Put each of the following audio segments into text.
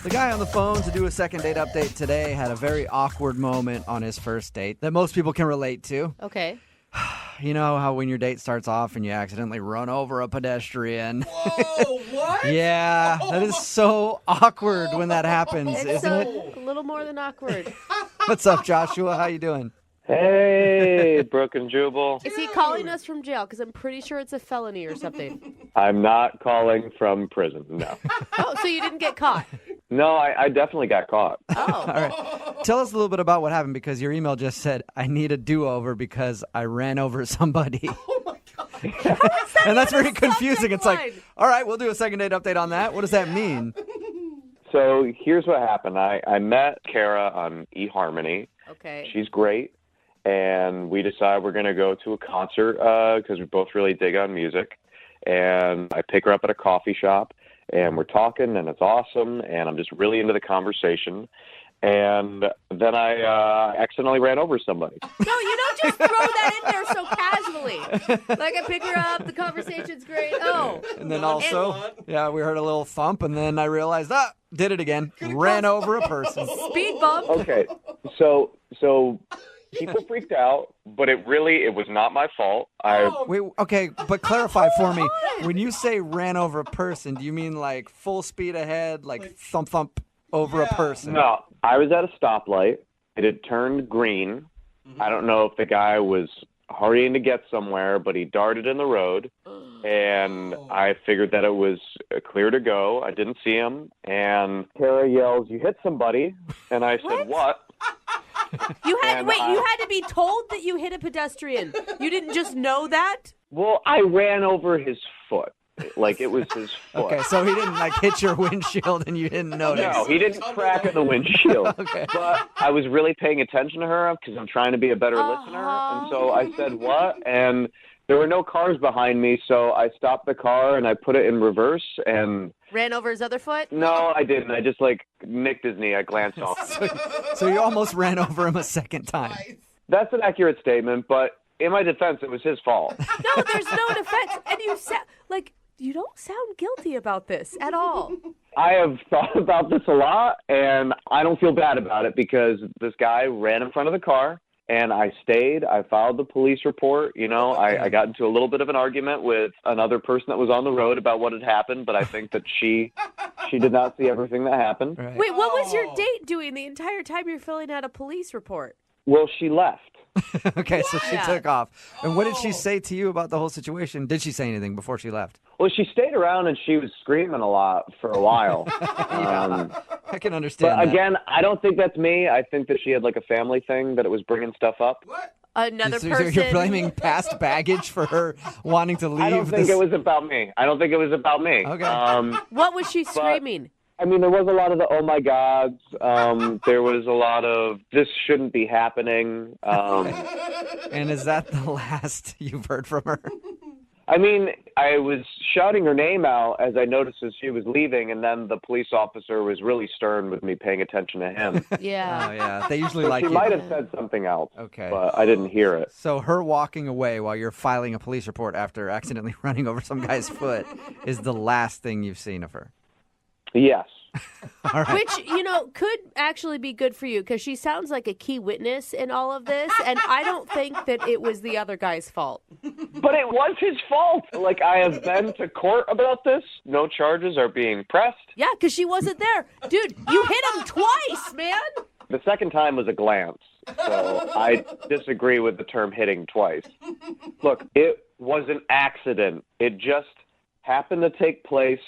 The guy on the phone to do a second date update today had a very awkward moment on his first date that most people can relate to. Okay. You know how when your date starts off and you accidentally run over a pedestrian? Whoa, what? Yeah, that is so awkward when that happens, It's isn't it? a little more than awkward. What's up, Joshua? How you doing? Hey, Brooke and Jubal. Is he calling us from jail? Because I'm pretty sure it's a felony or something. I'm not calling from prison, no. Oh, so you didn't get caught? No, I definitely got caught. Oh. All right. Tell us a little bit about what happened, because your email just said, I need a do-over because I ran over somebody. Oh, my God. And that's very confusing. subject It's like, line? all right, we'll do a second date update on that. What does that mean? So here's what happened. I met Kara on eHarmony. Okay. She's great. And we decided we're going to go to a concert because we both really dig on music. And I pick her up at a coffee shop, and we're talking, and it's awesome. And I'm just really into the conversation. And then I accidentally ran over somebody. No, you don't just throw that in there so casually. Like, I pick her up, the conversation's great. Oh. And then also, yeah, we heard a little thump, and then I realized, did it again. Ran over a person. Speed bump. Okay, so people freaked out, but it was not my fault. Wait, okay, but clarify for me. When you say ran over a person, do you mean like full speed ahead, like thump over a person? No, I was at a stoplight. It had turned green. I don't know if the guy was hurrying to get somewhere, but he darted in the road, and I figured that it was clear to go. I didn't see him, and Kara yells, "You hit somebody," and I said, "What?" You had to be told that you hit a pedestrian. You didn't just know that? Well, I ran over his foot. Like, it was his foot. Okay, so he didn't like hit your windshield and you didn't notice. No, he didn't crack in the windshield. Okay. But I was really paying attention to her because I'm trying to be a better listener. And so I said, "What?" And there were no cars behind me, so I stopped the car and I put it in reverse and... Ran over his other foot? No, I didn't. I just, nicked his knee. I glanced off. So you almost ran over him a second time. That's an accurate statement, but in my defense, it was his fault. No, there's no defense. And you don't sound guilty about this at all. I have thought about this a lot, and I don't feel bad about it because this guy ran in front of the car, and I stayed. I filed the police report. You know, I got into a little bit of an argument with another person that was on the road about what had happened, but I think that she did not see everything that happened. Right. Wait, what was your date doing the entire time you're filling out a police report? Well, she left. Okay, so she Yeah. took off. And what did she say to you about the whole situation? Did she say anything before she left? Well, she stayed around, and she was screaming a lot for a while. I can understand But that. again, I don't think that's me. I think that she had a family thing that it was bringing stuff up. What? Another So person. you're blaming past baggage for her wanting to leave? I don't think this... it was about me. Okay. What was she screaming? I mean, there was a lot of the "oh my gods." There was a lot of "this shouldn't be happening." And is that the last you've heard from her? I mean, I was shouting her name out as I noticed as she was leaving, and then the police officer was really stern with me paying attention to him. Yeah. Oh, yeah. They usually So like she you. might have said something else, Okay. but I didn't hear it. So her walking away while you're filing a police report after accidentally running over some guy's foot is the last thing you've seen of her. Yes. All right. Which, could actually be good for you because she sounds like a key witness in all of this. And I don't think that it was the other guy's fault. But it was his fault. I have been to court about this. No charges are being pressed. Yeah, because she wasn't there. Dude, you hit him twice, man. The second time was a glance. So I disagree with the term hitting twice. Look, it was an accident. It just happened to take place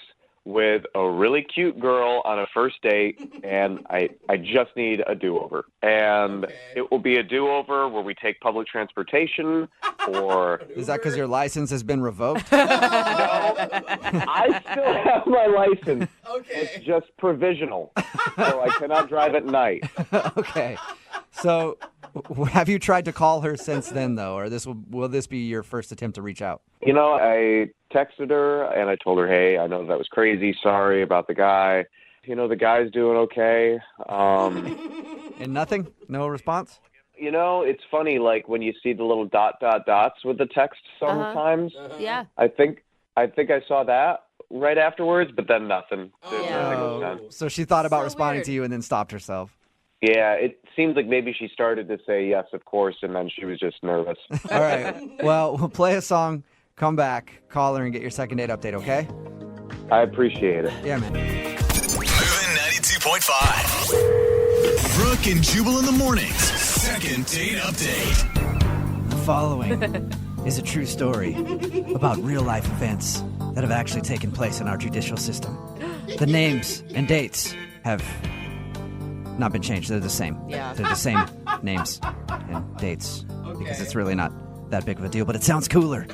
with a really cute girl on a first date, and I just need a do-over. And it will be a do-over where we take public transportation or... Is that because your license has been revoked? No, I still have my license. Okay. It's just provisional, so I cannot drive at night. Okay. So have you tried to call her since then, though, or will this be your first attempt to reach out? I texted her, and I told her, "Hey, I know that was crazy. Sorry about the guy. The guy's doing okay." And nothing? No response? It's funny, when you see the little ... dots with the text sometimes. Yeah. I think I saw that right afterwards, but then nothing. Oh. Nothing. So she thought about So responding weird. to you and then stopped herself. Yeah, it seems like maybe she started to say yes, of course, and then she was just nervous. All right. Well, we'll play a song, come back, call her, and get your second date update, okay? I appreciate it. Yeah, man. Moving 92.5. Brooke and Jubal in the mornings. Second date update. The following is a true story about real-life events that have actually taken place in our judicial system. The names and dates have not been changed. They're the same. Yeah. They're the same names and dates because it's really not that big of a deal, but it sounds cooler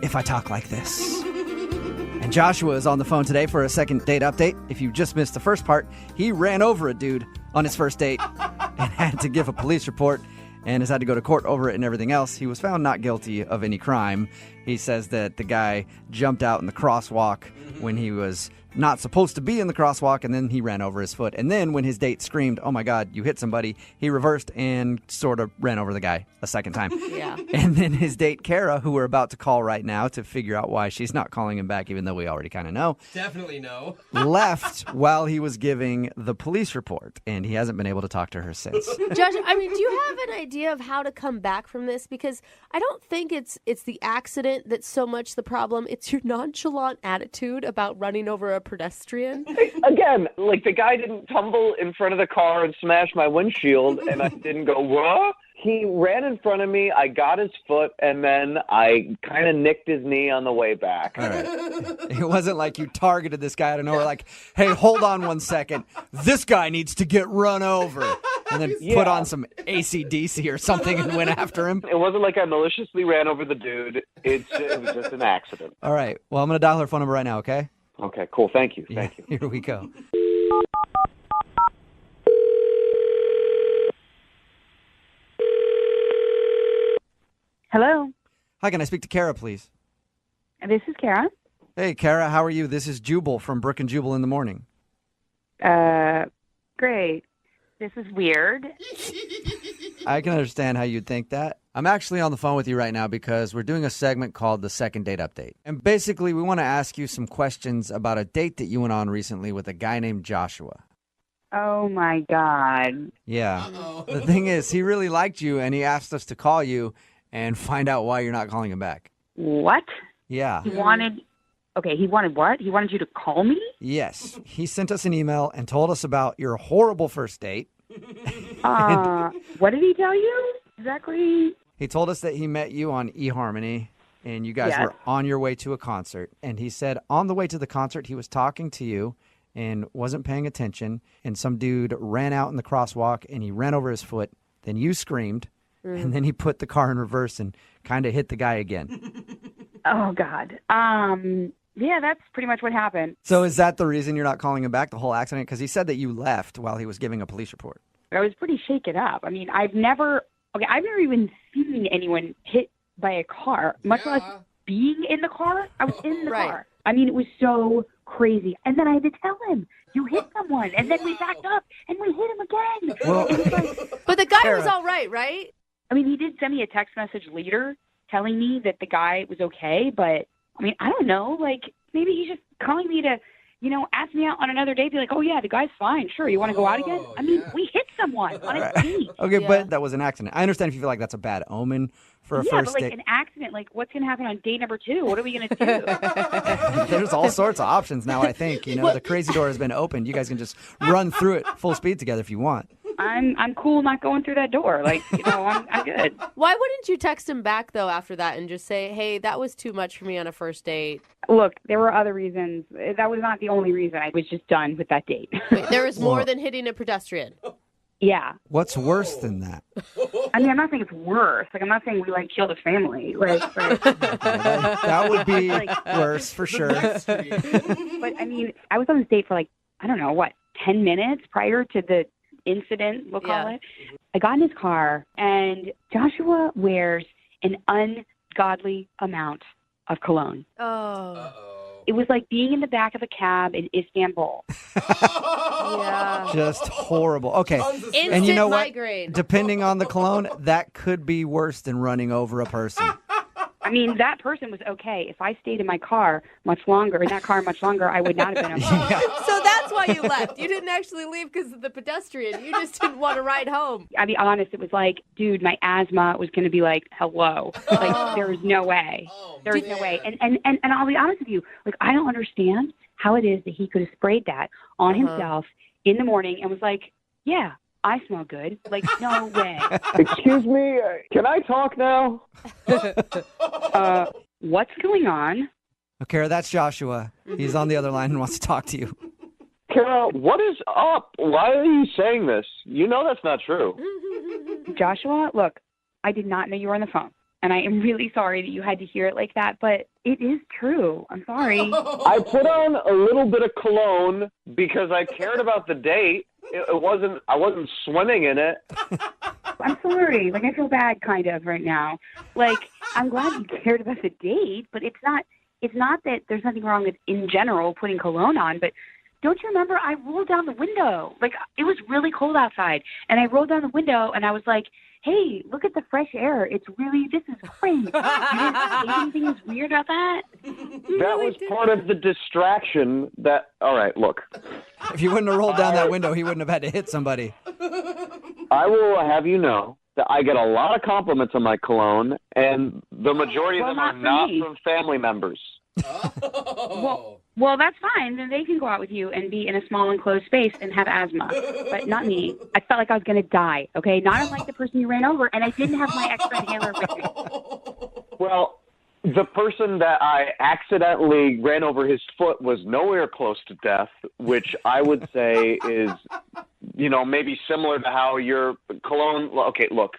if I talk like this. And Joshua is on the phone today for a second date update. If you just missed the first part, he ran over a dude on his first date and had to give a police report and has had to go to court over it and everything else. He was found not guilty of any crime. He says that the guy jumped out in the crosswalk when he was not supposed to be in the crosswalk, and then he ran over his foot. And then when his date screamed, "Oh my God, you hit somebody," he reversed and sort of ran over the guy a second time. Yeah. And then his date, Kara, who we're about to call right now to figure out why she's not calling him back, even though we already kind of know, Definitely no. left while he was giving the police report, and he hasn't been able to talk to her since. Josh, I mean, do you have an idea of how to come back from this? Because I don't think it's the accident that's so much the problem. It's your nonchalant attitude about running over a pedestrian. Again, like the guy didn't tumble in front of the car and smash my windshield, and I didn't go, what? He ran in front of me, I got his foot, and then I kind of nicked his knee on the way back. All right. It wasn't like you targeted this guy out of nowhere, like, hey, hold on 1 second. This guy needs to get run over. And then put on some AC/DC or something and went after him. It wasn't like I maliciously ran over the dude. It was just an accident. All right. Well, I'm going to dial her phone number right now, okay? Okay, cool. Thank you. Thank you. Here we go. Hello, Hi, can I speak to Kara, please? this is Kara. Hey, Kara, how are you? This is Jubal from Brooke and Jubal in the morning. Great. This is weird. I can understand how you'd think that. I'm actually on the phone with you right now because we're doing a segment called the Second Date Update. And basically, we want to ask you some questions about a date that you went on recently with a guy named Joshua. Oh my God. Yeah. Uh-oh. The thing is, he really liked you, and he asked us to call you and find out why you're not calling him back. What? Yeah. He wanted. Okay, he wanted what? He wanted you to call me? Yes. He sent us an email and told us about your horrible first date. What did he tell you exactly? He told us that he met you on eHarmony, and you guys Yes. were on your way to a concert. And he said on the way to the concert, he was talking to you and wasn't paying attention. And some dude ran out in the crosswalk, and he ran over his foot. Then you screamed, and then he put the car in reverse and kind of hit the guy again. Oh God. Yeah, that's pretty much what happened. So is that the reason you're not calling him back, the whole accident? Because he said that you left while he was giving a police report. I was pretty shaken up. I mean, I've never even seen anyone hit by a car, much less being in the car. I was in the Right. car. I mean, it was so crazy. And then I had to tell him, you hit someone. And then we backed up and we hit him again. Well, It was like, But the guy Kara. was all right? I mean, he did send me a text message later telling me that the guy was okay, but I mean, I don't know. Like, maybe he's just calling me to, ask me out on another date. Be like, oh yeah, the guy's fine. Sure, you want to go out again? I mean, we hit someone on a date. okay, Yeah. but that was an accident. I understand if you feel like that's a bad omen for a Yeah, first but like date. an accident. Like, what's gonna happen on date number 2? What are we gonna do? There's all sorts of options now, I think. The crazy door has been opened. You guys can just run through it full speed together if you want. I'm cool not going through that door. Like, I'm good. Why wouldn't you text him back, though, after that and just say, hey, that was too much for me on a first date? Look, there were other reasons. That was not the only reason. I was just done with that date. Wait, there was more than hitting a pedestrian. Yeah. What's worse than that? I mean, I'm not saying it's worse. Like, I'm not saying we killed a family. Like, but That would be worse for sure. but I mean, I was on this date for I don't know, 10 minutes prior to the incident, we'll call Yeah. it. I got in his car, and Joshua wears an ungodly amount of cologne. Oh, It was like being in the back of a cab in Istanbul. yeah. Just horrible. Okay. Instant And you know what? migraine. Depending on the cologne, that could be worse than running over a person. I mean, that person was okay. If I stayed in my car much longer, I would not have been okay. So that's why you left. You didn't actually leave because of the pedestrian. You just didn't want to ride home. I'll be honest, it was like, dude, my asthma was going to be like, hello. Like, there was no way. There was no way. And I'll be honest with you, like, I don't understand how it is that he could have sprayed that on himself in the morning and was like, yeah, I smell good. Like, no way. Excuse me, can I talk now? What's going on? Oh, Kara, that's Joshua. He's on the other line and wants to talk to you. Kara, what is up? Why are you saying this? You know that's not true. Joshua, look, I did not know you were on the phone. And I am really sorry that you had to hear it like that, but it is true. I'm sorry. I put on a little bit of cologne because I cared about the date. I wasn't swimming in it. I'm sorry. Like, I feel bad kind of right now. Like, I'm glad you cared about the date, but it's not that there's nothing wrong with, in general, putting cologne on, but don't you remember I rolled down the window? Like, it was really cold outside, and I rolled down the window, and I was like, hey, look at the fresh air. This is great. You didn't think anything was weird about that? That was part of the distraction that, all right, look. If you wouldn't have rolled down that window, he wouldn't have had to hit somebody. I will have you know that I get a lot of compliments on my cologne, and the majority of them are not from family members. Well, that's fine. Then they can go out with you and be in a small enclosed space and have asthma, but not me. I felt like I was going to die, okay? Not unlike the person you ran over, and I didn't have my extra inhaler with me. Well, the person that I accidentally ran over his foot was nowhere close to death, which I would say is, maybe similar to how your cologne... Okay, look.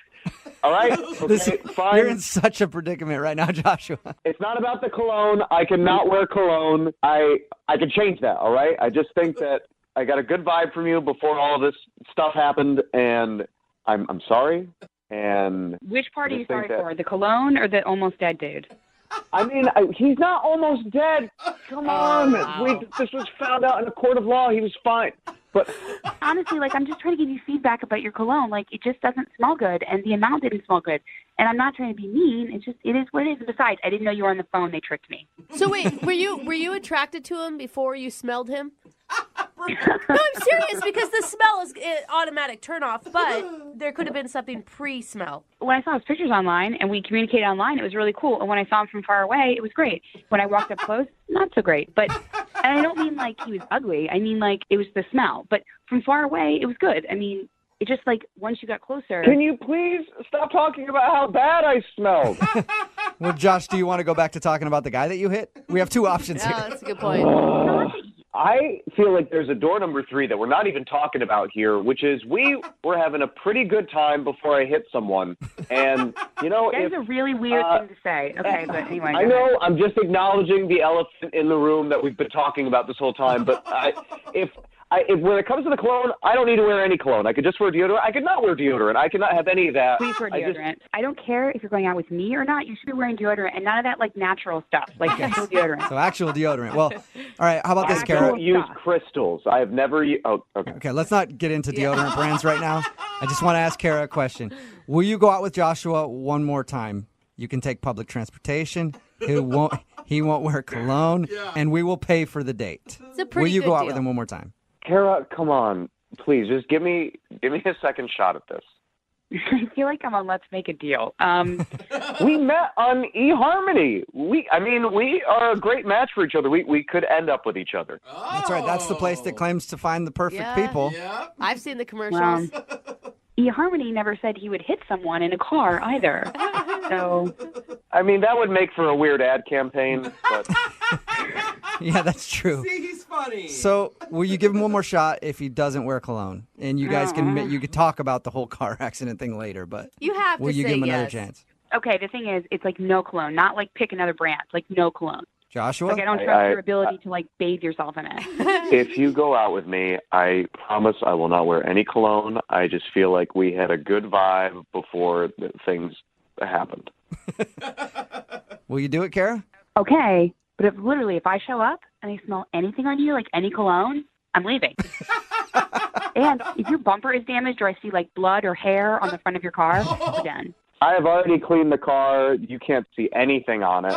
All right? Okay, fine. You're in such a predicament right now, Joshua. It's not about the cologne. I cannot wear cologne. I can change that, all right? I just think that I got a good vibe from you before all of this stuff happened, and I'm sorry. And which part are you sorry for, the cologne or the almost dead dude? I mean, he's not almost dead. Come on. Wow. This was found out in a court of law. He was fine. But honestly, like, I'm just trying to give you feedback about your cologne. Like, it just doesn't smell good, and the amount didn't smell good. And I'm not trying to be mean. It is what it is. And besides, I didn't know you were on the phone. They tricked me. So wait, were you attracted to him before you smelled him? No, I'm serious, because the smell is automatic turnoff, but there could have been something pre-smell. When I saw his pictures online and we communicated online, it was really cool. And when I saw him from far away, it was great. When I walked up close, not so great. But, and I don't mean like he was ugly. I mean like it was the smell. But from far away, it was good. I mean, it just like once you got closer. Can you please stop talking about how bad I smelled? Well, Josh, do you want to go back to talking about the guy that you hit? We have two options here. Oh, that's a good point. I feel like there's a door number 3 that we're not even talking about here, which is we were having a pretty good time before I hit someone. And, That's a really weird thing to say. Okay, but anyway. I know, I'm just acknowledging the elephant in the room that we've been talking about this whole time. But if when it comes to the cologne, I don't need to wear any cologne. I could just wear deodorant. I could not wear deodorant. I could not have any of that. Please wear deodorant. I don't care if you're going out with me or not. You should be wearing deodorant and none of that like natural stuff, like actual deodorant. So actual deodorant. Well, all right. How about this, I Kara? don't use crystals. I have never used... Oh, okay. Okay, let's not get into deodorant brands right now. I just want to ask Kara a question. Will you go out with Joshua one more time? You can take public transportation. He won't wear cologne, and we will pay for the date. It's a pretty Will you good go out deal. with him one more time? Kara, come on. Please, just give me a second shot at this. I feel like I'm on Let's Make a Deal. We met on eHarmony. We are a great match for each other. We could end up with each other. That's right. That's the place that claims to find the perfect people. Yeah. I've seen the commercials. eHarmony never said he would hit someone in a car either. So, that would make for a weird ad campaign. But Yeah, that's true. See, he's funny. So, will you give him one more shot if he doesn't wear cologne? And you guys can talk about the whole car accident thing later, but You have will to you say give him another yes. chance? okay, the thing is, it's like no cologne, not like pick another brand, like no cologne. Joshua? Like I don't trust your ability to like bathe yourself in it. if you go out with me, I promise I will not wear any cologne. I just feel like we had a good vibe before things happened. Will you do it, Kara? Okay, but if I show up and I smell anything on you, like any cologne, I'm leaving. And if your bumper is damaged or I see like blood or hair on the front of your car, we're done. I have already cleaned the car. You can't see anything on it.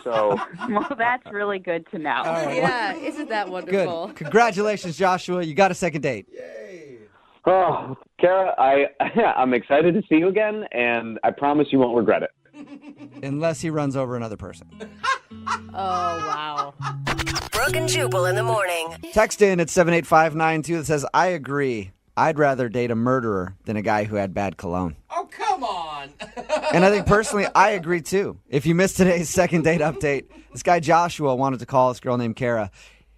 So, Well, that's really good to know. Yeah, isn't that wonderful? Good. Congratulations, Joshua. You got a second date. oh, Kara, I'm excited to see you again, and I promise you won't regret it. Unless he runs over another person. Oh, wow. Brooke and Jubal in the morning. Text in at 78592 that says, I agree. I'd rather date a murderer than a guy who had bad cologne. Oh, come on. And I think personally, I agree too. If you missed today's second date update, this guy Joshua wanted to call this girl named Kara.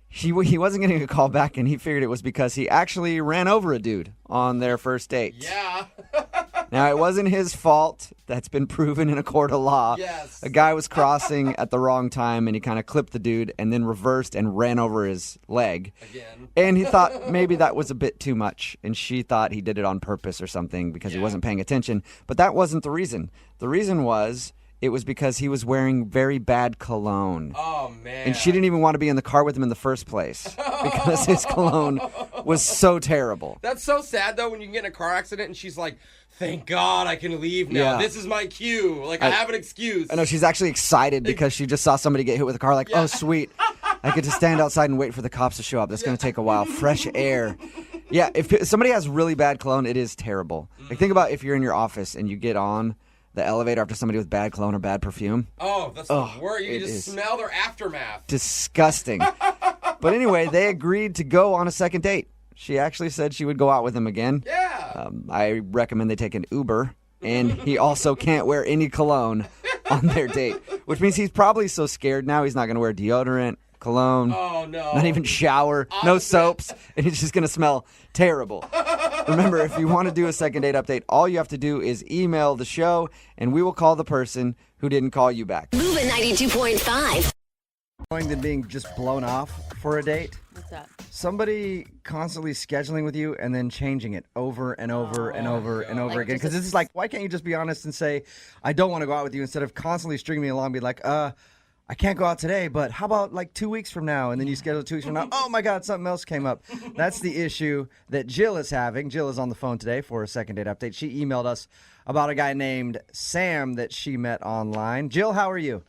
He wasn't getting a call back, and he figured it was because he actually ran over a dude on their first date. Yeah. Now, it wasn't his fault. That's been proven in a court of law. Yes. A guy was crossing at the wrong time, and he kind of clipped the dude and then reversed and ran over his leg. Again. And he thought maybe that was a bit too much, and she thought he did it on purpose or something because he wasn't paying attention. But that wasn't the reason. The reason was it was because he was wearing very bad cologne. Oh, man. And she didn't even want to be in the car with him in the first place because his cologne was so terrible. That's so sad, though, when you can get in a car accident and she's like, thank God I can leave now. Yeah. This is my cue. Like, I have an excuse. I know she's actually excited because she just saw somebody get hit with a car. Like, oh, sweet. I get to stand outside and wait for the cops to show up. That's going to take a while. Fresh air. Yeah, if somebody has really bad cologne, it is terrible. Like, think about if you're in your office and you get on the elevator after somebody with bad cologne or bad perfume. Oh, that's the worst. You it can just is smell their aftermath. Disgusting. But anyway, they agreed to go on a second date. She actually said she would go out with him again. Yeah. I recommend they take an Uber. And he also can't wear any cologne on their date, which means he's probably so scared now he's not going to wear deodorant, cologne, Oh, no. not even shower, no soaps, and he's just going to smell terrible. Remember, if you want to do a second date update, all you have to do is email the show, and we will call the person who didn't call you back. Moving 92.5. Going to being just blown off for a date. What's that? Somebody constantly scheduling with you and then changing it over and over and over and over Like again. just Because it's like, why can't you just be honest and say, I don't want to go out with you, instead of constantly stringing me along, be like, I can't go out today, but how about like 2 weeks from now? And then you schedule 2 weeks from now. Oh my God, something else came up. That's the issue that Jill is having. Jill is on the phone today for a second date update. She emailed us about a guy named Sam that she met online. Jill, how are you?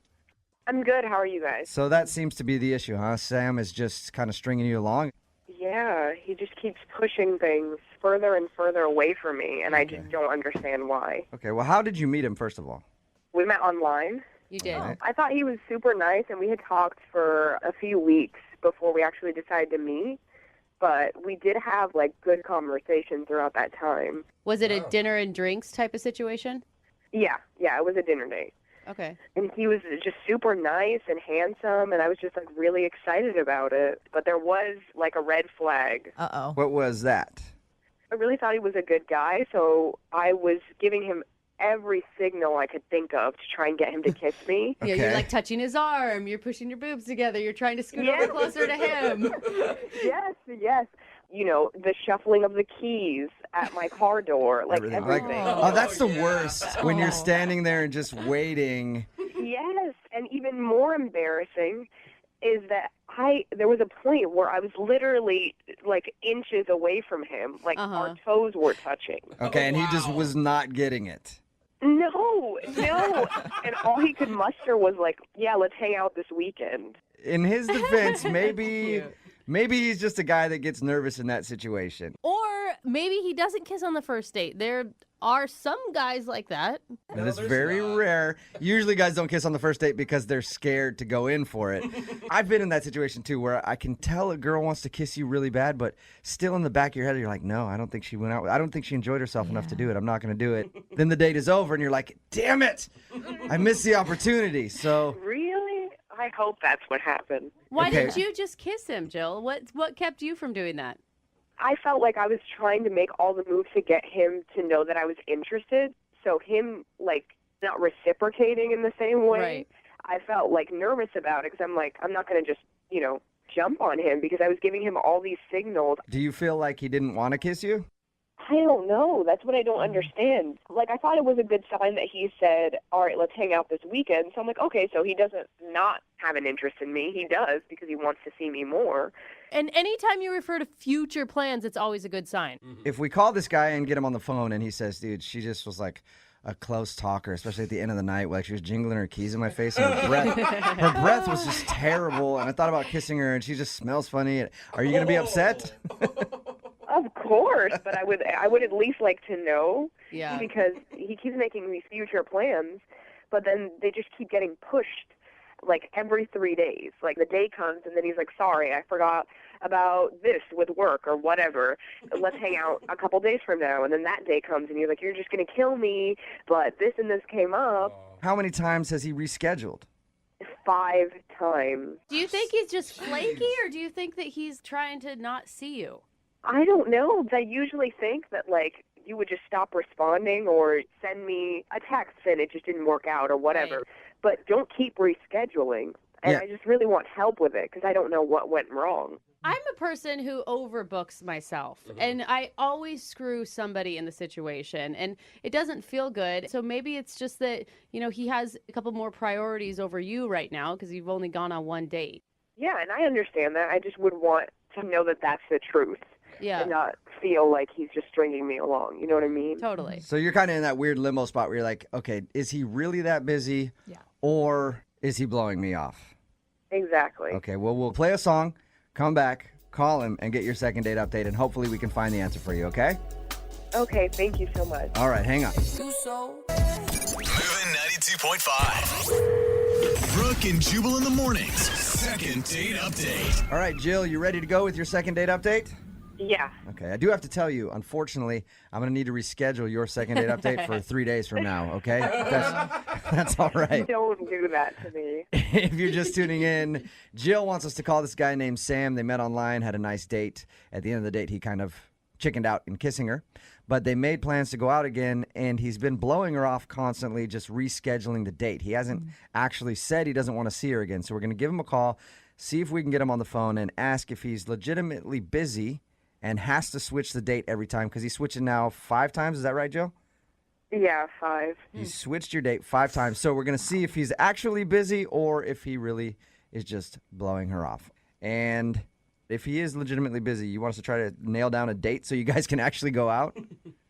I'm good. How are you guys? So that seems to be the issue, huh? Sam is just kind of stringing you along. Yeah, he just keeps pushing things further and further away from me, and I just don't understand why. Okay, well, how did you meet him, first of all? We met online. You did. Right. I thought he was super nice, and we had talked for a few weeks before we actually decided to meet, but we did have, like, good conversation throughout that time. Was it a dinner and drinks type of situation? Yeah, it was a dinner date. Okay. And he was just super nice and handsome, and I was just, like, really excited about it. But there was, like, a red flag. Uh-oh. What was that? I really thought he was a good guy, so I was giving him every signal I could think of to try and get him to kiss me. Yeah, Okay. you're like touching his arm. You're pushing your boobs together. You're trying to scoot over closer to him. Yes. You know, the shuffling of the keys at my car door, like Everything. everything. Oh, that's the worst. When you're standing there and just waiting. Yes, and even more embarrassing is that there was a point where I was literally like inches away from him, like our toes were touching. Okay, and he just was not getting it. No. And all he could muster was like, yeah, let's hang out this weekend. In his defense, maybe he's just a guy that gets nervous in that situation. Or maybe he doesn't kiss on the first date. There are some guys like that. That is very rare. Usually guys don't kiss on the first date because they're scared to go in for it. I've been in that situation too, where I can tell a girl wants to kiss you really bad, but still in the back of your head you're like, no, I don't think she went out. I don't think she enjoyed herself enough to do it. I'm not going to do it. Then the date is over and you're like, damn it, I missed the opportunity. So Really? I hope that's what happened. Why Okay. didn't you just kiss him, Jill? What kept you from doing that? I felt like I was trying to make all the moves to get him to know that I was interested. So him, like, not reciprocating in the same way, Right. I felt, like, nervous about it because I'm like, I'm not going to just, jump on him because I was giving him all these signals. do you feel like he didn't want to kiss you? I don't know. That's what I don't understand. Like, I thought it was a good sign that he said, all right, let's hang out this weekend. So I'm like, okay, so he doesn't not have an interest in me. He does because he wants to see me more. And anytime you refer to future plans, it's always a good sign. If we call this guy and get him on the phone and he says, dude, she just was like, a close talker, especially at the end of the night. Like she was jingling her keys in my face, and her breath was just terrible. And I thought about kissing her, and she just smells funny. Are you going to be upset? Of course, but I would at least like to know. Yeah. Because he keeps making these future plans, but then they just keep getting pushed like every 3 days. Like the day comes and then he's like, sorry, I forgot about this with work or whatever. Let's hang out a couple days from now. And then that day comes and he's like, you're just going to kill me, but this and this came up. How many times has he rescheduled? 5 times. Do you think he's just flaky, or do you think that he's trying to not see you? I don't know. I usually think that, like, you would just stop responding or send me a text and it just didn't work out or whatever. Right. But don't keep rescheduling. And Yeah. I just really want help with it because I don't know what went wrong. I'm a person who overbooks myself, and I always screw somebody in the situation, and it doesn't feel good. So maybe it's just that, he has a couple more priorities over you right now because you've only gone on one date. Yeah, and I understand that. I just would want to know that that's the truth. Yeah. And not feel like he's just stringing me along. You know what I mean? Totally. So you're kind of in that weird limbo spot where you're like, okay, is he really that busy? Yeah. Or is he blowing me off? Exactly. Okay, well, we'll play a song, come back, call him, and get your second date update, and hopefully we can find the answer for you, okay? Okay, thank you so much. All right, hang on. Moving 92.5. Brooke and Jubal in the mornings. Second date update. All right, Jill, you ready to go with your second date update? Yeah. Okay, I do have to tell you, unfortunately, I'm going to need to reschedule your second date update for 3 days from now, okay? That's all right. Don't do that to me. If you're just tuning in, Jill wants us to call this guy named Sam. They met online, had a nice date. At the end of the date, he kind of chickened out in kissing her. But they made plans to go out again, and he's been blowing her off constantly, just rescheduling the date. He hasn't actually said he doesn't want to see her again. So we're going to give him a call, see if we can get him on the phone, and ask if he's legitimately busy and has to switch the date every time, because he's switching now 5 times. Is that right, Jill? Yeah, 5. He's switched your date 5 times. So we're going to see if he's actually busy or if he really is just blowing her off. And if he is legitimately busy, you want us to try to nail down a date so you guys can actually go out?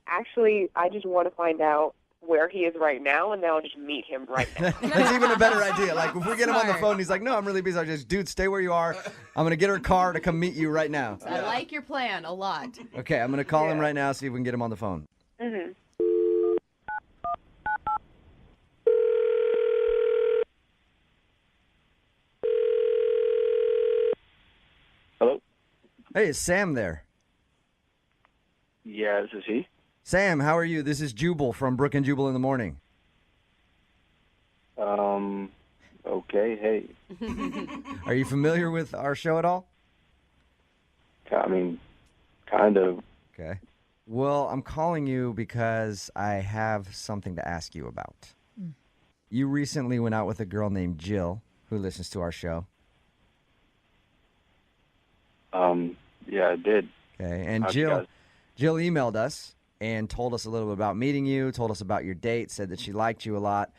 Actually, I just want to find out where he is right now, and then I'll just meet him right now. That's even a better idea. Like, if we get him on the phone, he's like, no, I'm really busy. I just, dude, stay where you are. I'm going to get her car to come meet you right now. I like your plan a lot. Okay, I'm going to call him right now, see if we can get him on the phone. Mm-hmm. Hello? Hey, is Sam there? Yeah, this is he. Sam, how are you? This is Jubal from Brooke and Jubal in the morning. Okay, hey. Are you familiar with our show at all? I mean, kind of. Okay. Well, I'm calling you because I have something to ask you about. You recently went out with a girl named Jill who listens to our show. Yeah, I did. Okay. And How'd you Jill guys- Jill emailed us and told us a little bit about meeting you, told us about your date, said that she liked you a lot.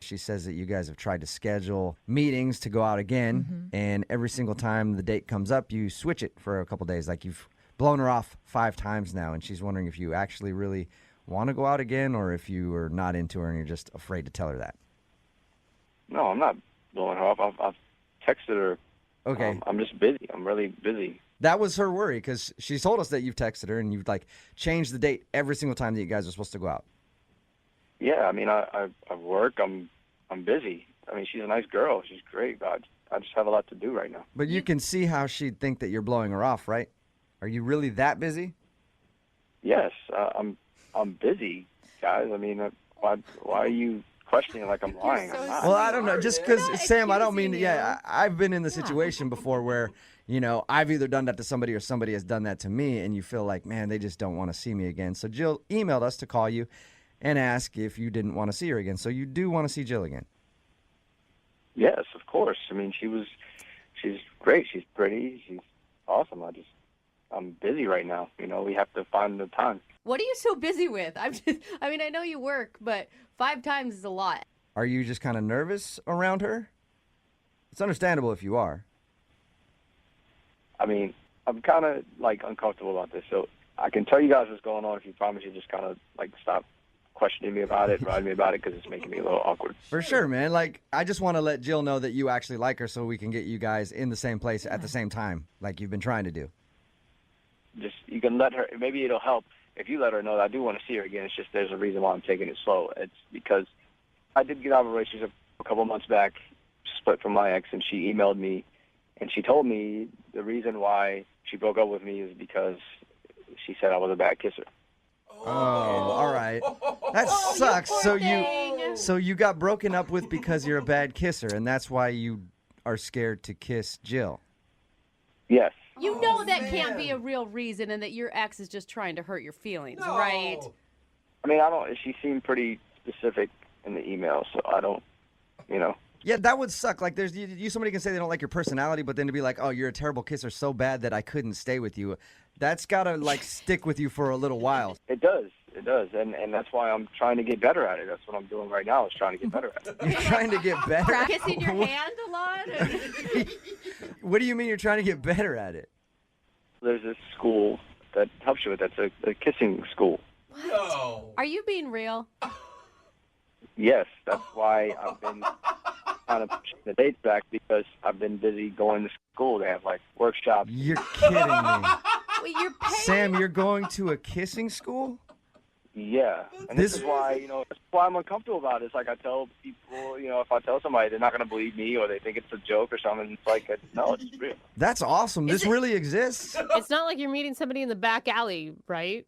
She says that you guys have tried to schedule meetings to go out again, and every single time the date comes up, you switch it for a couple days. Like, you've blown her off 5 times now, and she's wondering if you actually really want to go out again or if you are not into her and you're just afraid to tell her that. No, I'm not blowing her off. I've texted her. Okay. I'm just busy. I'm really busy. That was her worry, because she told us that you've texted her and you've, like, changed the date every single time that you guys are supposed to go out. Yeah, I mean, I work. I'm busy. I mean, she's a nice girl. She's great, but I just have a lot to do right now. But you can see how she'd think that you're blowing her off, right? Are you really that busy? Yes, I'm busy, guys. I mean, why are you questioning like I'm lying? I'm not. Well, I don't know. Just because, not Sam, I don't mean, accusing I've been in the situation before where, I've either done that to somebody or somebody has done that to me, and you feel like, man, they just don't want to see me again. So Jill emailed us to call you and ask if you didn't want to see her again. So you do want to see Jill again? Yes, of course. I mean, she's great. She's pretty. She's awesome. I'm busy right now. We have to find the time. What are you so busy with? I know you work, but 5 times is a lot. Are you just kind of nervous around her? It's understandable if you are. I mean, I'm kind of like uncomfortable about this, so I can tell you guys what's going on if you promise you just kind of like stop questioning me about it, writing me about it, because it's making me a little awkward. For sure, man. Like, I just want to let Jill know that you actually like her so we can get you guys in the same place at the same time, like you've been trying to do. Just, you can let her, maybe it'll help if you let her know that I do want to see her again. It's just there's a reason why I'm taking it slow. It's because I did get out of a relationship a couple months back, split from my ex, and she emailed me, and she told me the reason why she broke up with me is because she said I was a bad kisser. Oh, all right. That sucks. So you got broken up with because you're a bad kisser, and that's why you are scared to kiss Jill. Yes. You know that can't be a real reason, and that your ex is just trying to hurt your feelings, right? I mean, she seemed pretty specific in the email, so I don't, Yeah, that would suck. Like, somebody can say they don't like your personality, but then to be like, oh, you're a terrible kisser so bad that I couldn't stay with you. That's got to, like, stick with you for a little while. It does. And that's why I'm trying to get better at it. That's what I'm doing right now, is trying to get better at it. You're trying to get better? Kissing your hand a lot? What do you mean you're trying to get better at it? There's this school that helps you with that. It's a kissing school. No. Are you being real? Yes, that's why I've been kind of pushing the dates back, because I've been busy going to school. They have, like, workshops. You're kidding me. Wait, you're paying? Sam, you're going to a kissing school? Yeah, and this is why, that's why I'm uncomfortable about it. It's like I tell people, if I tell somebody, they're not going to believe me, or they think it's a joke or something. It's like, no, it's real. That's awesome. This really exists? It's not like you're meeting somebody in the back alley, right?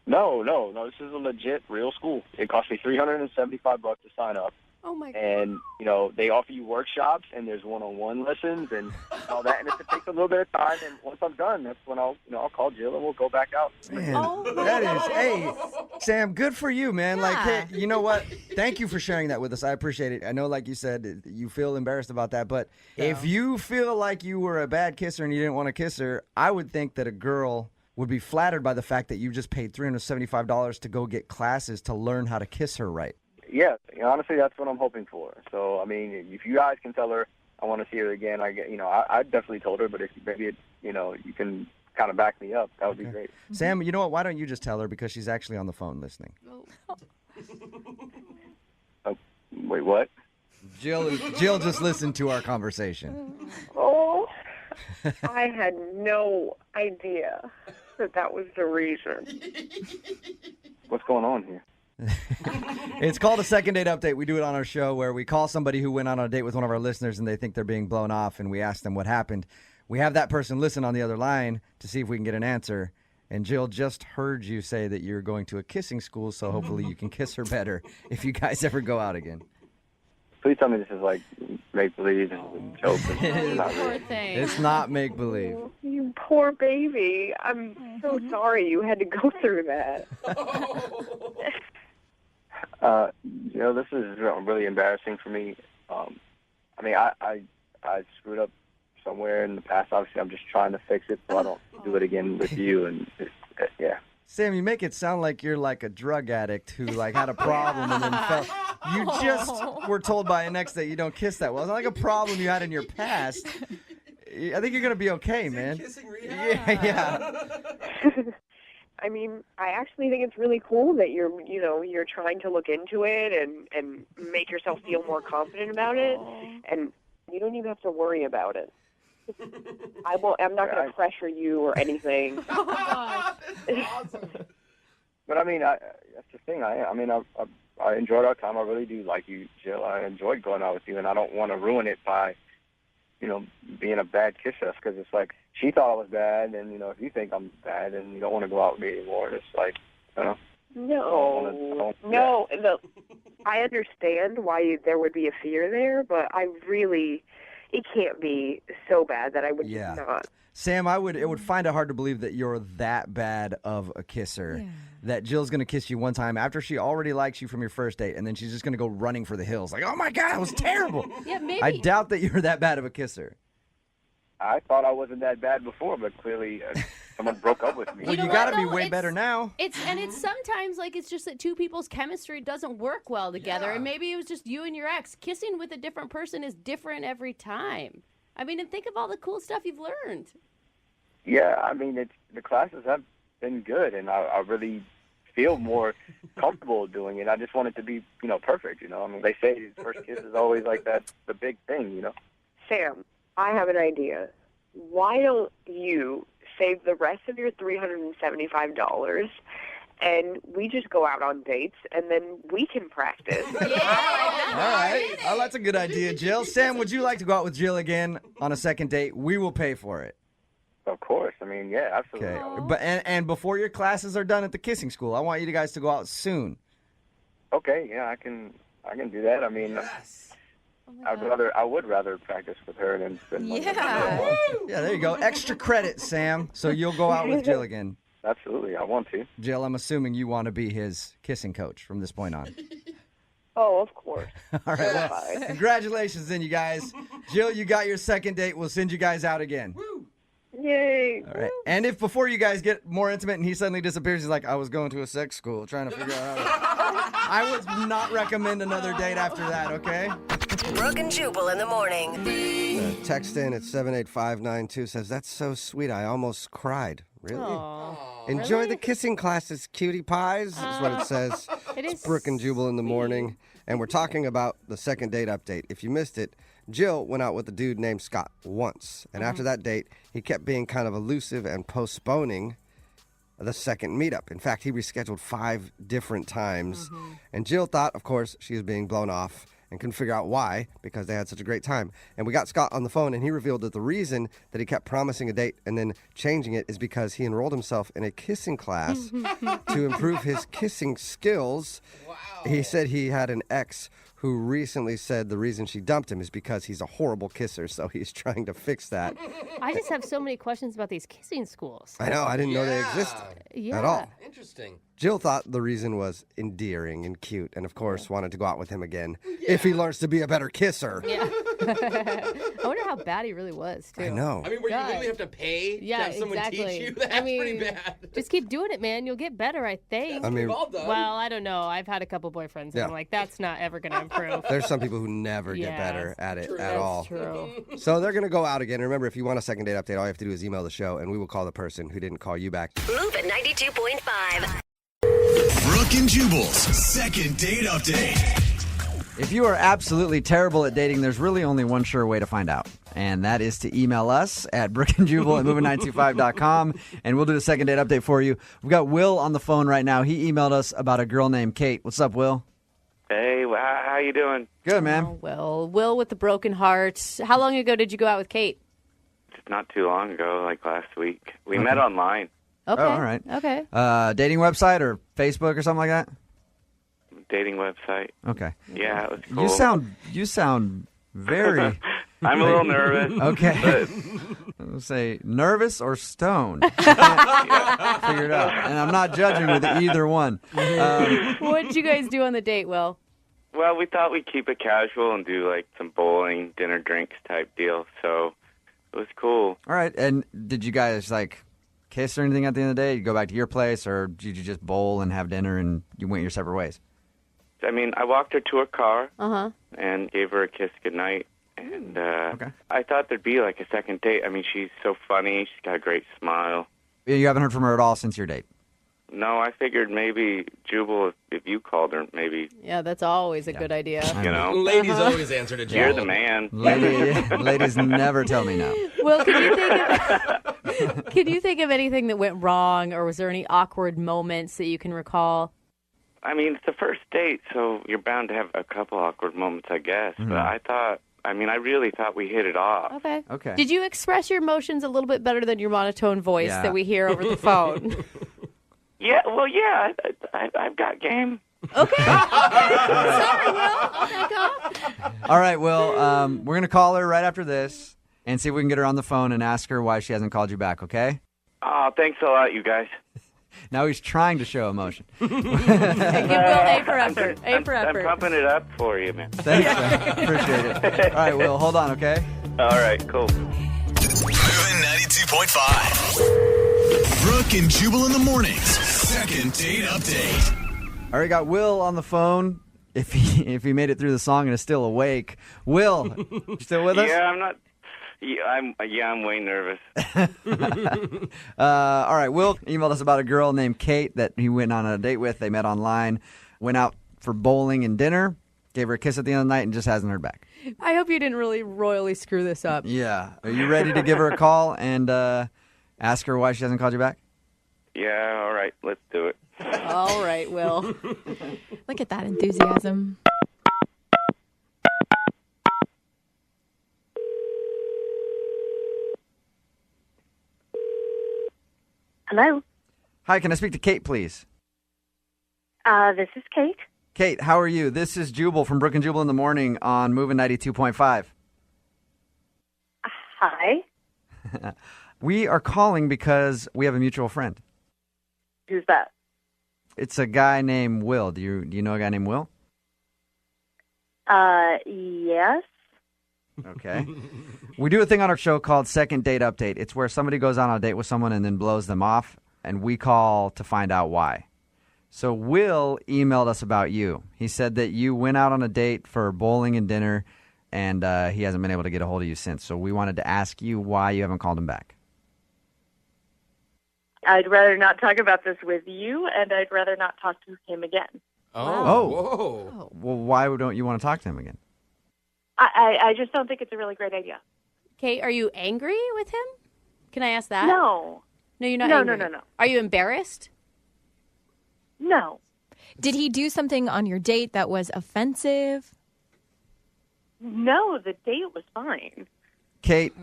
No. This is a legit, real school. It cost me $375 to sign up. Oh my God. And, they offer you workshops, and there's one-on-one lessons and all that. And it takes a little bit of time. And once I'm done, that's when I'll call Jill and we'll go back out. Man, hey, Sam, good for you, man. Yeah. Like, hey, you know what? Thank you for sharing that with us. I appreciate it. I know, like you said, you feel embarrassed about that. But if you feel like you were a bad kisser and you didn't want to kiss her, I would think that a girl would be flattered by the fact that you just paid $375 to go get classes to learn how to kiss her right. Yeah, honestly, that's what I'm hoping for. So, I mean, if you guys can tell her I want to see her again, I definitely told her. But if maybe you can kind of back me up, that would be great. Sam, you know what? Why don't you just tell her, because she's actually on the phone listening. Oh, wait, what? Jill just listened to our conversation. Oh, I had no idea that was the reason. What's going on here? It's called a second date update. We do it on our show where we call somebody who went on a date with one of our listeners and they think they're being blown off, and we ask them what happened. We have that person listen on the other line to see if we can get an answer. And Jill just heard you say that you're going to a kissing school, so hopefully you can kiss her better if you guys ever go out again. Please tell me this is like make-believe, this is a joke. It's not Poor real. thing. It's not make-believe. Oh, you poor baby. I'm so sorry you had to go through that. This is really embarrassing for me. I mean, I screwed up somewhere in the past. Obviously, I'm just trying to fix it so I don't do it again with you. And yeah. Sam, you make it sound like you're like a drug addict who like had a problem and then fell. You just were told by an ex that you don't kiss that well. It's not like a problem you had in your past. I think you're gonna be okay, man. Kissing rehab. Yeah. I mean, I actually think it's really cool that you're trying to look into it and make yourself feel more confident about it, and you don't even have to worry about it. I'm not going to pressure you or anything. Oh my gosh. That's awesome. But I mean, that's the thing. I enjoyed our time. I really do like you, Jill. I enjoyed going out with you, and I don't want to ruin it by, being a bad kisser, because it's like she thought I was bad, and if you think I'm bad, and you don't want to go out with me anymore, it's like, No. I understand why there would be a fear there, but it can't be so bad that I would not. Sam, it would find it hard to believe that you're that bad of a kisser. Yeah. That Jill's going to kiss you one time after she already likes you from your first date, and then she's just going to go running for the hills. Like, oh my God, it was terrible. Yeah, maybe. I doubt that you're that bad of a kisser. I thought I wasn't that bad before, but clearly someone broke up with me. Well, you got to be way better now. It's sometimes like it's just that two people's chemistry doesn't work well together, and maybe it was just you and your ex. Kissing with a different person is different every time. I mean, and think of all the cool stuff you've learned. Yeah, I mean, the classes have been good, and I really feel more comfortable doing it. I just want it to be, perfect, I mean, they say first kiss is always like that, the big thing, Sam, I have an idea. Why don't you save the rest of your $375 and we just go out on dates and then we can practice? All right. Oh, that's a good idea, Jill. Sam, would you like to go out with Jill again on a second date? We will pay for it. Of course. I mean, yeah, absolutely. Okay. But and before your classes are done at the kissing school, I want you guys to go out soon. Okay, yeah, I can do that. I mean, I would rather practice with her than spend money. Yeah. Yeah, there you go. Extra credit, Sam. So you'll go out with Jill again. Absolutely, I want to. Jill, I'm assuming you want to be his kissing coach from this point on. Oh, of course. All right, well, congratulations then, you guys. Jill, you got your second date. We'll send you guys out again. Yay. All right. And if before you guys get more intimate and he suddenly disappears, he's like, I was going to a sex school trying to figure out how to... I would not recommend another date after that, okay? Brooke and Jubal in the morning. Text in at 78592 says, that's so sweet. I almost cried. Really? Enjoy the kissing classes, cutie pies, is what it says. It's Brooke and Jubal in the morning. And we're talking about the second date update. If you missed it, Jill went out with a dude named Scott once. And after that date, he kept being kind of elusive and postponing the second meetup. In fact, he rescheduled 5 different times. And Jill thought, of course, she was being blown off and couldn't figure out why because they had such a great time. And we got Scott on the phone, and he revealed that the reason that he kept promising a date and then changing it is because he enrolled himself in a kissing class to improve his kissing skills. Wow. He said he had an ex who recently said the reason she dumped him is because he's a horrible kisser, so he's trying to fix that. I just have so many questions about these kissing schools. I know, I didn't know they existed at all. Interesting. Jill thought the reason was endearing and cute, and of course wanted to go out with him again if he learns to be a better kisser. Yeah. I wonder how bad he really was, too. I know. I mean, where you literally have to pay to have someone teach you? That's pretty bad. Just keep doing it, man. You'll get better, I think. That's what we've all done. Well, I don't know. I've had a couple boyfriends, and I'm like, that's not ever going to improve. There's some people who never get better at it at all. That's true. So they're going to go out again. Remember, if you want a second date update, all you have to do is email the show, and we will call the person who didn't call you back. Move at 92.5. Brooke and Jubal's second date update. If you are absolutely terrible at dating, there's really only one sure way to find out. And that is to email us at brookandjubal@moving925.com, and we'll do the second date update for you. We've got Will on the phone right now. He emailed us about a girl named Kate. What's up, Will? Hey, how you doing? Good, man. Oh, well, Will with the broken heart. How long ago did you go out with Kate? Just not too long ago, like last week. We met online. Okay. Oh, all right. Okay. Dating website or Facebook or something like that? Dating website. Okay. Yeah, it was cool. You sound very... I'm a little nervous. Okay. But... I'll say nervous or stoned. Figure it out. And I'm not judging with either one. What did you guys do on the date, Will? Well, we thought we'd keep it casual and do like some bowling, dinner, drinks type deal. So it was cool. All right. And did you guys like kiss or anything at the end of the day? You go back to your place, or did you just bowl and have dinner and you went your separate ways? I mean, I walked her to her car and gave her a kiss goodnight. And I thought there'd be like a second date. I mean, she's so funny. She's got a great smile. You haven't heard from her at all since your date? No, I figured maybe Jubal, if you called her, maybe. Yeah, that's always a good idea. You know, ladies always answer to Jubal. You're the man. Ladies never tell me no. Well, can you think of anything that went wrong, or was there any awkward moments that you can recall? I mean, it's the first date, so you're bound to have a couple awkward moments, I guess. Mm-hmm. But I really thought we hit it off. Okay. Did you express your emotions a little bit better than your monotone voice that we hear over the phone? I've got game. Okay. Sorry, Will. Okay, go. All right, Will, we're going to call her right after this and see if we can get her on the phone and ask her why she hasn't called you back, okay? Oh, thanks a lot, you guys. Now he's trying to show emotion. And give Will A for effort. I'm pumping it up for you, man. Thanks, man. Appreciate it. All right, Will, hold on, okay? All right, cool. Moving 92.5. Brooke and Jubal in the mornings. Second date update. All right, got Will on the phone. If he made it through the song and is still awake. Will, you still with us? Yeah, I'm not. I'm way nervous. All right, Will emailed us about a girl named Kate that he went on a date with. They met online, went out for bowling and dinner, gave her a kiss at the end of the night, and just hasn't heard back. I hope you didn't really royally screw this up. Yeah. Are you ready to give her a call and ask her why she hasn't called you back? Yeah, all right, let's do it. All right, Will. Look at that enthusiasm. Hello. Hi, can I speak to Kate, please? This is Kate. Kate, how are you? This is Jubal from Brooke and Jubal in the Morning on Moving 92.5. Hi. We are calling because we have a mutual friend. Who's that? It's a guy named Will. Do you know a guy named Will? Yes. Okay. We do a thing on our show called Second Date Update. It's where somebody goes on a date with someone and then blows them off, and we call to find out why. So Will emailed us about you. He said that you went out on a date for bowling and dinner, and he hasn't been able to get a hold of you since. So we wanted to ask you why you haven't called him back. I'd rather not talk about this with you, and I'd rather not talk to him again. Oh. Whoa. Well, why don't you want to talk to him again? I just don't think it's a really great idea. Kate, are you angry with him? Can I ask that? No. No, you're not No, angry. no. Are you embarrassed? No. Did he do something on your date that was offensive? No, the date was fine. Kate,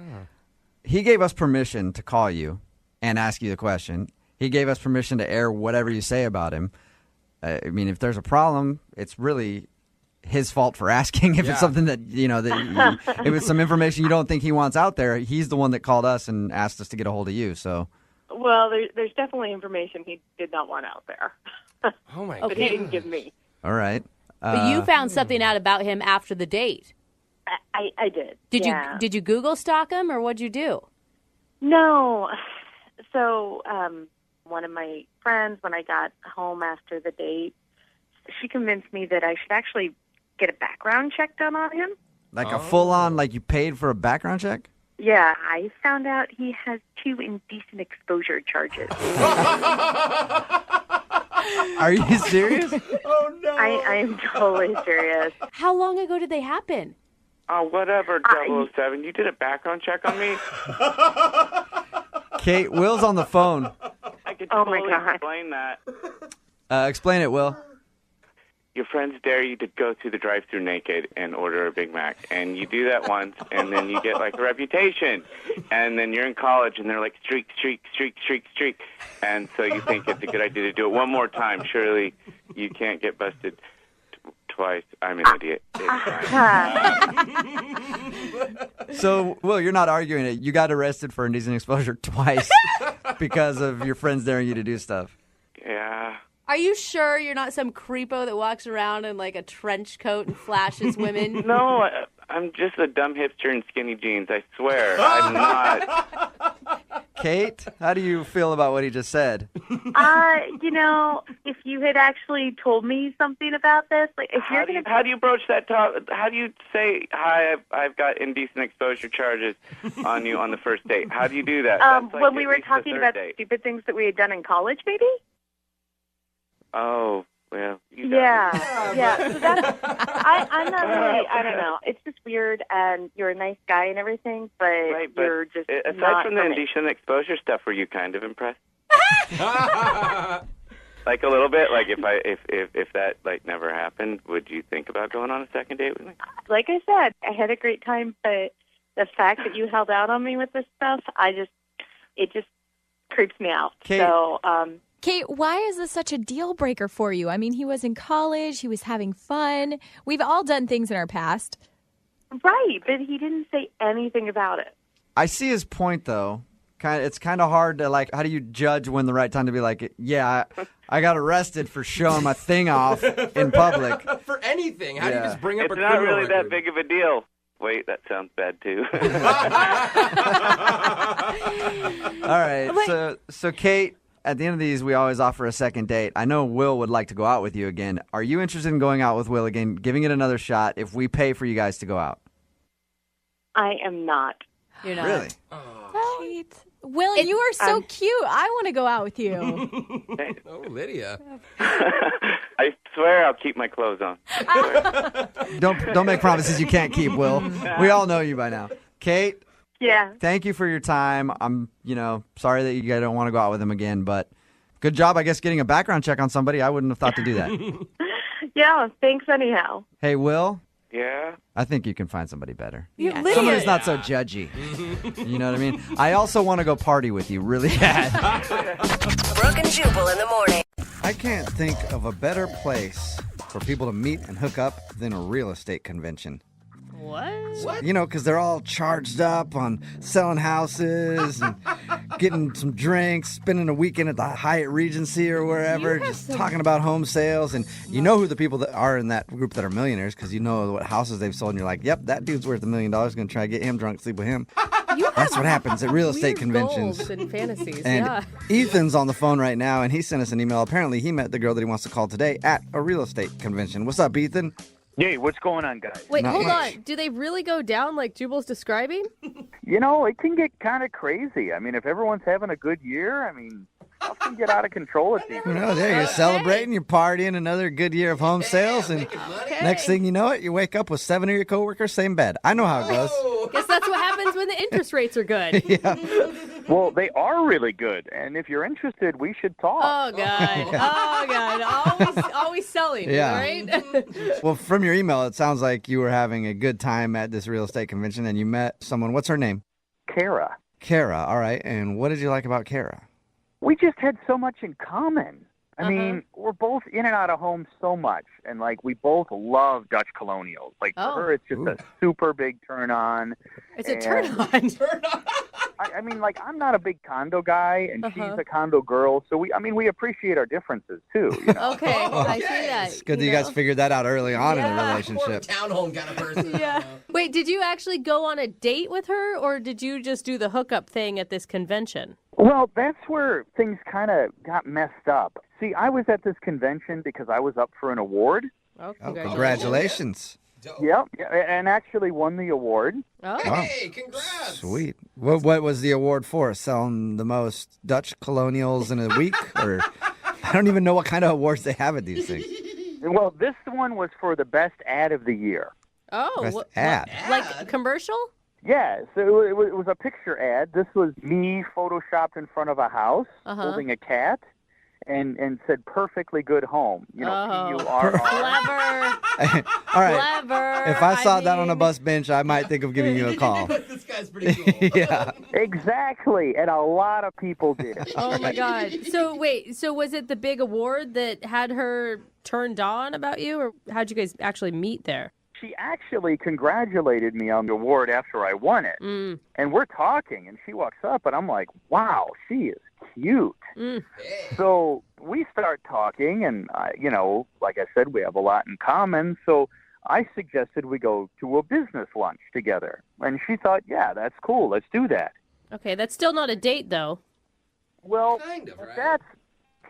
he gave us permission to call you and ask you the question. He gave us permission to air whatever you say about him. I mean, if there's a problem, it's really his fault for asking. If it's something that, if it's some information you don't think he wants out there, he's the one that called us and asked us to get a hold of you. So, Well, there's definitely information he did not want out there. Oh, my But he didn't give me. all right. But you found something out about him after the date. I did. Did you Google stalk him, or what'd you do? No. So, one of my friends, when I got home after the date, she convinced me that I should actually get a background check done on him. Like a full-on, like you paid for a background check? Yeah, I found out he has 2 indecent exposure charges. Are you serious? Oh, no. I am totally serious. How long ago did they happen? Oh, whatever, 007. You did a background check on me? Kate, Will's on the phone. I could Oh, my totally God. explain that. Explain it, Will. Your friends dare you to go to the drive-thru naked and order a Big Mac. And you do that once, and then you get, like, a reputation. And then you're in college, and they're like, streak, streak, streak, streak, streak. And so you think it's a good idea to do it one more time. Surely you can't get busted twice. I'm an idiot. It's fine. So, Will, you're not arguing it. You got arrested for indecent exposure twice because of your friends daring you to do stuff. Yeah. Are you sure you're not some creepo that walks around in like a trench coat and flashes women? No, I'm just a dumb hipster in skinny jeans. I swear. I'm not. Kate, how do you feel about what he just said? If you had actually told me something about this, like if you're going to... How do you broach that talk? How do you say, hi, I've got indecent exposure charges on you on the first date? How do you do that? That's like when we at were least the talking third about date. stupid things that we had done in college, maybe? Oh, well. Yeah. So that's, I'm not really, I don't know. It's just weird, and you're a nice guy and everything, but, you're just aside not from the for me. indecent exposure stuff, were you kind of impressed? Like a little bit? Like if that like never happened, would you think about going on a second date with me? Like I said, I had a great time, but the fact that you held out on me with this stuff, it just creeps me out. Kate. So, Kate, why is this such a deal breaker for you? I mean, he was in college. He was having fun. We've all done things in our past. right, but he didn't say anything about it. I see his point, though. It's kind of hard to, like, how do you judge when the right time to be like, yeah, I got arrested for showing my thing off in public. For anything. How do you just bring up It's a not criminal really record? that big of a deal. Wait, that sounds bad too. All right, so Kate, at the end of these, we always offer a second date. I know Will would like to go out with you again. Are you interested in going out with Will again, giving it another shot if we pay for you guys to go out? I am not. You're not. Really? Kate. Will, you are so cute. I want to go out with you. Oh, Lydia. I swear I'll keep my clothes on. Don't make promises you can't keep, Will. We all know you by now. Kate, Yeah. thank you for your time. I'm, sorry that you guys don't want to go out with him again, but good job, I guess, getting a background check on somebody. I wouldn't have thought to do that. Yeah, thanks anyhow. Hey, Will, Yeah? I think you can find somebody better. Yeah. Someone who's not so judgy. You know what I mean? I also want to go party with you really bad. Brooke and Jubal in the morning. I can't think of a better place for people to meet and hook up than a real estate convention. What? Because they're all charged up on selling houses and getting some drinks, spending a weekend at the Hyatt Regency or wherever, just talking about home sales. And you know who the people that are in that group that are millionaires because you know what houses they've sold. And you're like, yep, that dude's worth $1 million. Going to try to get him drunk, sleep with him. That's what happens at real estate conventions. Goals and fantasies, And yeah. Ethan's on the phone right now, and he sent us an email. Apparently, he met the girl that he wants to call today at a real estate convention. What's up, Ethan? Hey, what's going on, guys? Wait, Not hold much. on. Do they really go down like Jubal's describing? It can get kind of crazy. I mean, if everyone's having a good year, stuff can get out of control at these. There you're celebrating, you're partying, another good year of home sales, and next thing you know it, you wake up with 7 of your coworkers, same bed. I know how it goes. Guess that's what happens when the interest rates are good. Well, they are really good, and if you're interested, we should talk. Oh, God. Oh, God. Always selling, Yeah. right? Well, from your email, it sounds like you were having a good time at this real estate convention, and you met someone. What's her name? Kara. Kara, all right. And what did you like about Kara? We just had so much in common. I mean, we're both in and out of home so much, and we both love Dutch colonials. For her, it's just a super big turn on. It's a turn on. I'm not a big condo guy, and she's a condo girl, so we appreciate our differences too. Okay, I see that. It's good that you guys figured that out early on in the relationship. Townhome kind of person. Yeah. Wait, did you actually go on a date with her, or did you just do the hookup thing at this convention? Well, that's where things kind of got messed up. See, I was at this convention because I was up for an award. Oh, congratulations. Yep, and actually won the award. Oh. Hey, congrats. Sweet. What was the award for? Selling the most Dutch colonials in a week? Or I don't even know what kind of awards they have at these things. Well, this one was for the best ad of the year. Oh, Best ad. Like a commercial? Yeah, so it was a picture ad. This was me photoshopped in front of a house holding a cat and said perfectly good home. P-U-R-R. Clever. All right. Clever. If I saw that on a bus bench, I might think of giving you a call. This guy's pretty cool. Yeah. Exactly, and a lot of people did. Oh, my God. So, wait, was it the big award that had her turned on about you, or how'd you guys actually meet there? She actually congratulated me on the award after I won it. And we're talking, and she walks up, and I'm like, wow, she is cute. So we start talking, and, like I said, we have a lot in common. So I suggested we go to a business lunch together. And she thought, yeah, that's cool. Let's do that. Okay, that's still not a date, though. Well, Kind of, right? that's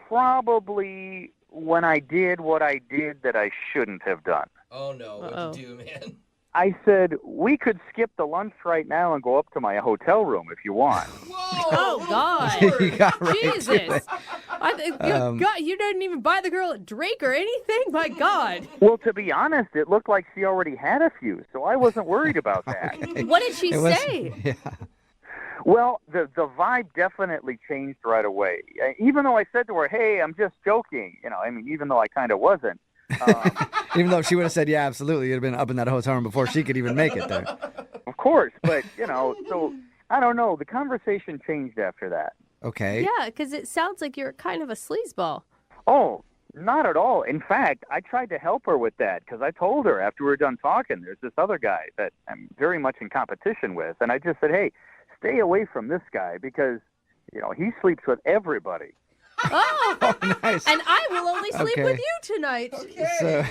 probably when I did what I did that I shouldn't have done. Oh, no. What'd you do, man? I said, we could skip the lunch right now and go up to my hotel room if you want. Oh, God. You got right to Jesus. it. God, you didn't even buy the girl a drink or anything? My God. Well, to be honest, it looked like she already had a few, so I wasn't worried about that. What did she say? Yeah. Well, the vibe definitely changed right away. Even though I said to her, hey, I'm just joking, even though I kind of wasn't. Even though if she would have said, yeah, absolutely, you'd have been up in that hotel room before she could even make it there. Of course, but, so I don't know. The conversation changed after that. Okay. Yeah, because it sounds like you're kind of a sleazeball. Oh, not at all. In fact, I tried to help her with that because I told her after we were done talking, there's this other guy that I'm very much in competition with. And I just said, hey, stay away from this guy because, he sleeps with everybody. Oh, nice. And I will only sleep Okay. with you tonight. So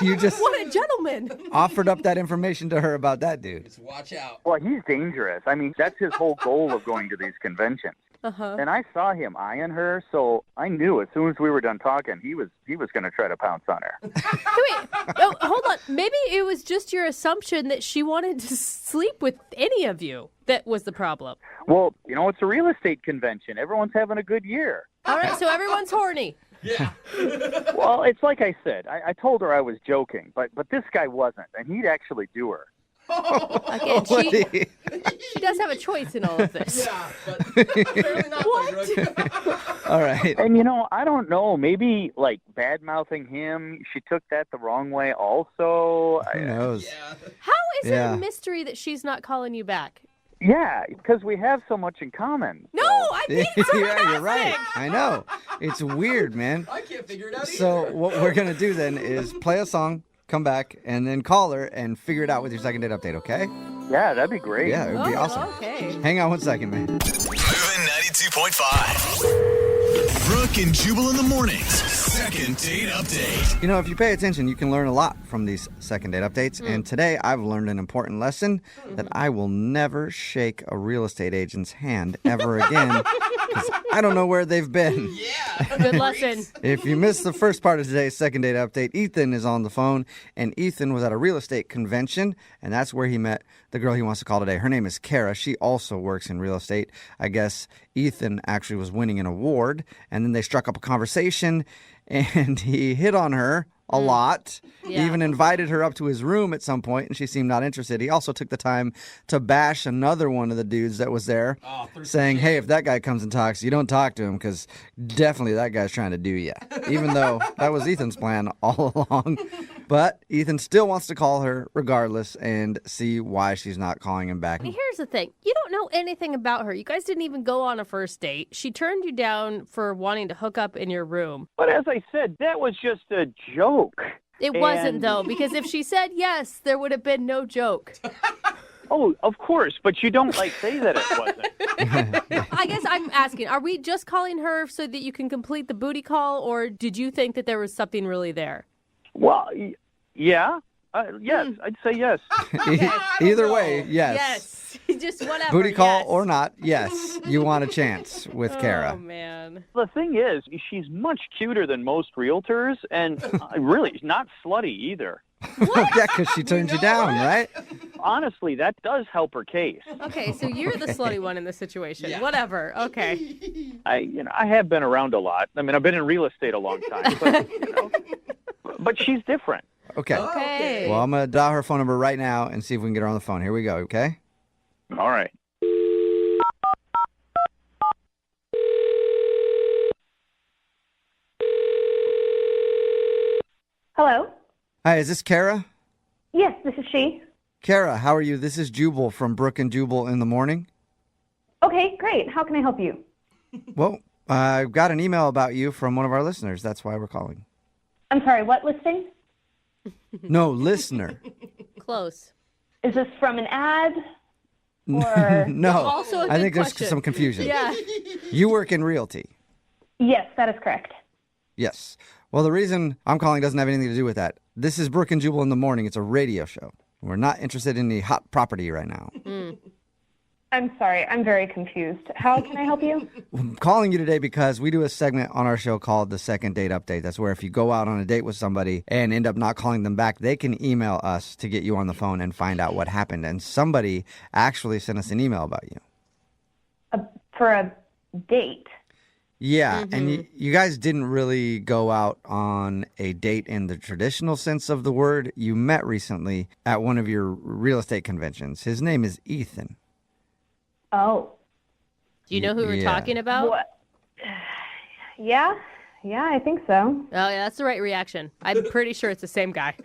you just What a gentleman. offered up that information to her about that dude. Just watch out. Well, he's dangerous. I mean, that's his whole goal of going to these conventions. Uh-huh. And I saw him eyeing her, so I knew as soon as we were done talking, he was going to try to pounce on her. Wait, hold on. Maybe it was just your assumption that she wanted to sleep with any of you. that was the problem? Well, it's a real estate convention. Everyone's having a good year. All right, so everyone's horny. Yeah. Well, it's like I said. I told her I was joking, but this guy wasn't, and he'd actually do her. Again, she does have a choice in all of this. Yeah, but apparently not. What? All right. And I don't know. Maybe like bad mouthing him. She took that the wrong way. Also, Who knows? How is it a mystery that she's not calling you back? Yeah, because we have so much in common. No, I think You're right. I know. It's weird, man. I can't figure it out either. So what we're going to do then is play a song, come back, and then call her and figure it out with your second date update, okay? Yeah, that'd be great. Yeah, it would be awesome. Okay. Hang on one second, man. Moving 92.5. Brooke and Jubal in the mornings. Second date update. If you pay attention, you can learn a lot from these second date updates. And today I've learned an important lesson that I will never shake a real estate agent's hand ever again because I don't know where they've been. Yeah. Good lesson. If you missed the first part of today's second date update, Ethan is on the phone, and Ethan was at a real estate convention, and that's where he met the girl he wants to call today. Her name is Kara. She also works in real estate. I guess Ethan actually was winning an award, and then they struck up a conversation, and he hit on her a lot. Yeah. He even invited her up to his room at some point, and she seemed not interested. He also took the time to bash another one of the dudes that was there, saying, hey, if that guy comes and talks, you don't talk to him because definitely that guy's trying to do you. Even though that was Ethan's plan all along. But Ethan still wants to call her regardless and see why she's not calling him back. Here's the thing. You don't know anything about her. You guys didn't even go on a first date. She turned you down for wanting to hook up in your room. But as I said, that was just a joke. It wasn't, though, because if she said yes, there would have been no joke. Oh, of course, but you don't say that it wasn't. I guess I'm asking, are we just calling her so that you can complete the booty call, or did you think that there was something really there? Well, yeah. Yes, I'd say yes. Either way, yes. Yes. Just whatever. Booty call yes. or not, yes. You want a chance with Kara. Oh, man. The thing is, she's much cuter than most realtors, and really not slutty either. Yeah, because she turned you down, right? Honestly, that does help her case. Okay, so you're the slutty one in this situation. Yeah. Whatever. Okay. I have been around a lot. I mean, I've been in real estate a long time, but she's different. Okay. Well, I'm going to dial her phone number right now and see if we can get her on the phone. Here we go, okay? All right. Hello? Hi, is this Kara? Yes, this is she. Kara, how are you? This is Jubal from Brooke and Jubal in the morning. Okay, great. How can I help you? Well, I got an email about you from one of our listeners. That's why we're calling. I'm sorry, what listing? No, listener. Close. Is this from an ad? Or No, Also a I good think question. there's some confusion. Yeah. You work in realty. Yes, that is correct. Yes. Well, the reason I'm calling doesn't have anything to do with that. This is Brooke and Jubal in the morning. It's a radio show. We're not interested in the hot property right now. I'm sorry, I'm very confused. How can I help you? I'm calling you today because we do a segment on our show called the Second Date Update. That's where if you go out on a date with somebody and end up not calling them back, they can email us to get you on the phone and find out what happened. And somebody actually sent us an email about you. For a date? Yeah, and you guys didn't really go out on a date in the traditional sense of the word. You met recently at one of your real estate conventions. His name is Ethan. Oh. Do you know who we're talking about? What? Yeah, I think so. Oh, yeah, that's the right reaction. I'm pretty sure it's the same guy.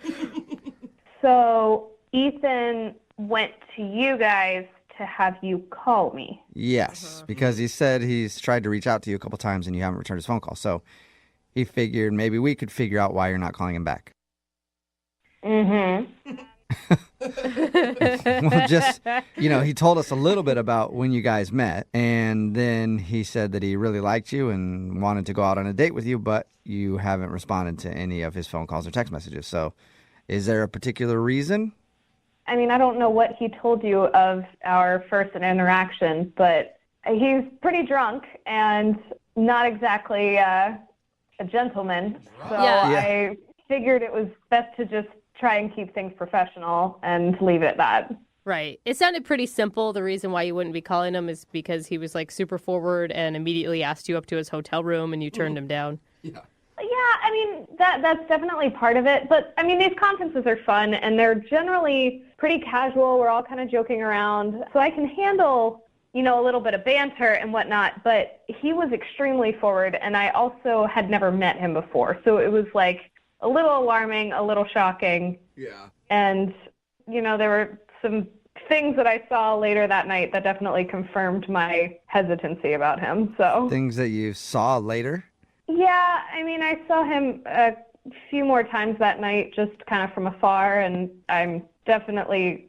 So Ethan went to you guys to have you call me. Yes, because he said he's tried to reach out to you a couple times and you haven't returned his phone call. So he figured maybe we could figure out why you're not calling him back. Well, just, he told us a little bit about when you guys met, and then he said that he really liked you and wanted to go out on a date with you, but you haven't responded to any of his phone calls or text messages. So is there a particular reason? I mean, I don't know what he told you of our first interaction, but he's pretty drunk and not exactly a gentleman. So I figured it was best to just try and keep things professional and leave it at that. Right. It sounded pretty simple. The reason why you wouldn't be calling him is because he was like super forward and immediately asked you up to his hotel room and you turned him down. Yeah, I mean, that's definitely part of it. But, I mean, these conferences are fun, and they're generally pretty casual. We're all kind of joking around. So I can handle, you know, a little bit of banter and whatnot. But he was extremely forward, and I also had never met him before. So it was, like, a little alarming, a little shocking. Yeah. And, you know, there were some things that I saw later that night that definitely confirmed my hesitancy about him. So Things that you saw later? yeah, I mean, I saw him a few more times that night, just kind of from afar, and I'm definitely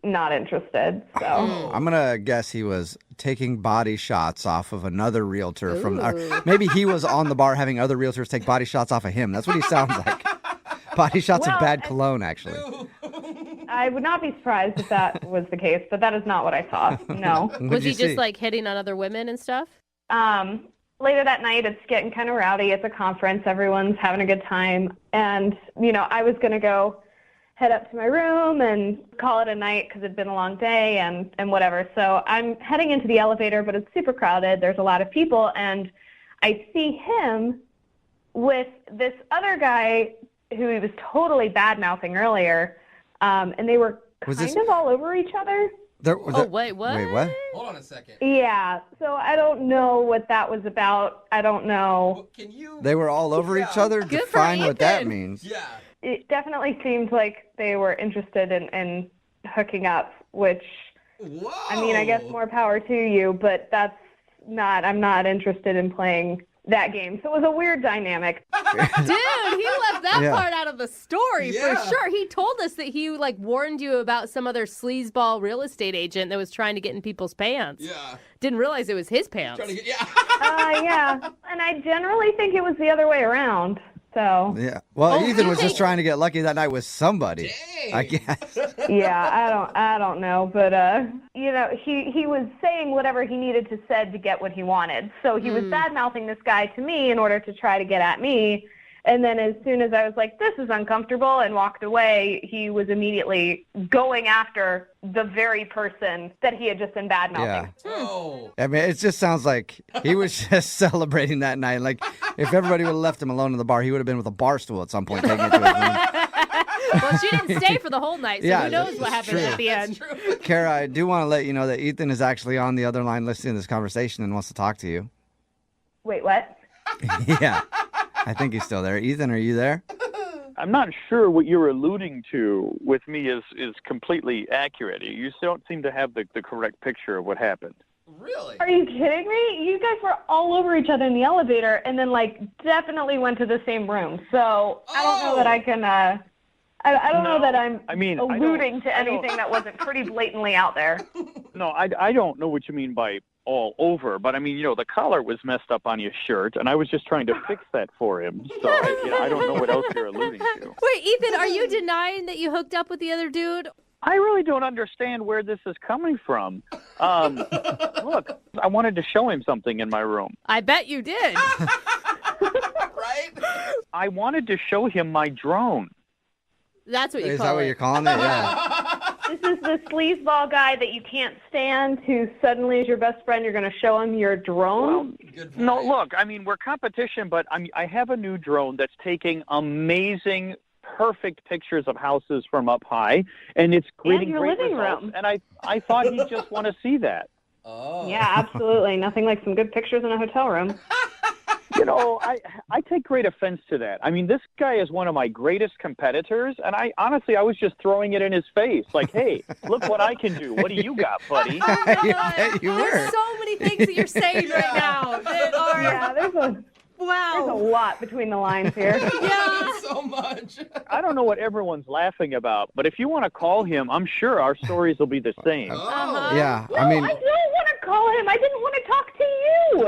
not interested. So I'm going to guess he was taking body shots off of another realtor from, maybe he was on the bar having other realtors take body shots off of him. That's what he sounds like. Body shots of bad cologne, actually. I would not be surprised if that was the case, but that is not what I saw. No. Was he just like hitting on other women and stuff? Later that night, it's getting kind of rowdy. It's a conference. Everyone's having a good time. And, you know, I was going to go head up to my room and call it a night because it'd been a long day and whatever. So I'm heading into the elevator, but it's super crowded. There's a lot of people. And I see him with this other guy who he was totally bad-mouthing earlier. And they were kind of all over each other. Wait, what? Wait, what? Hold on a second. Yeah, so I don't know what that was about. I don't know. Can you? They were all over each other? Good for Define what that Ethan. means. Yeah. It definitely seemed like they were interested in hooking up, which, Whoa. I mean, I guess more power to you, but I'm not interested in playing that game. So it was a weird dynamic. Dude, he left that part out of the story Yeah. for sure. He told us that he like warned you about some other sleazeball real estate agent that was trying to get in people's pants. Yeah. Didn't realize it was his pants. Trying to get, yeah. Yeah, and I generally think it was the other way around. So Yeah. Well, Ethan was just trying to get lucky that night with somebody. Dang. I guess. yeah, I don't know, but you know, he was saying whatever he needed to said to get what he wanted. So he was bad-mouthing this guy to me in order to try to get at me. And then as soon as I was like, this is uncomfortable, and walked away, he was immediately going after the very person that he had just been bad-mouthing. Yeah. Oh. I mean, it just sounds like he was just celebrating that night. Like, if everybody would have left him alone in the bar, he would have been with a bar stool at some point, taking it to his room. Well, she didn't stay for the whole night, so who knows what happened at the end. Kara, I do want to let you know that Ethan is actually on the other line listening to this conversation and wants to talk to you. Wait, what? Yeah. I think he's still there. Ethan, are you there? I'm not sure what you're alluding to with me is completely accurate. You don't seem to have the correct picture of what happened. Really? Are you kidding me? You guys were all over each other in the elevator and then, like, definitely went to the same room. So I don't know that I can, I don't know that I'm alluding to anything that wasn't pretty blatantly out there. No, I don't know what you mean by all over, but I mean, you know, the collar was messed up on your shirt, and I was just trying to fix that for him. So I don't know what else you're alluding to. Wait, Ethan, are you denying that you hooked up with the other dude? I really don't understand where this is coming from. Look, I wanted to show him something in my room. I bet you did. Right? I wanted to show him my drone. That's what you Is call that what it. you're calling it? Yeah. This is the sleazeball guy that you can't stand who suddenly is your best friend. You're going to show him your drone? No, look, I mean, we're competition, but I have a new drone that's taking amazing, perfect pictures of houses from up high, and it's creating your great living results. room. And I thought he'd just want to see that. Oh. Yeah, absolutely. Nothing like some good pictures in a hotel room. You know, I take great offense to that. I mean, this guy is one of my greatest competitors, and I was just throwing it in his face. Like, hey, look what I can do. What do you got, buddy? There's so many things that you're saying right now that are... Yeah, there's a lot between the lines here. Yeah. So much. I don't know what everyone's laughing about, but if you want to call him, I'm sure our stories will be the same. Yeah, No, I mean... I don't want to call him. I didn't want to talk to you.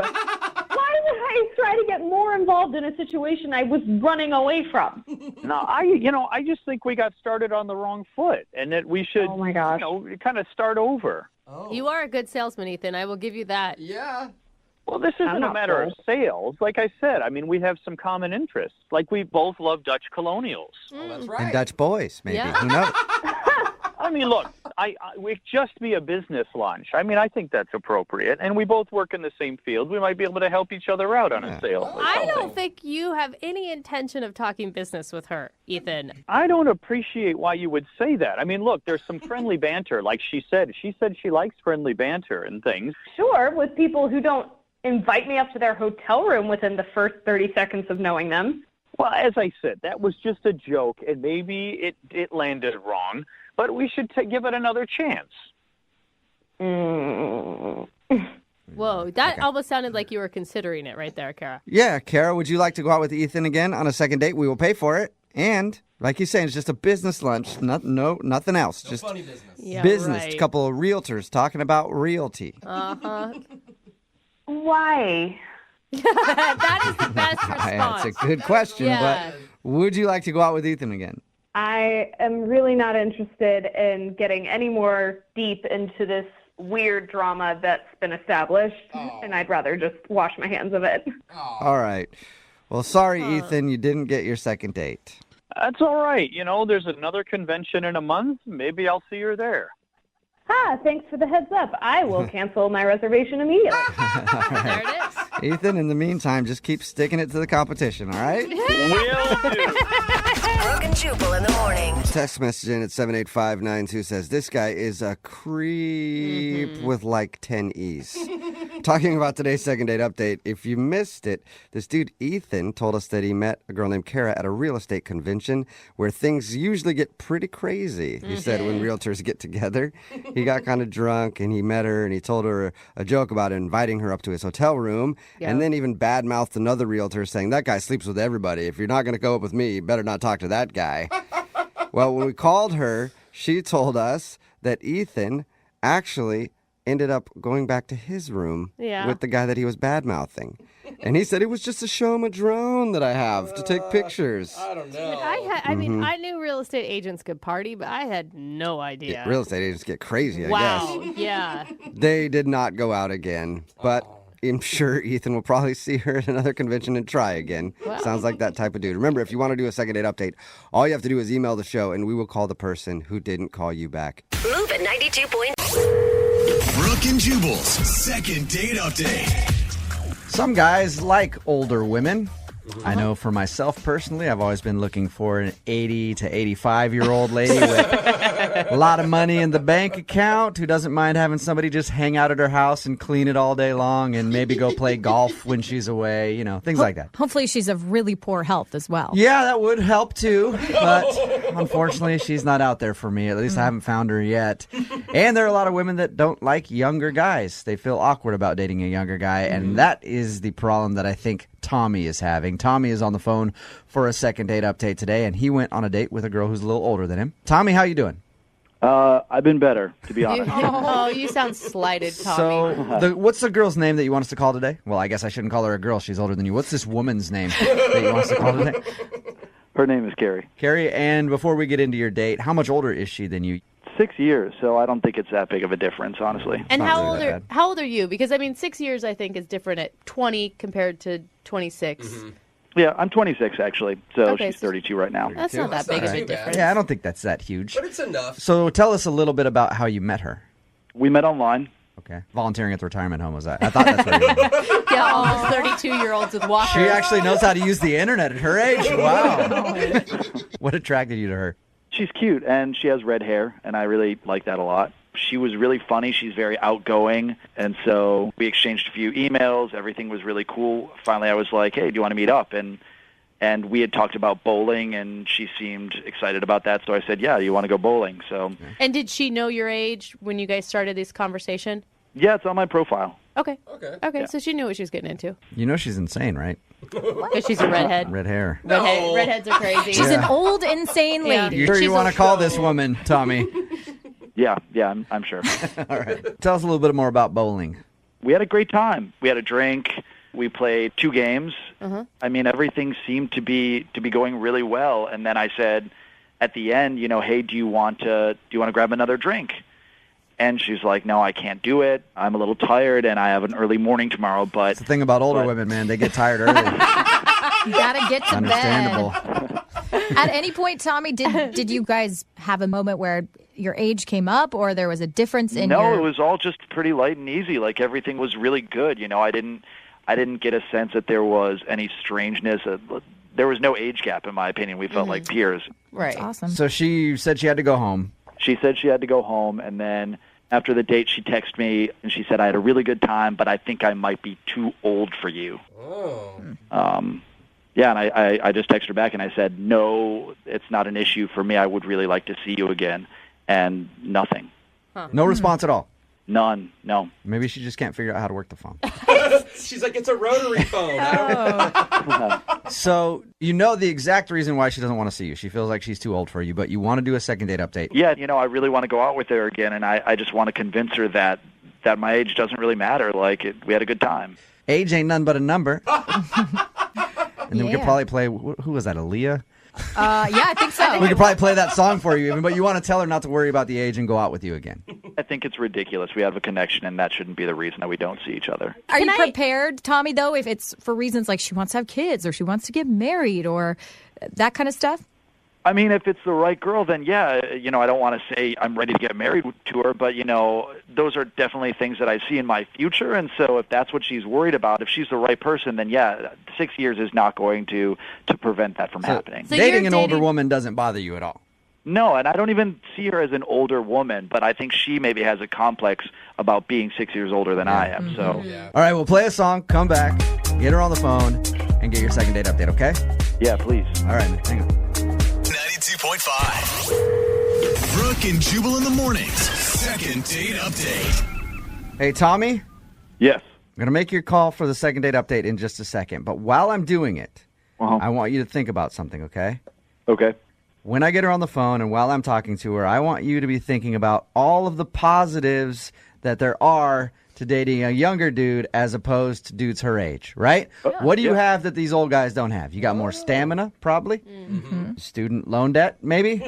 Why would I try to get more involved in a situation I was running away from? No, I just think we got started on the wrong foot, and that we should, kind of start over. Oh. You are a good salesman, Ethan. I will give you that. Yeah. Well, this isn't a matter of sales. Like I said, I mean, we have some common interests. Like we both love Dutch colonials. Oh, that's right. And Dutch boys, maybe. Yeah. Who knows? I mean, look, It just be a business lunch. I mean, I think that's appropriate. And we both work in the same field. We might be able to help each other out on a sale. Or I something. don't think you have any intention of talking business with her, Ethan. I don't appreciate why you would say that. I mean, look, there's some friendly banter. Like she said she likes friendly banter and things. Sure, with people who don't invite me up to their hotel room within the first 30 seconds of knowing them. Well, as I said, that was just a joke, and maybe it landed wrong, but we should give it another chance. Whoa, that almost sounded like you were considering it right there, Kara. Yeah, Kara, would you like to go out with Ethan again on a second date? We will pay for it. And, like you're saying, it's just a business lunch. Nothing else. No just funny business. Yeah, business. right. A couple of realtors talking about realty. Uh-huh. Why? That is the best response. That's a good question, Yeah. but would you like to go out with Ethan again? I am really not interested in getting any more deep into this weird drama that's been established, and I'd rather just wash my hands of it. All right. Well, sorry, Ethan, you didn't get your second date. That's all right. You know, there's another convention in a month. Maybe I'll see her there. Thanks for the heads up. I will cancel my reservation immediately. There it is. Ethan, in the meantime, just keep sticking it to the competition, all right? Will do. Brooke and Jubal in the morning. Text message in at 78592 says, this guy is a creep with like 10 E's. Talking about today's second date update, if you missed it, this dude Ethan told us that he met a girl named Kara at a real estate convention where things usually get pretty crazy. He said when realtors get together, he got kind of drunk and he met her and he told her a joke about inviting her up to his hotel room and then even badmouthed another realtor saying, that guy sleeps with everybody. If you're not going to go up with me, you better not talk to that guy. Well, when we called her, she told us that Ethan actually ended up going back to his room with the guy that he was bad-mouthing. And he said, it was just to show him a drone that I have to take pictures. I don't know. I mean, I knew real estate agents could party, but I had no idea. Real estate agents get crazy, I Wow, guess. yeah. They did not go out again, but I'm sure Ethan will probably see her at another convention and try again. Wow. Sounds like that type of dude. Remember, if you want to do a second date update, all you have to do is email the show, and we will call the person who didn't call you back. Move at 92. Brooke and Jubal's second date update. Some guys like older women. I know for myself personally, I've always been looking for an 80 to 85-year-old lady with a lot of money in the bank account who doesn't mind having somebody just hang out at her house and clean it all day long and maybe go play golf when she's away, you know, things like that. Hopefully she's of really poor health as well. Yeah, that would help too, but unfortunately she's not out there for me. At least I haven't found her yet. And there are a lot of women that don't like younger guys. They feel awkward about dating a younger guy, and that is the problem that I think Tommy is having. Tommy is on the phone for a second date update today, and he went on a date with a girl who's a little older than him. Tommy, how you doing? I've been better, to be honest. Oh, you sound slighted, Tommy. So, what's the girl's name that you want us to call today? Well, I guess I shouldn't call her a girl. She's older than you. What's this woman's name that you want us to call today? Her name is Carrie. Carrie, and before we get into your date, how much older is she than you? 6 years, so I don't think it's that big of a difference, honestly. And how old are you? Because, I mean, 6 years, I think, is different at 20 compared to 26. Yeah, I'm 26, actually, so Okay, she's 32 right now. That's not that big of a difference. Yeah, I don't think that's that huge. But it's enough. So tell us a little bit about how you met her. We met online. Okay. Volunteering at the retirement home, was that? I thought that's where you were. Yeah, almost 32-year-olds with walkers. She actually knows how to use the internet at her age. Wow. What attracted you to her? She's cute, and she has red hair, and I really like that a lot. She was really funny. She's very outgoing, and so we exchanged a few emails. Everything was really cool. Finally, I was like, hey, do you want to meet up? And we had talked about bowling, and she seemed excited about that, so I said, yeah, you want to go bowling? So. And did she know your age when you guys started this conversation? Yeah, it's on my profile. Okay. Yeah. So she knew what she was getting into. You know she's insane, right? Because she's a redhead. Red hair. Redheads are crazy. She's an old, insane lady. You sure you want to call this woman, Tommy? Yeah, I'm sure. All right. Tell us a little bit more about bowling. We had a great time. We had a drink. We played 2 games. I mean, everything seemed to be going really well. And then I said, at the end, you know, hey, do you want to grab another drink? And she's like, no, I can't do it. I'm a little tired, and I have an early morning tomorrow. But It's the thing about older women, man. They get tired early. You gotta get to Understandable. bed. At any point, Tommy, did you guys have a moment where your age came up or there was a difference in No, your... it was all just pretty light and easy. Like everything was really good. You know, I didn't get a sense that there was any strangeness. There was no age gap, in my opinion. We felt like peers. Right. That's awesome. So she said she had to go home. She said she had to go home, and then after the date, she texted me, and she said, I had a really good time, but I think I might be too old for you. Oh. Yeah, and I just texted her back, and I said, no, it's not an issue for me. I would really like to see you again. And nothing. Huh. No response at all. None, no. Maybe she just can't figure out how to work the phone. She's like, it's a rotary phone. I don't... So you know the exact reason why she doesn't want to see you. She feels like she's too old for you, but you want to do a second date update. Yeah, you know, I really want to go out with her again, and I just want to convince her that my age doesn't really matter. Like, we had a good time. Age ain't none but a number. And then we could probably play, who was that, Aaliyah? Yeah, I think so. We could probably play that song for you even, but you want to tell her not to worry about the age and go out with you again. I think it's ridiculous. We have a connection, and that shouldn't be the reason that we don't see each other. Are you prepared, Tommy, though, if it's for reasons like she wants to have kids or she wants to get married or that kind of stuff? I mean, if it's the right girl, then yeah, you know, I don't want to say I'm ready to get married to her, but, you know, those are definitely things that I see in my future, and so if that's what she's worried about, if she's the right person, then yeah, 6 years is not going to prevent that from happening. So dating an older woman doesn't bother you at all? No, and I don't even see her as an older woman, but I think she maybe has a complex about being 6 years older than I am, so. All right, we'll play a song, come back, get her on the phone, and get your second date update, okay? Yeah, please. All right, man, hang on. 92.5. Brooke and Jubal in the mornings. Second date update. Hey, Tommy? Yes. I'm going to make your call for the second date update in just a second, but while I'm doing it, I want you to think about something, okay? Okay. When I get her on the phone and while I'm talking to her, I want you to be thinking about all of the positives that there are to dating a younger dude as opposed to dudes her age, right? What do you have that these old guys don't have? You got more stamina, probably? Student loan debt, maybe?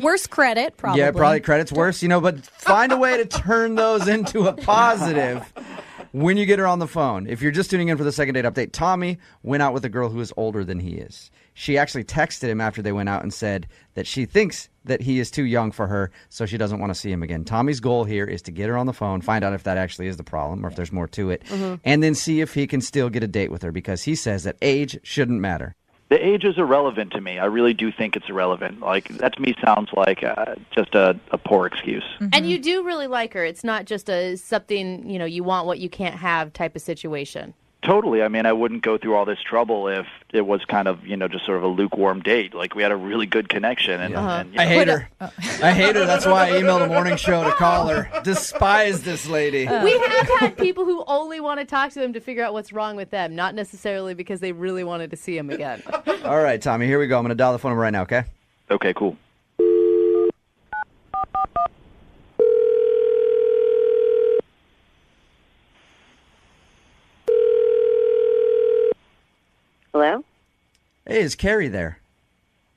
Worse credit, probably. Yeah, probably credit's worse, you know, but find a way to turn those into a positive when you get her on the phone. If you're just tuning in for the second date update, Tommy went out with a girl who is older than he is. She actually texted him after they went out and said that she thinks that he is too young for her, so she doesn't want to see him again. Tommy's goal here is to get her on the phone, find out if that actually is the problem or if there's more to it, and then see if he can still get a date with her because he says that age shouldn't matter. The age is irrelevant to me. I really do think it's irrelevant. Like, that to me sounds like just a poor excuse. And you do really like her. It's not just a something, you know, you want what you can't have type of situation. Totally. I mean, I wouldn't go through all this trouble if it was kind of, you know, just sort of a lukewarm date. Like, we had a really good connection. And, and I hate her. I hate her. That's why I emailed a morning show to call her. Despise this lady. We have had people who only want to talk to them to figure out what's wrong with them, not necessarily because they really wanted to see him again. All right, Tommy, here we go. I'm going to dial the phone number right now, okay? Okay, cool. Hello? Hey, is Carrie there?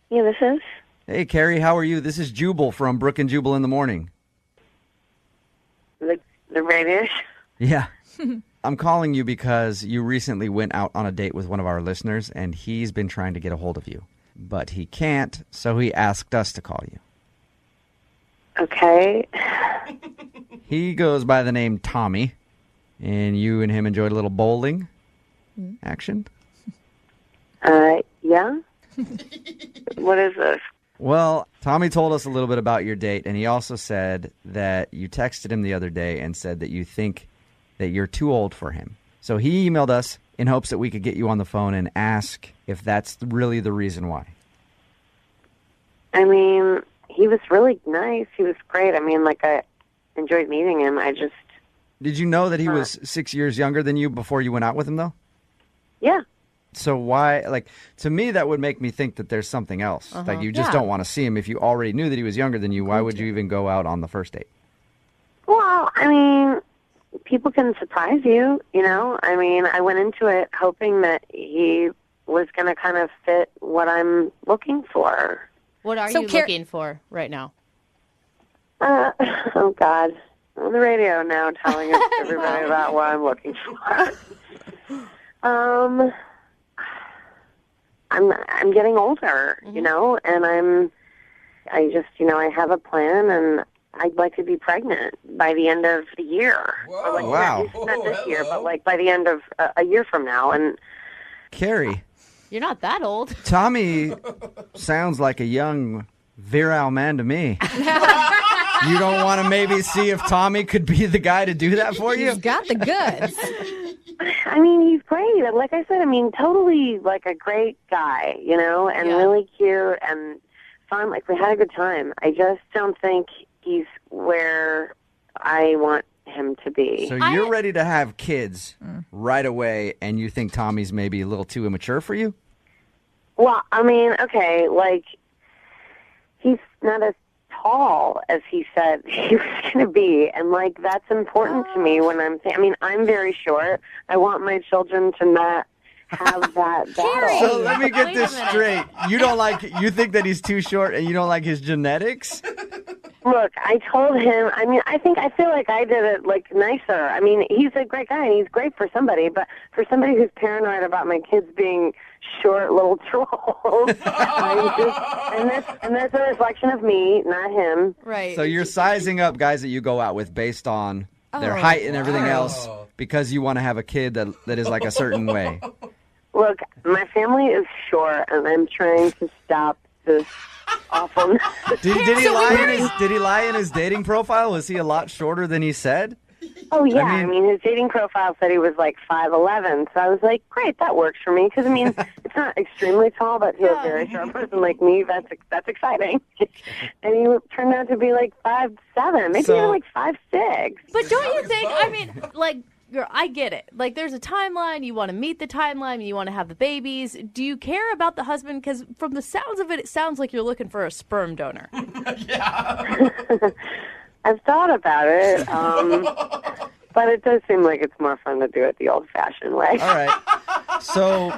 Yeah, this is. Hey, Carrie, how are you? This is Jubal from Brooke and Jubal in the morning. The radio? Yeah. I'm calling you because you recently went out on a date with one of our listeners, and he's been trying to get a hold of you. But he can't, so he asked us to call you. Okay. He goes by the name Tommy, and you and him enjoyed a little bowling action. Yeah? What is this? Well, Tommy told us a little bit about your date, and he also said that you texted him the other day and said that you think that you're too old for him. So he emailed us in hopes that we could get you on the phone and ask if that's really the reason why. I mean, he was really nice. He was great. I mean, like, I enjoyed meeting him. I just... Did you know that he was 6 years younger than you before you went out with him, though? Yeah. So why, like, to me, that would make me think that there's something else. Like, you just don't want to see him. If you already knew that he was younger than you, why would you even go out on the first date? Well, I mean, people can surprise you, you know? I mean, I went into it hoping that he was going to kind of fit what I'm looking for. What are you looking for right now? Oh, God. I'm on the radio now telling everybody about what I'm looking for. I'm getting older, you know, and I'm I just, I have a plan, and I'd like to be pregnant by the end of the year. Or like, Wow. Not this year, but like by the end of a year from now. And Carrie, You're not that old. Tommy sounds like a young, virile man to me. You don't want to maybe see if Tommy could be the guy to do that for you? He's got the goods. I mean, he's great. Like I said, totally like a great guy, and really cute and fun. Like, we had a good time. I just don't think he's where I want him to be. So you're ready to have kids right away, and you think Tommy's maybe a little too immature for you? Well, okay, like, he's not as tall as he said he was going to be, and like, that's important to me when I'm very short. I want my children to not have that battle. So let me get this straight. You think that he's too short and you don't like his genetics? Look, I told him, I feel like I did it, like, nicer. He's a great guy, and he's great for somebody, but for somebody who's paranoid about my kids being short little trolls, and that's a reflection of me, not him. Right. So you're sizing up guys that you go out with based on their height and everything else because you want to have a kid that is like a certain way. Look, my family is short, and I'm trying to stop this awfulness. Did he lie in his dating profile? Was he a lot shorter than he said? Oh, yeah. His dating profile said he was like 5'11", so I was like, great, that works for me. Because, it's not extremely tall, but to a very short person like me, that's exciting. And he turned out to be like 5'7", maybe even like 5'6". But don't you think, girl, I get it. Like, there's a timeline. You want to meet the timeline. You want to have the babies. Do you care about the husband? Because from the sounds of it, it sounds like you're looking for a sperm donor. I've thought about it, but it does seem like it's more fun to do it the old-fashioned way. All right. So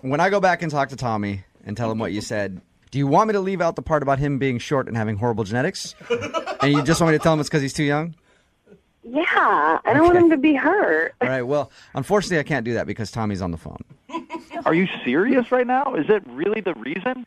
when I go back and talk to Tommy and tell him what you said, do you want me to leave out the part about him being short and having horrible genetics? And you just want me to tell him it's because he's too young? Yeah, I don't want him to be hurt. All right, well, unfortunately, I can't do that because Tommy's on the phone. Are you serious right now? Is it really the reason?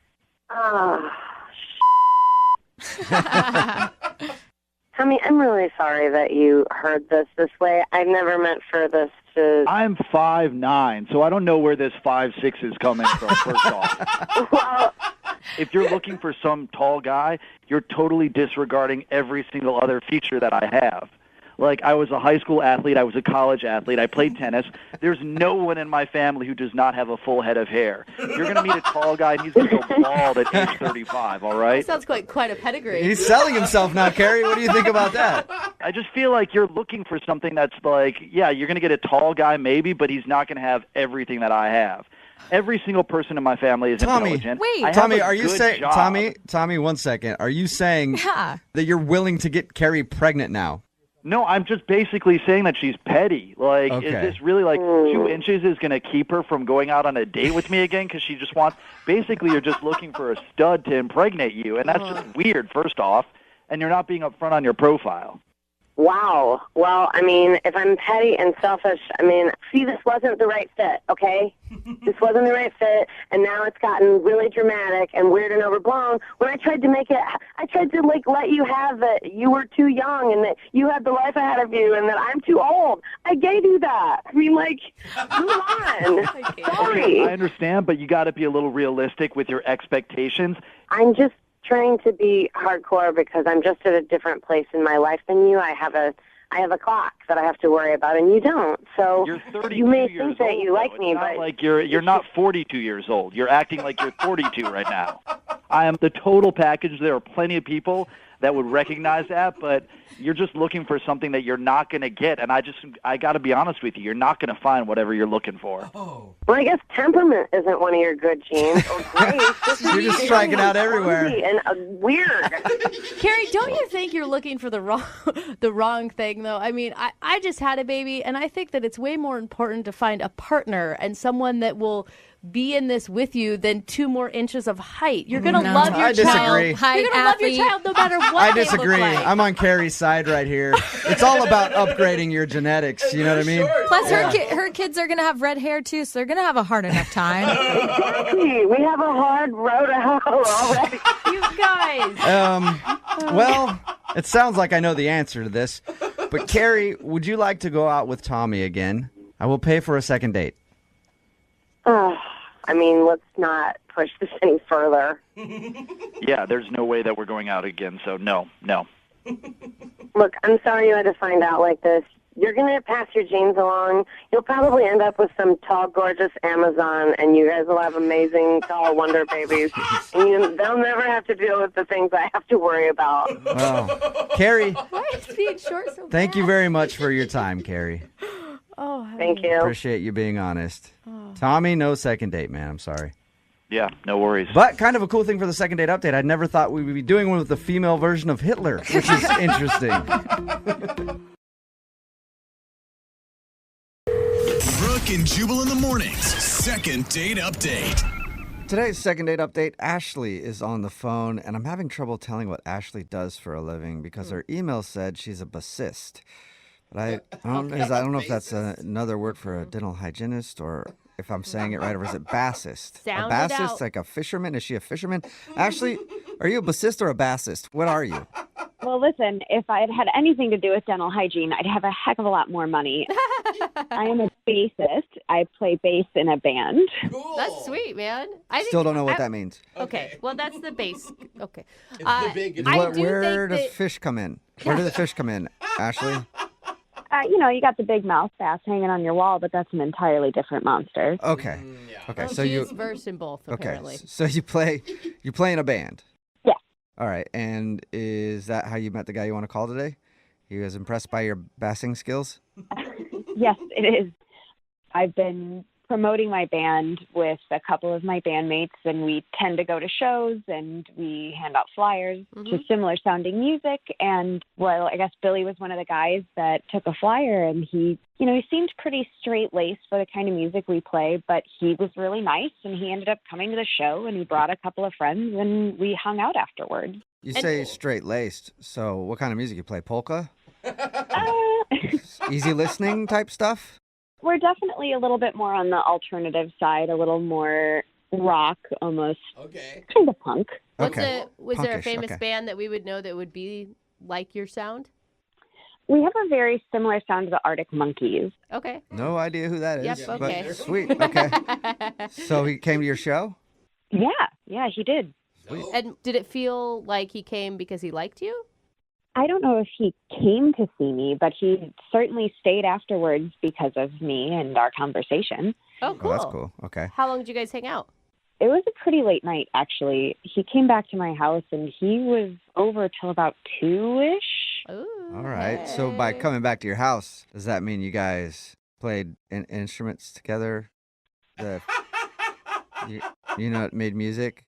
Tommy, I'm really sorry that you heard this way. I never meant for this to... I'm 5'9", so I don't know where this 5'6" is coming from, first off. Well, if you're looking for some tall guy, you're totally disregarding every single other feature that I have. Like, I was a high school athlete. I was a college athlete. I played tennis. There's no one in my family who does not have a full head of hair. You're going to meet a tall guy, and he's going to go bald at age 35, all right? That sounds quite a pedigree. He's selling himself now, Carrie. What do you think about that? I just feel like you're looking for something that's like, yeah, you're going to get a tall guy maybe, but he's not going to have everything that I have. Every single person in my family is intelligent. Tommy, are you saying, Tommy, 1 second. Are you saying that you're willing to get Carrie pregnant now? No, I'm just basically saying that she's petty. Like, Okay. Is this really like 2 inches is going to keep her from going out on a date with me again? Because she just wants, basically you're just looking for a stud to impregnate you. And that's just weird, first off. And you're not being upfront on your profile. wow. Well, if I'm petty and selfish, see, this wasn't the right fit, okay? This wasn't the right fit, and now it's gotten really dramatic and weird and overblown. When I tried to let you have that you were too young and that you had the life ahead of you and that I'm too old. I gave you that. Move on. Sorry. I understand, but you got to be a little realistic with your expectations. I'm just trying to be hardcore because I'm just at a different place in my life than you. I have a clock that I have to worry about, and you don't. So you're 32 you may years think that old, you like though. me, It's not but like you're not 42 years old. You're acting like you're 42 right now. I am the total package. There are plenty of people that would recognize that, but you're just looking for something that you're not going to get. And I got to be honest with you, you're not going to find whatever you're looking for. Well, I guess temperament isn't one of your good genes. Or grace. You're just striking out everywhere. And weird. Carrie, don't you think you're looking for the wrong thing, though? I just had a baby, and I think that it's way more important to find a partner and someone that will be in this with you than 2 more inches of height. You're going to love your child. Disagree. You're going to love your child no matter I disagree. I'm on Carrie's side right here. It's all about upgrading your genetics. You know what I mean? Plus, her kids are going to have red hair, too, so they're going to have a hard enough time. Exactly. We have a hard road to hoe already. You guys. Well, it sounds like I know the answer to this. But, Carrie, would you like to go out with Tommy again? I will pay for a second date. I mean, let's not push this any further. Yeah, there's no way that we're going out again, so no. Look, I'm sorry you had to find out like this. You're going to pass your genes along. You'll probably end up with some tall, gorgeous Amazon, and you guys will have amazing, tall wonder babies. And they'll never have to deal with the things I have to worry about. Wow. Carrie, Why is being short so thank you very much for your time, Carrie. Oh, Thank you. Appreciate you being honest. Tommy, no second date, man. I'm sorry. Yeah, no worries. But kind of a cool thing for the second date update. I never thought we would be doing one with the female version of Hitler, which is interesting. Brooke and Jubal in the mornings. Second date update. Today's second date update, Ashley is on the phone, and I'm having trouble telling what Ashley does for a living because her email said she's a bassist. But I don't know if that's another word for a dental hygienist or if I'm saying it right, or is it bassist? Sound a it bassist, out. like a fisherman? Is she a fisherman? Ashley, are you a bassist or a bassist? What are you? Well, listen, if I had had anything to do with dental hygiene, I'd have a heck of a lot more money. I am a bassist. I play bass in a band. Cool. That's sweet, man. I Still don't know what that means. Okay, well, that's the base. Okay. It's the big. Where does fish come in? Where do the fish come in, Ashley? You got the big mouth bass hanging on your wall, but that's an entirely different monster. Okay. Okay. Well, so she you is versed in both, apparently. Okay. So you play in a band. Yeah. All right. And is that how you met the guy you want to call today? He was impressed by your bassing skills? Yes, it is. I've been promoting my band with a couple of my bandmates, and we tend to go to shows and we hand out flyers to similar sounding music. And well, I guess Billy was one of the guys that took a flyer, and he seemed pretty straight laced for the kind of music we play, but he was really nice, and he ended up coming to the show, and he brought a couple of friends, and we hung out afterwards. You say straight laced. So what kind of music you play? Polka? Easy listening type stuff? We're definitely a little bit more on the alternative side, a little more rock, almost kind of punk. Was there a Punkish, famous band that we would know that would be like your sound? We have a very similar sound to the Arctic Monkeys. Okay. No idea who that is. Yep, okay. But sweet. Okay. So he came to your show? Yeah, he did. Sweet. And did it feel like he came because he liked you? I don't know if he came to see me, but he certainly stayed afterwards because of me and our conversation. Oh, cool. Oh, that's cool. Okay. How long did you guys hang out? It was a pretty late night, actually. He came back to my house, and he was over till about 2-ish. Ooh, All right. So by coming back to your house, does that mean you guys played instruments together? Made music?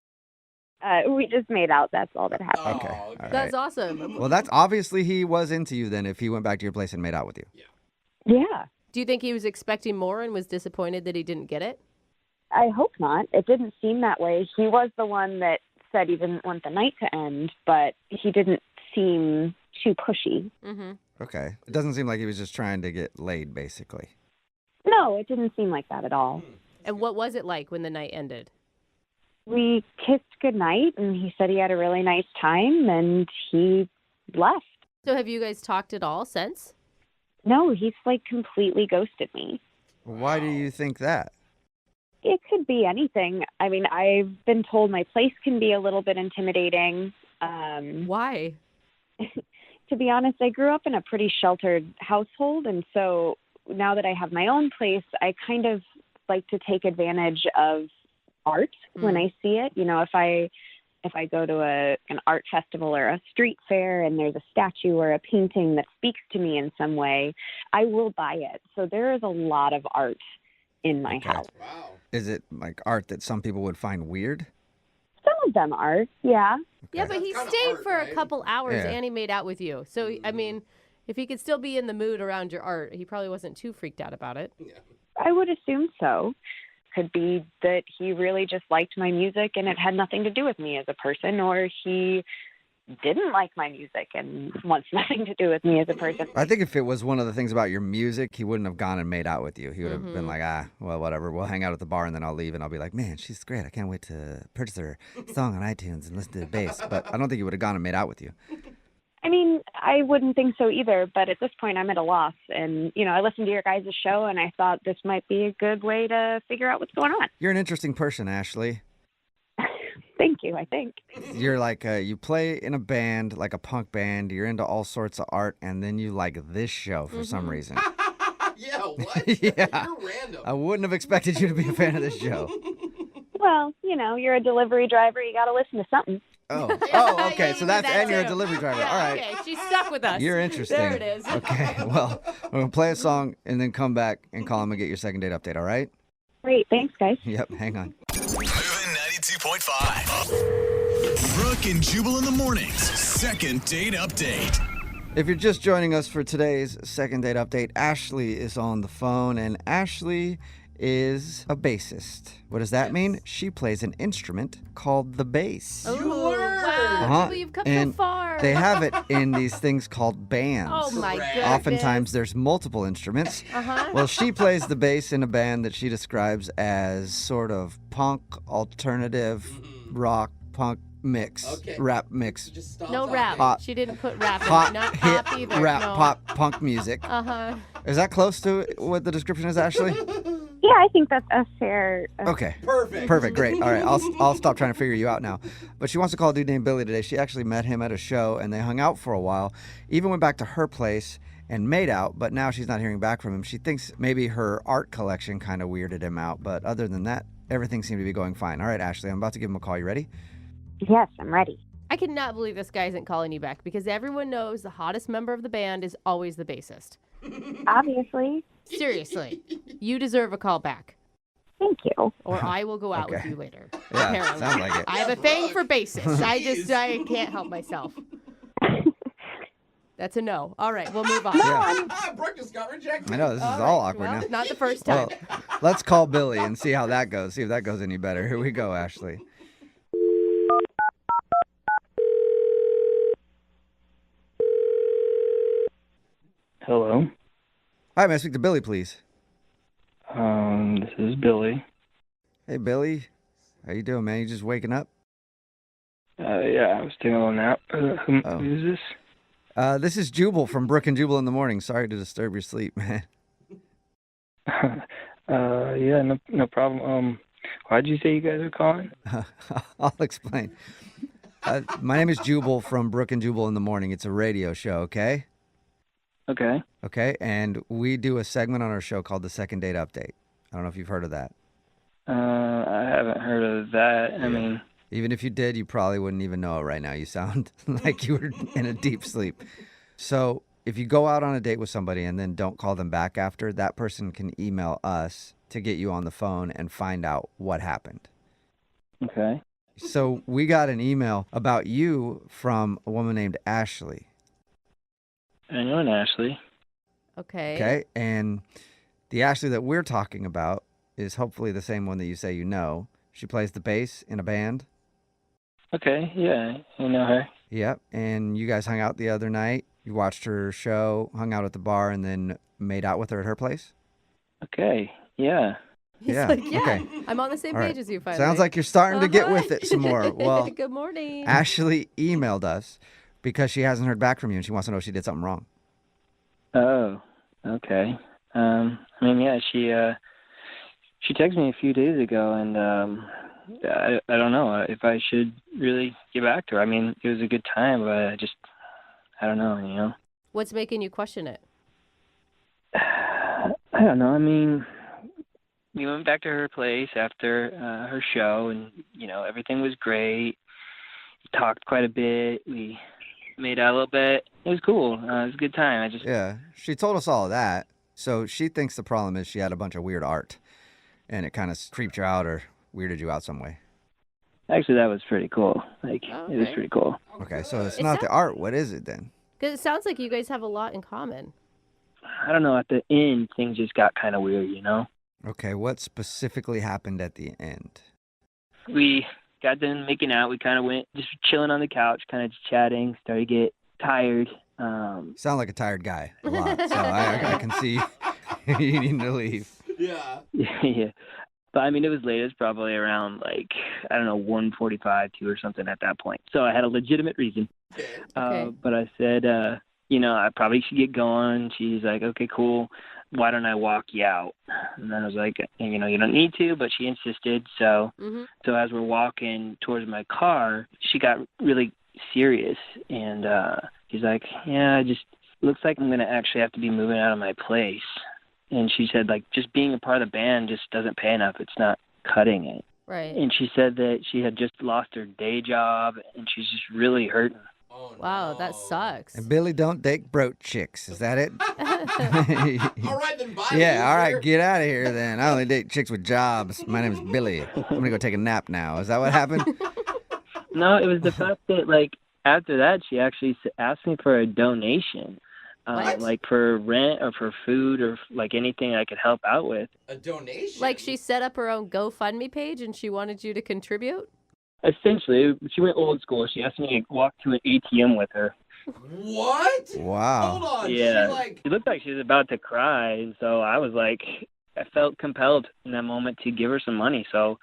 We just made out. That's all that happened. Okay. All That's right. awesome. Well, that's obviously he was into you then if he went back to your place and made out with you. Yeah. Do you think he was expecting more and was disappointed that he didn't get it? I hope not. It didn't seem that way. He was the one that said he didn't want the night to end, but he didn't seem too pushy. Mm-hmm. Okay. It doesn't seem like he was just trying to get laid, basically. No, it didn't seem like that at all. And what was it like when the night ended? We kissed goodnight, and he said he had a really nice time, and he left. So have you guys talked at all since? No, he's completely ghosted me. Why do you think that? It could be anything. I mean, I've been told my place can be a little bit intimidating. Why? To be honest, I grew up in a pretty sheltered household, and so now that I have my own place, I kind of like to take advantage of art when I see it. If I go to an art festival or a street fair and there's a statue or a painting that speaks to me in some way, I will buy it. So there is a lot of art in my house. Wow. Is it like art that some people would find weird? Some of them are, yeah. Yeah, but he stayed for a couple hours Yeah. and he made out with you. So, I mean, if he could still be in the mood around your art, he probably wasn't too freaked out about it. I would assume so. Could be that he really just liked my music and it had nothing to do with me as a person, or he didn't like my music and wants nothing to do with me as a person. I think if it was one of the things about your music, he wouldn't have gone and made out with you. He would have Mm-hmm. been like, well, whatever. We'll hang out at the bar and then I'll leave and I'll be like, man, she's great. I can't wait to purchase her song on iTunes and listen to the bass. But I don't think he would have gone and made out with you. I mean, I wouldn't think so either, but at this point I'm at a loss. And, I listened to your guys' show and I thought this might be a good way to figure out what's going on. You're an interesting person, Ashley. Thank you, I think. You're like, you play in a band, like a punk band. You're into all sorts of art. And then you like this show for some reason. Yeah, what? Yeah. You're random. I wouldn't have expected you to be a fan of this show. Well, you're a delivery driver. You got to listen to something. Oh, okay. So that's, and you're a delivery driver. All right. Okay, she's stuck with us. You're interesting. There it is. Okay, well, we're going to play a song and then come back and call him and get your second date update, all right? Great. Thanks, guys. Yep, hang on. Moving 92.5. Brooke and Jubal in the mornings. Second date update. If you're just joining us for today's second date update, Ashley is on the phone, and Ashley is a bassist. What does that mean? She plays an instrument called the bass. Oh, wow. Jubal, you've come And so far. they have it in these things called bands. Oh, my goodness. Oftentimes there's multiple instruments. Uh-huh. Well, she plays the bass in a band that she describes as sort of punk, alternative, rock, punk mix, rap mix. No rap. Pop. She didn't put rap in Pop, it. Not hip, pop either. rap, no. pop, punk music. Uh-huh. Is that close to what the description is, Ashley? Yeah, I think that's a fair. Okay. Perfect. Great. All right. I'll stop trying to figure you out now. But she wants to call a dude named Billy today. She actually met him at a show and they hung out for a while. Even went back to her place and made out, but now she's not hearing back from him. She thinks maybe her art collection kind of weirded him out, but other than that, everything seemed to be going fine. All right, Ashley, I'm about to give him a call. You ready? Yes, I'm ready. I cannot believe this guy isn't calling you back because everyone knows the hottest member of the band is always the bassist. Obviously. Seriously, you deserve a call back. Thank you. Or I will go out with Okay. you later. Yeah, Apparently. sounds like it. I have a thing for bassists. I can't help myself. That's a no. All right, we'll move on. Brooke just got rejected. I know, this is all awkward Well, now. not the first time. Well, let's call Billy and see how that goes. See if that goes any better. Here we go, Ashley. Hello. Hi, may I speak to Billy, please? This is Billy. Hey, Billy. How you doing, man? You just waking up? Yeah, I was taking a little nap. Who is this? This is Jubal from Brooke and Jubal in the morning. Sorry to disturb your sleep, man. Yeah, no problem. Why'd you say you guys are calling? I'll explain. My name is Jubal from Brooke and Jubal in the morning. It's a radio show, okay? Okay. Okay, and we do a segment on our show called the Second Date Update. I don't know if you've heard of that. I haven't heard of that. I mean, even if you did, you probably wouldn't even know it right now. You sound like you were in a deep sleep. So if you go out on a date with somebody and then don't call them back after, that person can email us to get you on the phone and find out what happened. Okay. So we got an email about you from a woman named Ashley. I know an Ashley. Okay. Okay, and the Ashley that we're talking about is hopefully the same one that you say you know. She plays the bass in a band. Okay, yeah, I know her. Yep, and you guys hung out the other night. You watched her show, hung out at the bar, and then made out with her at her place? Okay, yeah. He's Yeah, like, yeah, okay. I'm on the same All page right. as you finally. Sounds like you're starting to get with it some more. Well, good morning. Ashley emailed us because she hasn't heard back from you and she wants to know if she did something wrong. Oh, okay. I mean, yeah, she texted me a few days ago, and I don't know if I should really get back to her. I mean, it was a good time, but I don't know, you know. What's making you question it? I don't know. I mean, we went back to her place after her show, and you know, everything was great. We talked quite a bit. We made out a little bit. It was cool. It was a good time. Yeah, she told us all of that. So she thinks the problem is she had a bunch of weird art and it kind of creeped you out or weirded you out some way. Actually, that was pretty cool. Like, it was pretty cool. Okay, so it's not the art. What is it then? Because it sounds like you guys have a lot in common. I don't know. At the end, things just got kind of weird, you know? Okay, what specifically happened at the end? We got done making out. We kind of went just chilling on the couch, kind of chatting, started to get tired. Sound like a tired guy a lot, so I can see you need to leave. Yeah. Yeah. But I mean, it was late. It was probably around 1:45, 2 or something at that point. So I had a legitimate reason. But I said, I probably should get going. She's like, okay, cool. Why don't I walk you out? And then I was like, you don't need to, but she insisted. So, so as we're walking towards my car, she got really serious. And she's like, yeah, it just looks like I'm going to actually have to be moving out of my place. And she said, just being a part of the band just doesn't pay enough. It's not cutting it. Right. And she said that she had just lost her day job, and she's just really hurting. Wow, that sucks. And Billy don't date broke chicks. Is that it? All right, then bye. Yeah, all right, get out of here then. I only date chicks with jobs. My name is Billy. I'm going to go take a nap now. Is that what happened? No, it was the fact that, after that, she actually asked me for a donation. For rent or for food or anything I could help out with. A donation? Like she set up her own GoFundMe page and she wanted you to contribute? Essentially, she went old school. She asked me to walk to an ATM with her. What? Wow. Hold on. Yeah. She looked like she was about to cry, and so I was I felt compelled in that moment to give her some money, so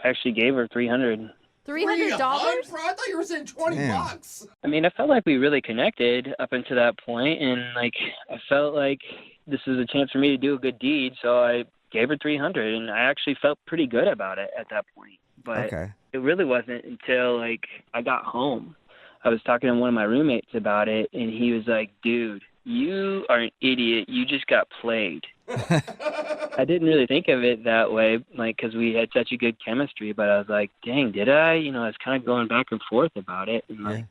I actually gave her $300. $300? Bro, I thought you were saying $20. I mean, I felt like we really connected up until that point, and I felt like this was a chance for me to do a good deed, so I gave her $300, and I actually felt pretty good about it at that point. But it really wasn't until I got home. I was talking to one of my roommates about it, and he was like, "Dude, you are an idiot. You just got played." I didn't really think of it that way, because we had such a good chemistry, but I was like, dang, did I? I was kind of going back and forth about it. And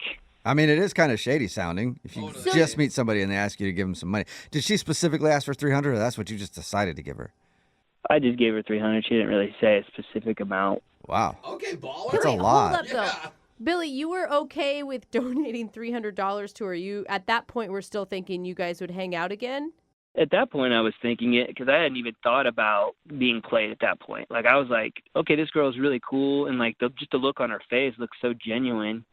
I mean, it is kind of shady sounding if you just meet somebody and they ask you to give them some money. Did she specifically ask for $300, or that's what you just decided to give her? I just gave her $300. She didn't really say a specific amount. Wow. Okay, baller. That's a lot. Hold up, though. Billy, you were okay with donating $300 to her. You, at that point, were still thinking you guys would hang out again? At that point, I was thinking it because I hadn't even thought about being played at that point. I was like, okay, this girl's really cool, and just the look on her face looks so genuine.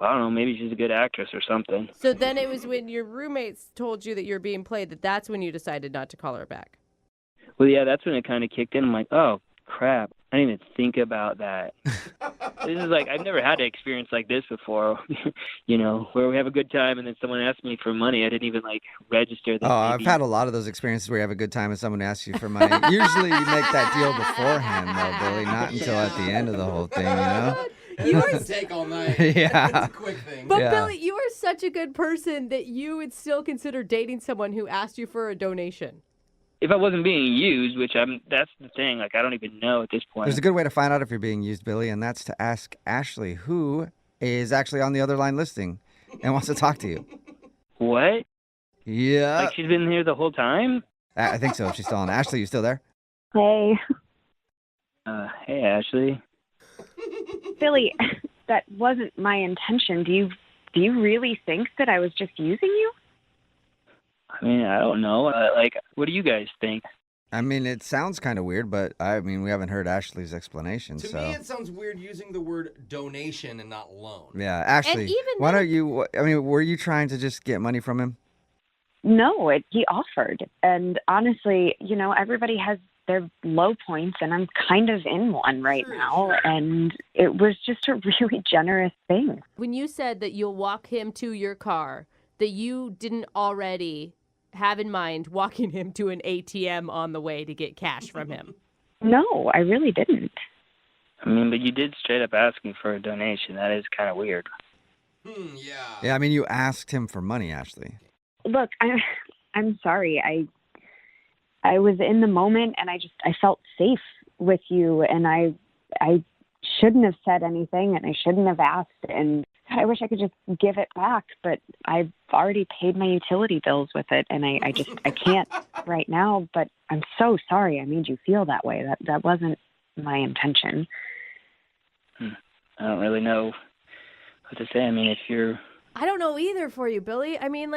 I don't know, maybe she's a good actress or something. So then it was when your roommates told you that you're being played that's when you decided not to call her back. Well, yeah, that's when it kind of kicked in. I'm like, oh, crap. I didn't even think about that. This is I've never had an experience like this before, where we have a good time and then someone asks me for money. I didn't even register that. I've had a lot of those experiences where you have a good time and someone asks you for money. Usually you make that deal beforehand, though, Billy, not until at the end of the whole thing, You are take all night. Yeah. It's a quick thing. But Billy, you are such a good person that you would still consider dating someone who asked you for a donation. If I wasn't being used, that's the thing. I don't even know at this point. There's a good way to find out if you're being used, Billy, and that's to ask Ashley, who is actually on the other line listening and wants to talk to you. What? Yeah. She's been here the whole time? I think so. She's still on. Ashley, you still there? Hey. Hey, Ashley. Billy, that wasn't my intention. Do you really think that I was just using you? I mean, I don't know. What do you guys think? I mean, it sounds kind of weird, but we haven't heard Ashley's explanation. To me, it sounds weird using the word donation and not loan. Yeah, Ashley, why don't you, were you trying to just get money from him? No, he offered. And honestly, everybody has their low points, and I'm kind of in one right now. And it was just a really generous thing. When you said that you'll walk him to your car, that you didn't already have in mind walking him to an ATM on the way to get cash from him. No, I really didn't. I mean, but you did straight up ask him for a donation. That is kind of weird. Yeah. Yeah, you asked him for money, Ashley. Look, I'm sorry. I was in the moment, and I felt safe with you, and I shouldn't have said anything, and I shouldn't have asked, and God, I wish I could just give it back, but I've already paid my utility bills with it, and I can't right now, but I'm so sorry I made you feel that way. That wasn't my intention. I don't really know what to say. I mean, if you're... I don't know either for you, Billy. I mean,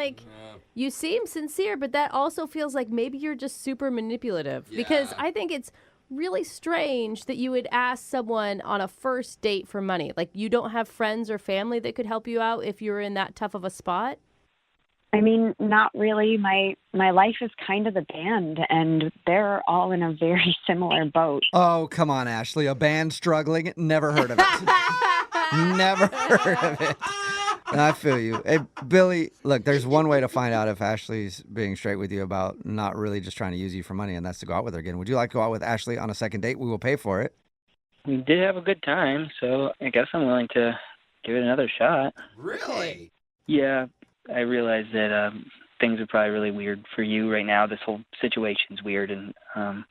you seem sincere, but that also feels like maybe you're just super manipulative. Yeah. Because I think it's really strange that you would ask someone on a first date for money. Like, you don't have friends or family that could help you out if you were in that tough of a spot? I mean, not really. My life is kind of a band, and they're all in a very similar boat. Oh, come on, Ashley. A band struggling? Never heard of it. Never heard of it. I feel you. Hey, Billy, look, there's one way to find out if Ashley's being straight with you about not really just trying to use you for money, and that's to go out with her again. Would you like to go out with Ashley on a second date? We will pay for it. We did have a good time, so I guess I'm willing to give it another shot. Really? Yeah, I realize that things are probably really weird for you right now. This whole situation's weird, and how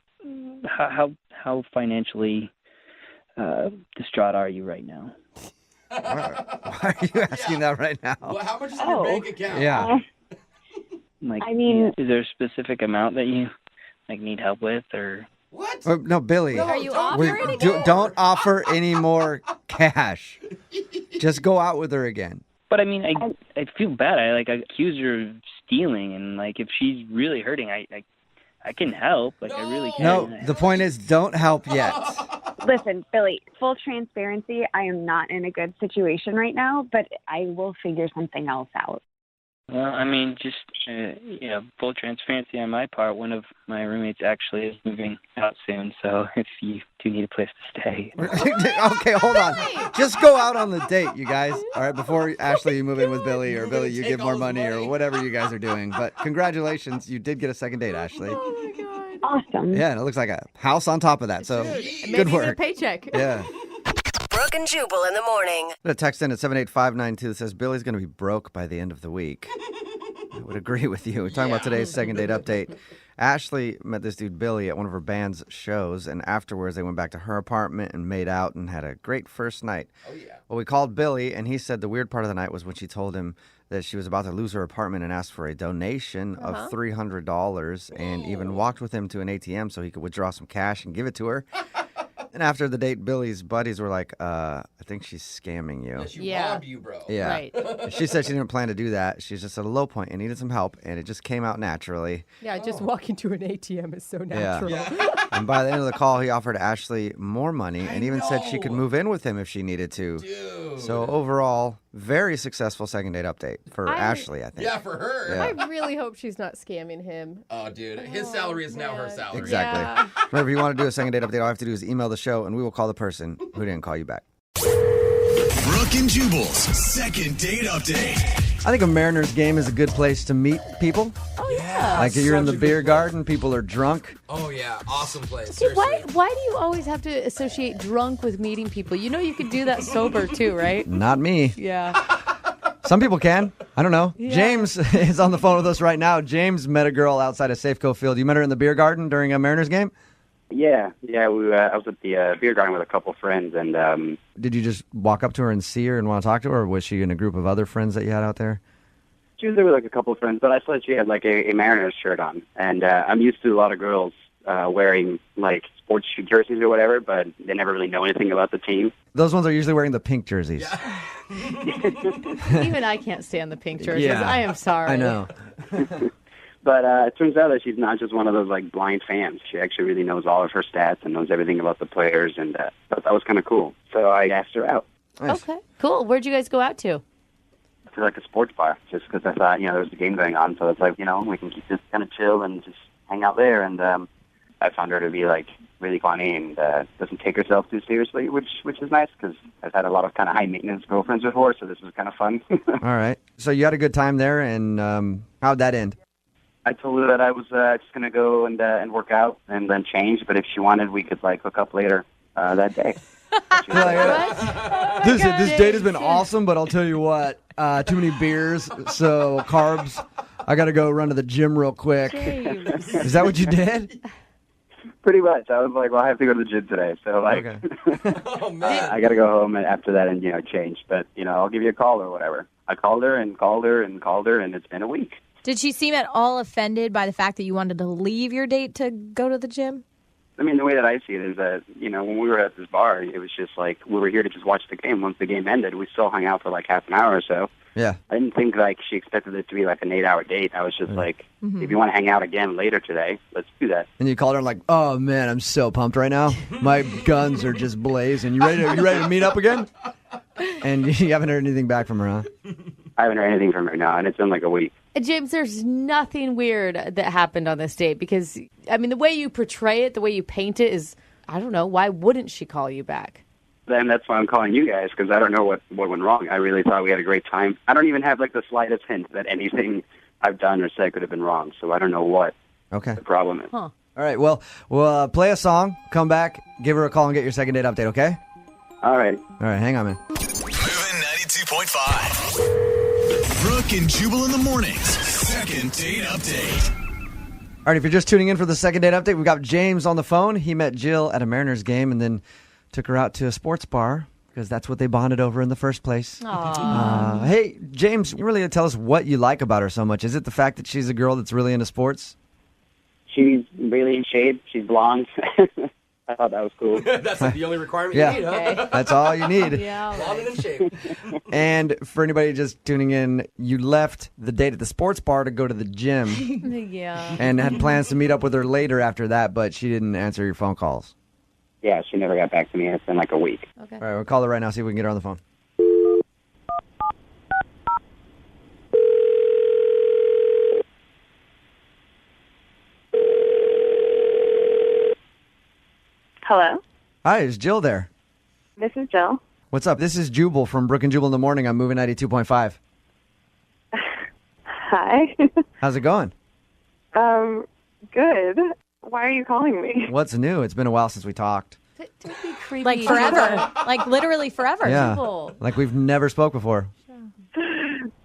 financially distraught are you right now? Why are you asking that right now? Well, how much is in your bank account? Yeah. Is there a specific amount that you need help with, or? What? No, Billy. Are you offering don't offer any more cash. Just go out with her again. But I mean, I feel bad. I accuse her of stealing, and if she's really hurting, I can help. I really can. No, the point is, don't help yet. Listen, Billy, full transparency, I am not in a good situation right now, but I will figure something else out. Well, I mean, just, full transparency on my part. One of my roommates actually is moving out soon, so if you do need a place to stay. Okay, hold on. Just go out on the date, you guys. All right, before Ashley, you move in with Billy, or Billy, you give more money, or whatever you guys are doing. But congratulations, you did get a second date, Ashley. Oh, my God. Awesome. Yeah, and it looks like a house on top of that, so Maybe good their work. paycheck. Yeah. Brooke and Jubal in the morning. A text in at 78592 that says Billy's going to be broke by the end of the week. I would agree with you. We're talking about today's second date update. Ashley met this dude Billy at one of her band's shows, and afterwards they went back to her apartment and made out and had a great first night. Oh, yeah. Well, we called Billy, and he said the weird part of the night was when she told him that she was about to lose her apartment and asked for a donation of $300 and even walked with him to an ATM so he could withdraw some cash and give it to her. And after the date, Billy's buddies were like, I think she's scamming you. She robbed you, bro. Yeah. Right. She said she didn't plan to do that. She's just at a low point and needed some help, and it just came out naturally. Yeah, just walking to an ATM is so natural. Yeah. And by the end of the call, he offered Ashley more money and even said she could move in with him if she needed to. Dude. So overall, very successtional second date update for Ashley, I think. Yeah, for her. Yeah. I really hope she's not scamming him. Oh, dude. His salary is now her salary. Exactly. Yeah. Remember, if you want to do a second date update, all you have to do is email the show, and we will call the person who didn't call you back. Brooke and Jubal's second date update. I think a Mariners game is a good place to meet people. Oh, yeah. Like you're in the Such a beer good garden, people are drunk. Oh, yeah. Awesome place. See, Seriously. why do you always have to associate drunk with meeting people? You know you could do that sober too, right? Not me. Yeah. Some people can. I don't know. Yeah. James is on the phone with us right now. James met a girl outside of Safeco Field. You met her in the beer garden during a Mariners game? Yeah. I was at the beer garden with a couple friends, and Did you just walk up to her and see her and want to talk to her, or was she in a group of other friends that you had out there? she was there with like a couple of friends. But I saw that she had like a Mariners shirt on, and I'm used to a lot of girls wearing like sports shoe jerseys or whatever, but they never really know anything about the team. Those ones are usually wearing the pink jerseys. Even I can't stand the pink jerseys. Yeah. I am sorry. I know. But it turns out that she's not just one of those like blind fans. She actually really knows all of her stats and knows everything about the players, and thought that was kind of cool. So I asked her out. Nice. Okay, cool. Where'd you guys go out to? To like a sports bar, just because I thought, there was a game going on. So it's like, we can keep this kind of chill and just hang out there. And I found her to be like really funny and doesn't take herself too seriously, which is nice because I've had a lot of kind of high maintenance girlfriends before, so this was kind of fun. All right. So you had a good time there, and how'd that end? I told her that I was just going to go and work out and then change, but if she wanted, we could like hook up later that day. This date has been awesome, but I'll tell you what, too many beers, so carbs. I got to go run to the gym real quick. James. Is that what you did? Pretty much. I was like, well, I have to go to the gym today, so like, Oh, man. I got to go home after that and change. But I'll give you a call or whatever. I called her and called her and called her, and it's been a week. Did she seem at all offended by the fact that you wanted to leave your date to go to the gym? I mean, the way that I see it is that, when we were at this bar, it was just like we were here to just watch the game. Once the game ended, we still hung out for like half an hour or so. Yeah. I didn't think like she expected it to be like an 8-hour date. I was just like, if you want to hang out again later today, let's do that. And you called her and like, oh man, I'm so pumped right now. My guns are just blazing. You ready to meet up again? And you haven't heard anything back from her, huh? I haven't heard anything from her now, and it's been like a week. James, there's nothing weird that happened on this date because, I mean, the way you portray it, the way you paint it is, I don't know, why wouldn't she call you back? Then that's why I'm calling you guys, because I don't know what went wrong. I really thought we had a great time. I don't even have like the slightest hint that anything I've done or said could have been wrong, so I don't know what the problem is. Huh. All right, well, we'll play a song, come back, give her a call, and get your second date update, okay? All right. All right, hang on, man. Moving 92.5. Brooke and Jubal in the mornings. Second date update. All right, if you're just tuning in for the second date update, we've got James on the phone. He met Jill at a Mariners game and then took her out to a sports bar because that's what they bonded over in the first place. Hey, James, you really tell us what you like about her so much. Is it the fact that she's a girl that's really into sports? She's really in shape. She's blonde. I thought that was cool. That's like the only requirement Yeah. you need, huh? That's all you need. Blonde and in shape. And for anybody just tuning in, you left the date at the sports bar to go to the gym Yeah. and had plans to meet up with her later after that, but she didn't answer your phone calls. Yeah, she never got back to me. It's been like a week. Okay. All right, we'll call her right now, see if we can get her on the phone. Hello, Hi, is Jill there? this is Jill. What's up? This is Jubal from Brooke and Jubal in the morning. I'm moving 92.5. Hi. How's it going? Good. Why are you calling me? What's new? It's been a while since we talked. Don't be creepy. Like forever. Like literally forever. Yeah, Jubal. like we've never spoke before.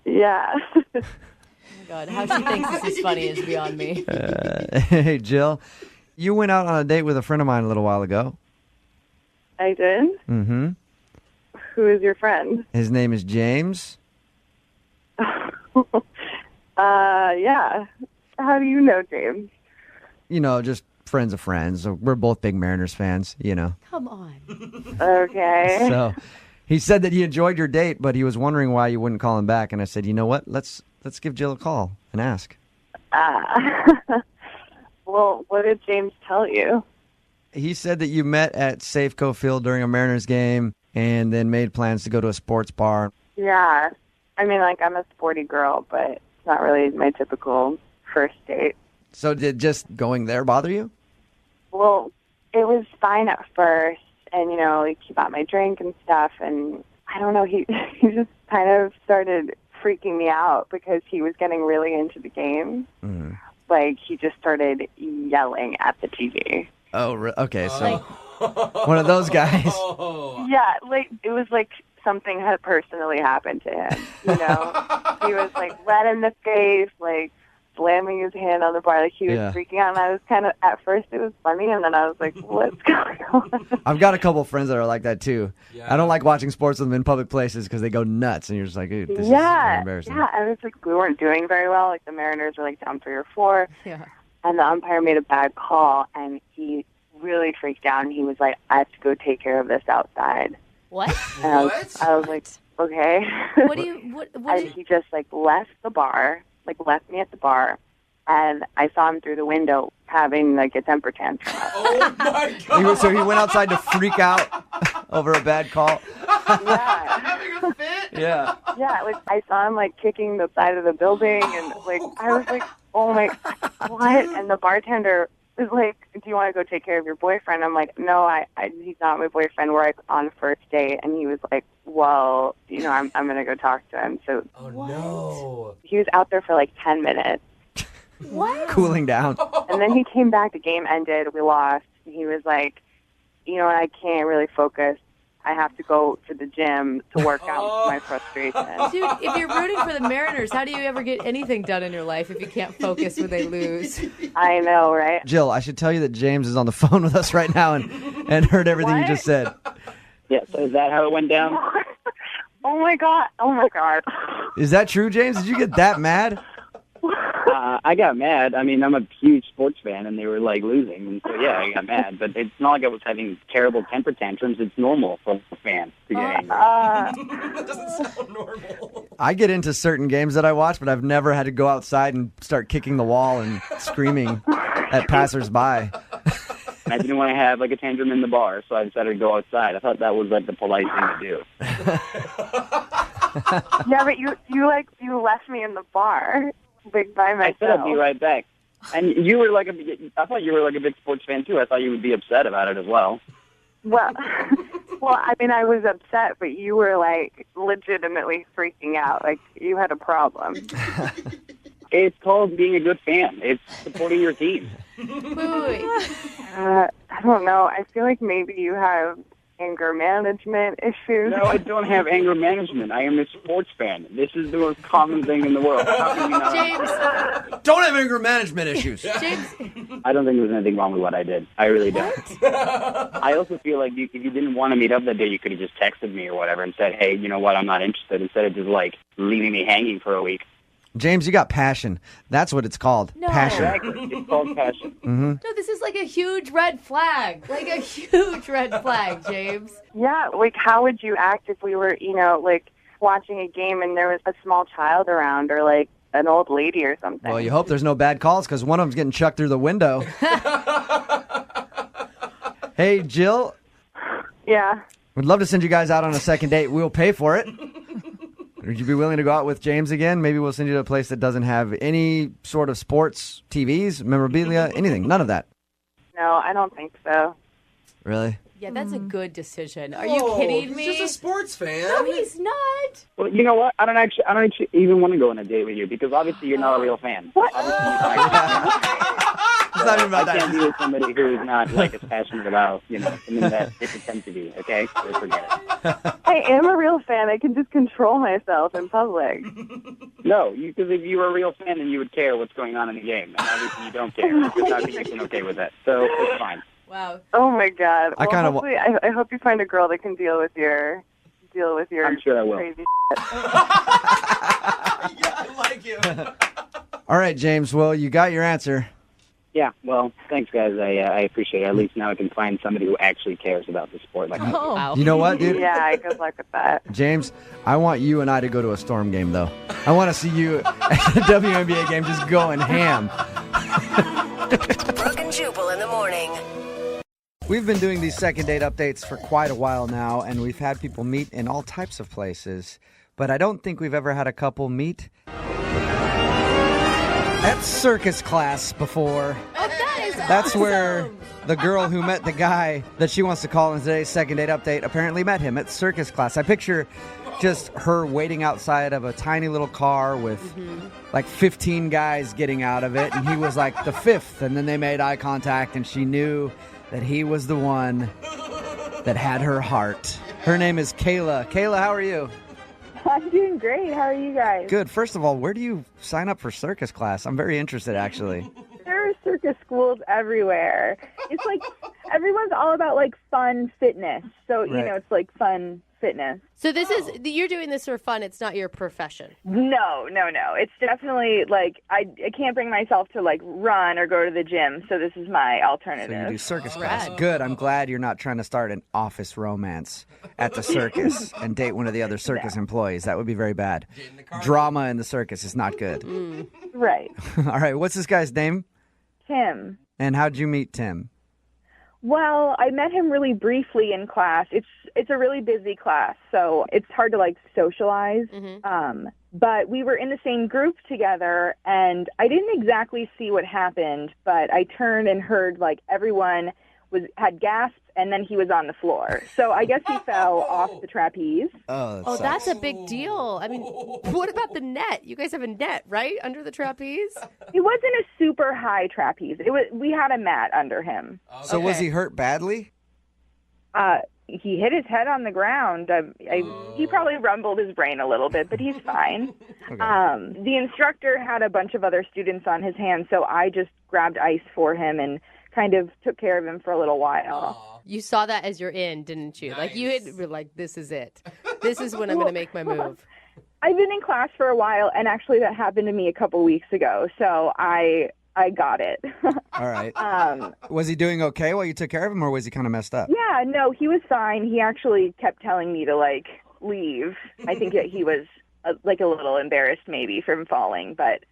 Yeah. Oh my God, how she thinks this is funny is beyond me. Hey, Jill, you went out on a date with a friend of mine a little while ago. I did. Mm-hmm. Who is your friend? His name is James. Yeah. How do you know James? You know, just friends of friends. We're both big Mariners fans, you know. Come on. Okay. So he said that he enjoyed your date, but he was wondering why you wouldn't call him back. And I said, you know what? Let's give Jill a call and ask. Well, what did James tell you? He said that you met at Safeco Field during a Mariners game and then made plans to go to a sports bar. Yeah. I mean, like, I'm a sporty girl, but it's not really my typical first date. So did just going there bother you? Well, it was fine at first, and, like, he bought my drink and stuff, and I don't know, he just kind of started freaking me out because he was getting really into the game. Mm-hmm. Like, he just started yelling at the TV. Oh, okay. So one of those guys. Yeah, like, it was like something had personally happened to him, He was, like, red in the face, like, slamming his hand on the bar, like he was freaking out. And I was kind of, at first it was funny, and then I was like, what's going on? I've got a couple friends that are like that too. Yeah. I don't like watching sports with them in public places because they go nuts, and you're just like, dude, this is kind of embarrassing. Yeah, and it's like we weren't doing very well. Like the Mariners were like down 3 or 4, and the umpire made a bad call, and he really freaked out, and he was like, I have to go take care of this outside. What? And I was like, okay. What do you? And he just like left the bar. Like left me at the bar, and I saw him through the window having like a temper tantrum. Oh my God! So he went outside to freak out over a bad call. Yeah. Having a fit? Yeah. Yeah, like I saw him like kicking the side of the building, and like I was like, oh my, what? And the bartender was like, do you want to go take care of your boyfriend? I'm like, no, he's not my boyfriend. We're like on a first date, and he was like, well, I'm gonna go talk to him. So no. He was out there for like 10 minutes. What? Cooling down. And then he came back. The game ended. We lost. And he was like, I can't really focus. I have to go to the gym to work out my frustration. Dude, if you're rooting for the Mariners, how do you ever get anything done in your life if you can't focus when they lose? I know, right? Jill, I should tell you that James is on the phone with us right now and heard everything you just said. Yeah, so is that how it went down? Oh my god! Oh my god! Is that true, James? Did you get that mad? I got mad. I mean, I'm a huge sports fan, and they were like losing, and so yeah, I got mad. But it's not like I was having terrible temper tantrums. It's normal for a fan to get angry. That doesn't sound normal. I get into certain games that I watch, but I've never had to go outside and start kicking the wall and screaming at passersby. And I didn't want to have like a tantrum in the bar, so I decided to go outside. I thought that was like the polite thing to do. Yeah, but you left me in the bar, big by myself. I said I'd be right back. And you were like I thought you were like a big sports fan too. I thought you would be upset about it as well. Well, I mean, I was upset, but you were like legitimately freaking out, like you had a problem. It's called being a good fan. It's supporting your team. I don't know. I feel like maybe you have anger management issues. No, I don't have anger management. I am a sports fan. This is the most common thing in the world. How can you not? James, don't have anger management issues. James, I don't think there's anything wrong with what I did. I really don't. I also feel like if you didn't want to meet up that day, you could have just texted me or whatever and said, hey, you know what, I'm not interested, instead of just like leaving me hanging for a week. James, you got passion. That's what it's called. No. Passion. Exactly. It's called passion. Mm-hmm. No, this is like a huge red flag. Like a huge red flag, James. Yeah, like how would you act if we were, like watching a game and there was a small child around or like an old lady or something? Well, you hope there's no bad calls because one of them's getting chucked through the window. Hey, Jill. Yeah. We'd love to send you guys out on a second date. We'll pay for it. Would you be willing to go out with James again? Maybe we'll send you to a place that doesn't have any sort of sports, TVs, memorabilia, anything. None of that. No, I don't think so. Really? Yeah, that's a good decision. Are you kidding me? He's just a sports fan. No, he's not. Well, you know what? I don't actually even want to go on a date with you because obviously you're not a real fan. What? Obviously, you're not It's not even about I that. can't be with somebody who's not like as passionate about something that they pretend to be. Okay, so forget it. I am a real fan. I can just control myself in public. No, because if you were a real fan, then you would care what's going on in the game, and obviously you don't care. You're not being okay with that, so it's fine. Wow. Oh my God. I kinda wa- I hope you find a girl that can deal with your I'm sure I will. crazy Yeah, I like you. All right, James. Well, you got your answer. Yeah, well, thanks, guys. I appreciate it. At least now I can find somebody who actually cares about the sport. Like, Oh. You know what, dude? Yeah, good luck with that. James, I want you and I to go to a Storm game, though. I want to see you at a WNBA game just going ham. Brooke and Jubal in the morning. We've been doing these second date updates for quite a while now, and we've had people meet in all types of places. But I don't think we've ever had a couple meet at circus class before. Oh, that is That's awesome. where the girl who met the guy that she wants to call in today's second date update apparently met him at circus class. I picture just her waiting outside of a tiny little car with like 15 guys getting out of it, and he was like the fifth, and then they made eye contact, and she knew that he was the one that had her heart. Her name is Kayla. Kayla, how are you? I'm doing great. How are you guys? Good. First of all, where do you sign up for circus class? I'm very interested, actually. There are circus schools everywhere. It's like everyone's all about like fun fitness. So, Right. it's like fun fitness. So this is you're doing this for fun. It's not your profession. No. It's definitely like I can't bring myself to like run or go to the gym. So this is my So alternative. you do circus class. Good. I'm glad you're not trying to start an office romance at the circus and date one of the other circus employees. That would be very bad. Drama in the circus is not good. Right. All right. What's this guy's name? Tim. And how'd you meet Tim? Well, I met him really briefly in class. It's a really busy class, so it's hard to like socialize. But we were in the same group together, and I didn't exactly see what happened, but I turned and heard like everyone had gasps, and then he was on the floor. So I guess he fell off the trapeze. Oh, That's a big deal. I mean, what about the net? You guys have a net, right, under the trapeze? It wasn't a super high trapeze. We had a mat under him. So was he hurt badly? He hit his head on the ground. He probably rumbled his brain a little bit, but he's fine. The instructor had a bunch of other students on his hands, so I just grabbed ice for him and kind of took care of him for a little while. You saw that as you're in, didn't you? Like you were like, this is it. This is when I'm going to make my move. I've been in class for a while, and actually that happened to me a couple weeks ago, so I got it. All right. Was he doing okay while you took care of him, or was he kind of messed up? Yeah, no, he was fine. He actually kept telling me to, like, leave. I think that he was, a little embarrassed maybe from falling, but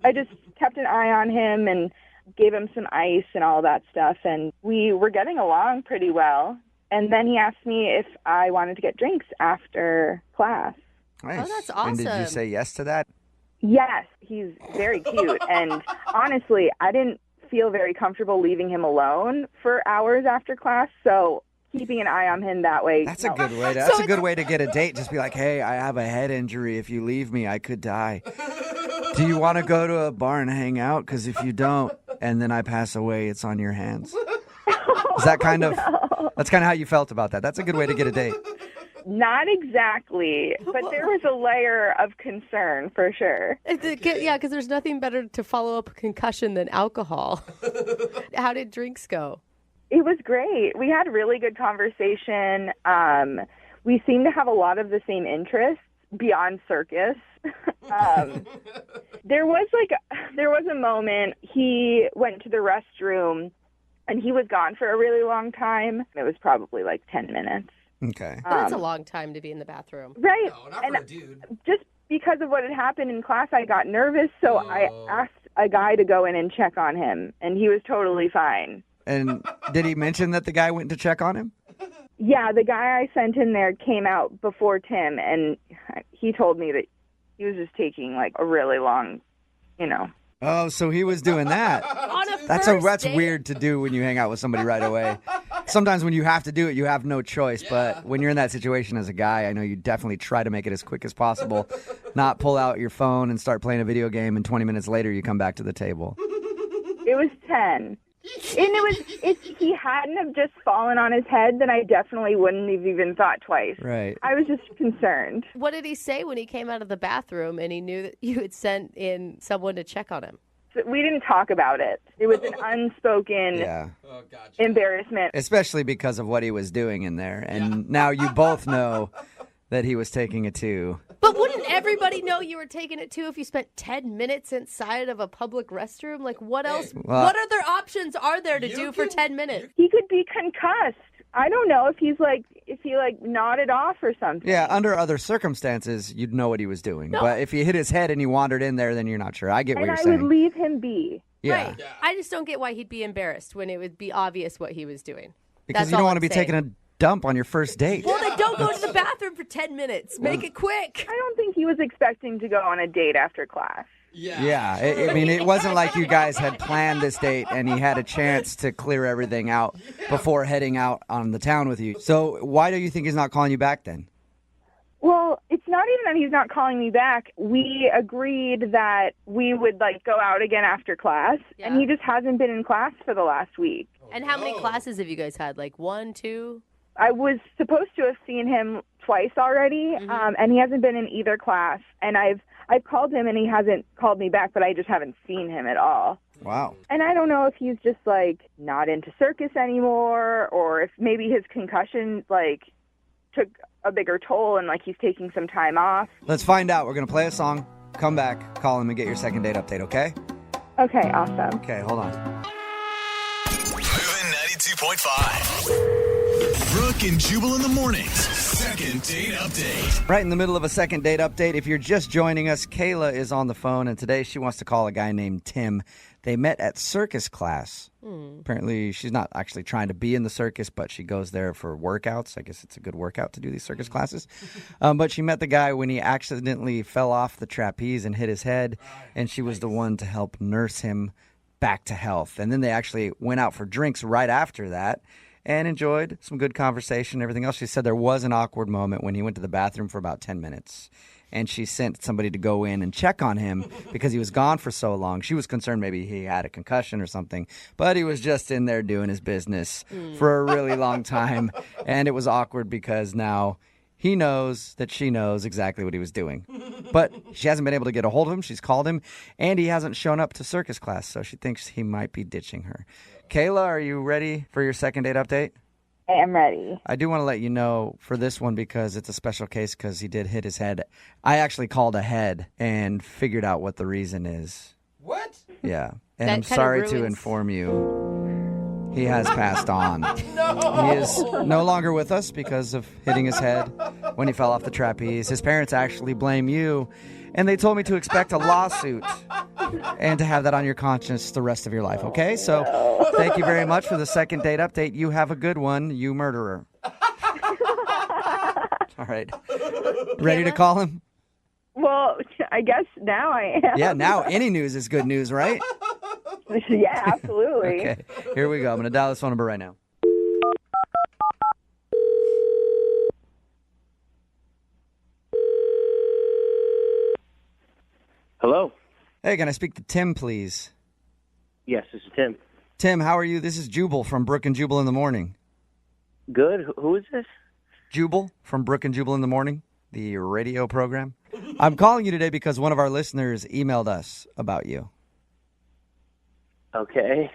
I just kept an eye on him and gave him some ice and all that stuff, and we were getting along pretty well. And then he asked me if I wanted to get drinks after class. Nice. Oh, that's And did you awesome. say yes to that? Yes, he's very cute. And honestly, I didn't feel very comfortable leaving him alone for hours after class, so keeping an eye on him that way. That's a good way. That's a good way to get a date. Just be like, hey, I have a head injury. If you leave me, I could die. Do you want to go to a bar and hang out? Because if you don't, and then I pass away, it's on your hands. Is that kind of? That's kind of how you felt about that. That's a good way to get a date. Not exactly, but there was a layer of concern for sure. Yeah, because there's nothing better to follow up a concussion than alcohol. How did drinks go? It was great. We had really good conversation. We seemed to have a lot of the same interests beyond circus. There was a moment he went to the restroom and he was gone for a really long time. It was probably like 10 minutes. Okay. That's a long time to be in the bathroom. Right. No, not for a dude. Just because of what had happened in class, I got nervous, so I asked a guy to go in and check on him, and he was totally fine. And did he mention that the guy went to check on him? Yeah, the guy I sent in there came out before Tim, and he told me that he was just taking like a really long, Oh, so he was doing that. On a That's first date? weird to do when you hang out with somebody right away. Sometimes when you have to do it, you have no choice. But when you're in that situation as a guy, I know you definitely try to make it as quick as possible. Not pull out your phone and start playing a video game, and 20 minutes later you come back to the table. It was 10. And if he hadn't have just fallen on his head, then I definitely wouldn't have even thought twice. Right. I was just concerned. What did he say when he came out of the bathroom and he knew that you had sent in someone to check on him? We didn't talk about it. It was an unspoken embarrassment. Especially because of what he was doing in there. And now you both know that he was taking it too. But wouldn't everybody know you were taking it too if you spent 10 minutes inside of a public restroom? Like, what else? Well, what other options are there to do for 10 minutes? He could be concussed. I don't know if he nodded off or something. Yeah, under other circumstances, you'd know what he was doing. No. But if he hit his head and he wandered in there, then you're not sure. I get what And you're I saying. would leave him be. Yeah. Right. I just don't get why he'd be embarrassed when it would be obvious what he was doing. Because That's you don't all want to I'm be saying. taking a dump on your first date. Well, then don't go to the bathroom for 10 minutes. Make it quick. I don't think he was expecting to go on a date after class. Yeah, I mean, it wasn't like you guys had planned this date and he had a chance to clear everything out before heading out on the town with you. So why do you think he's not calling you back then? Well, it's not even that he's not calling me back. We agreed that we would go out again after class, and he just hasn't been in class for the last week. And how many classes have you guys had? Like 1, 2? I was supposed to have seen him twice already, and he hasn't been in either class. And I've called him, and he hasn't called me back, but I just haven't seen him at all. Wow. And I don't know if he's just not into circus anymore, or if maybe his concussion took a bigger toll and he's taking some time off. Let's find out. We're going to play a song, come back, call him, and get your second date update, okay? Okay, awesome. Okay, hold on. Moving 92.5. Brooke and Jubal in the mornings. Second date update. Right in the middle of a second date update. If you're just joining us, Kayla is on the phone, and today she wants to call a guy named Tim. They met at circus class. Apparently, she's not actually trying to be in the circus, but she goes there for workouts. I guess it's a good workout to do these circus classes. But she met the guy when he accidentally fell off the trapeze and hit his head, and she was the one to help nurse him back to health. And then they actually went out for drinks right after that and enjoyed some good conversation and everything else. She said there was an awkward moment when he went to the bathroom for about 10 minutes. And she sent somebody to go in and check on him because he was gone for so long. She was concerned maybe he had a concussion or something, but he was just in there doing his business for a really long time. And it was awkward because now he knows that she knows exactly what he was doing. But she hasn't been able to get a hold of him. She's called him, and he hasn't shown up to circus class, so she thinks he might be ditching her. Kayla, are you ready for your second date update? I'm ready. I do want to let you know for this one because it's a special case because he did hit his head. I actually called ahead and figured out what the reason is. What? Yeah. And That I'm kinda sorry to ruins- inform you. He has passed on. No! He is no longer with us because of hitting his head when he fell off the trapeze. His parents actually blame you, and they told me to expect a lawsuit and to have that on your conscience the rest of your life, okay? So thank you very much for the second date update. You have a good one, you murderer. All right. Ready to call him? Well, I guess now I am. Yeah, now any news is good news, right? Yeah, absolutely. Okay, here we go. I'm going to dial this phone number right now. Hello. Hey, can I speak to Tim, please? Yes, this is Tim. Tim, how are you? This is Jubal from Brooke and Jubal in the Morning. Good. Who is this? Jubal from Brooke and Jubal in the Morning, the radio program. I'm calling you today because one of our listeners emailed us about you. Okay.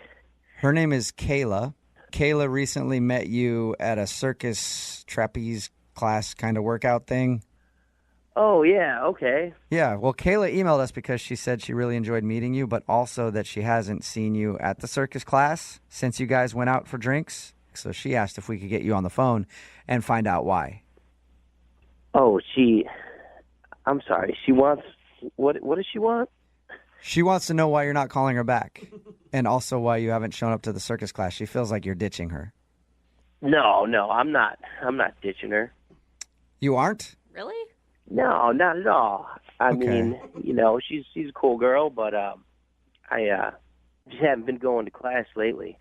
Her name is Kayla. Kayla recently met you at a circus trapeze class kind of workout thing. Oh, yeah, okay. Yeah, well, Kayla emailed us because she said she really enjoyed meeting you, but also that she hasn't seen you at the circus class since you guys went out for drinks. So she asked if we could get you on the phone and find out why. Oh, I'm sorry. She wants... What does she want? She wants to know why you're not calling her back and also why you haven't shown up to the circus class. She feels like you're ditching her. No, I'm not ditching her. You aren't? Really? No, not at all. I mean, she's a cool girl, but I just haven't been going to class lately.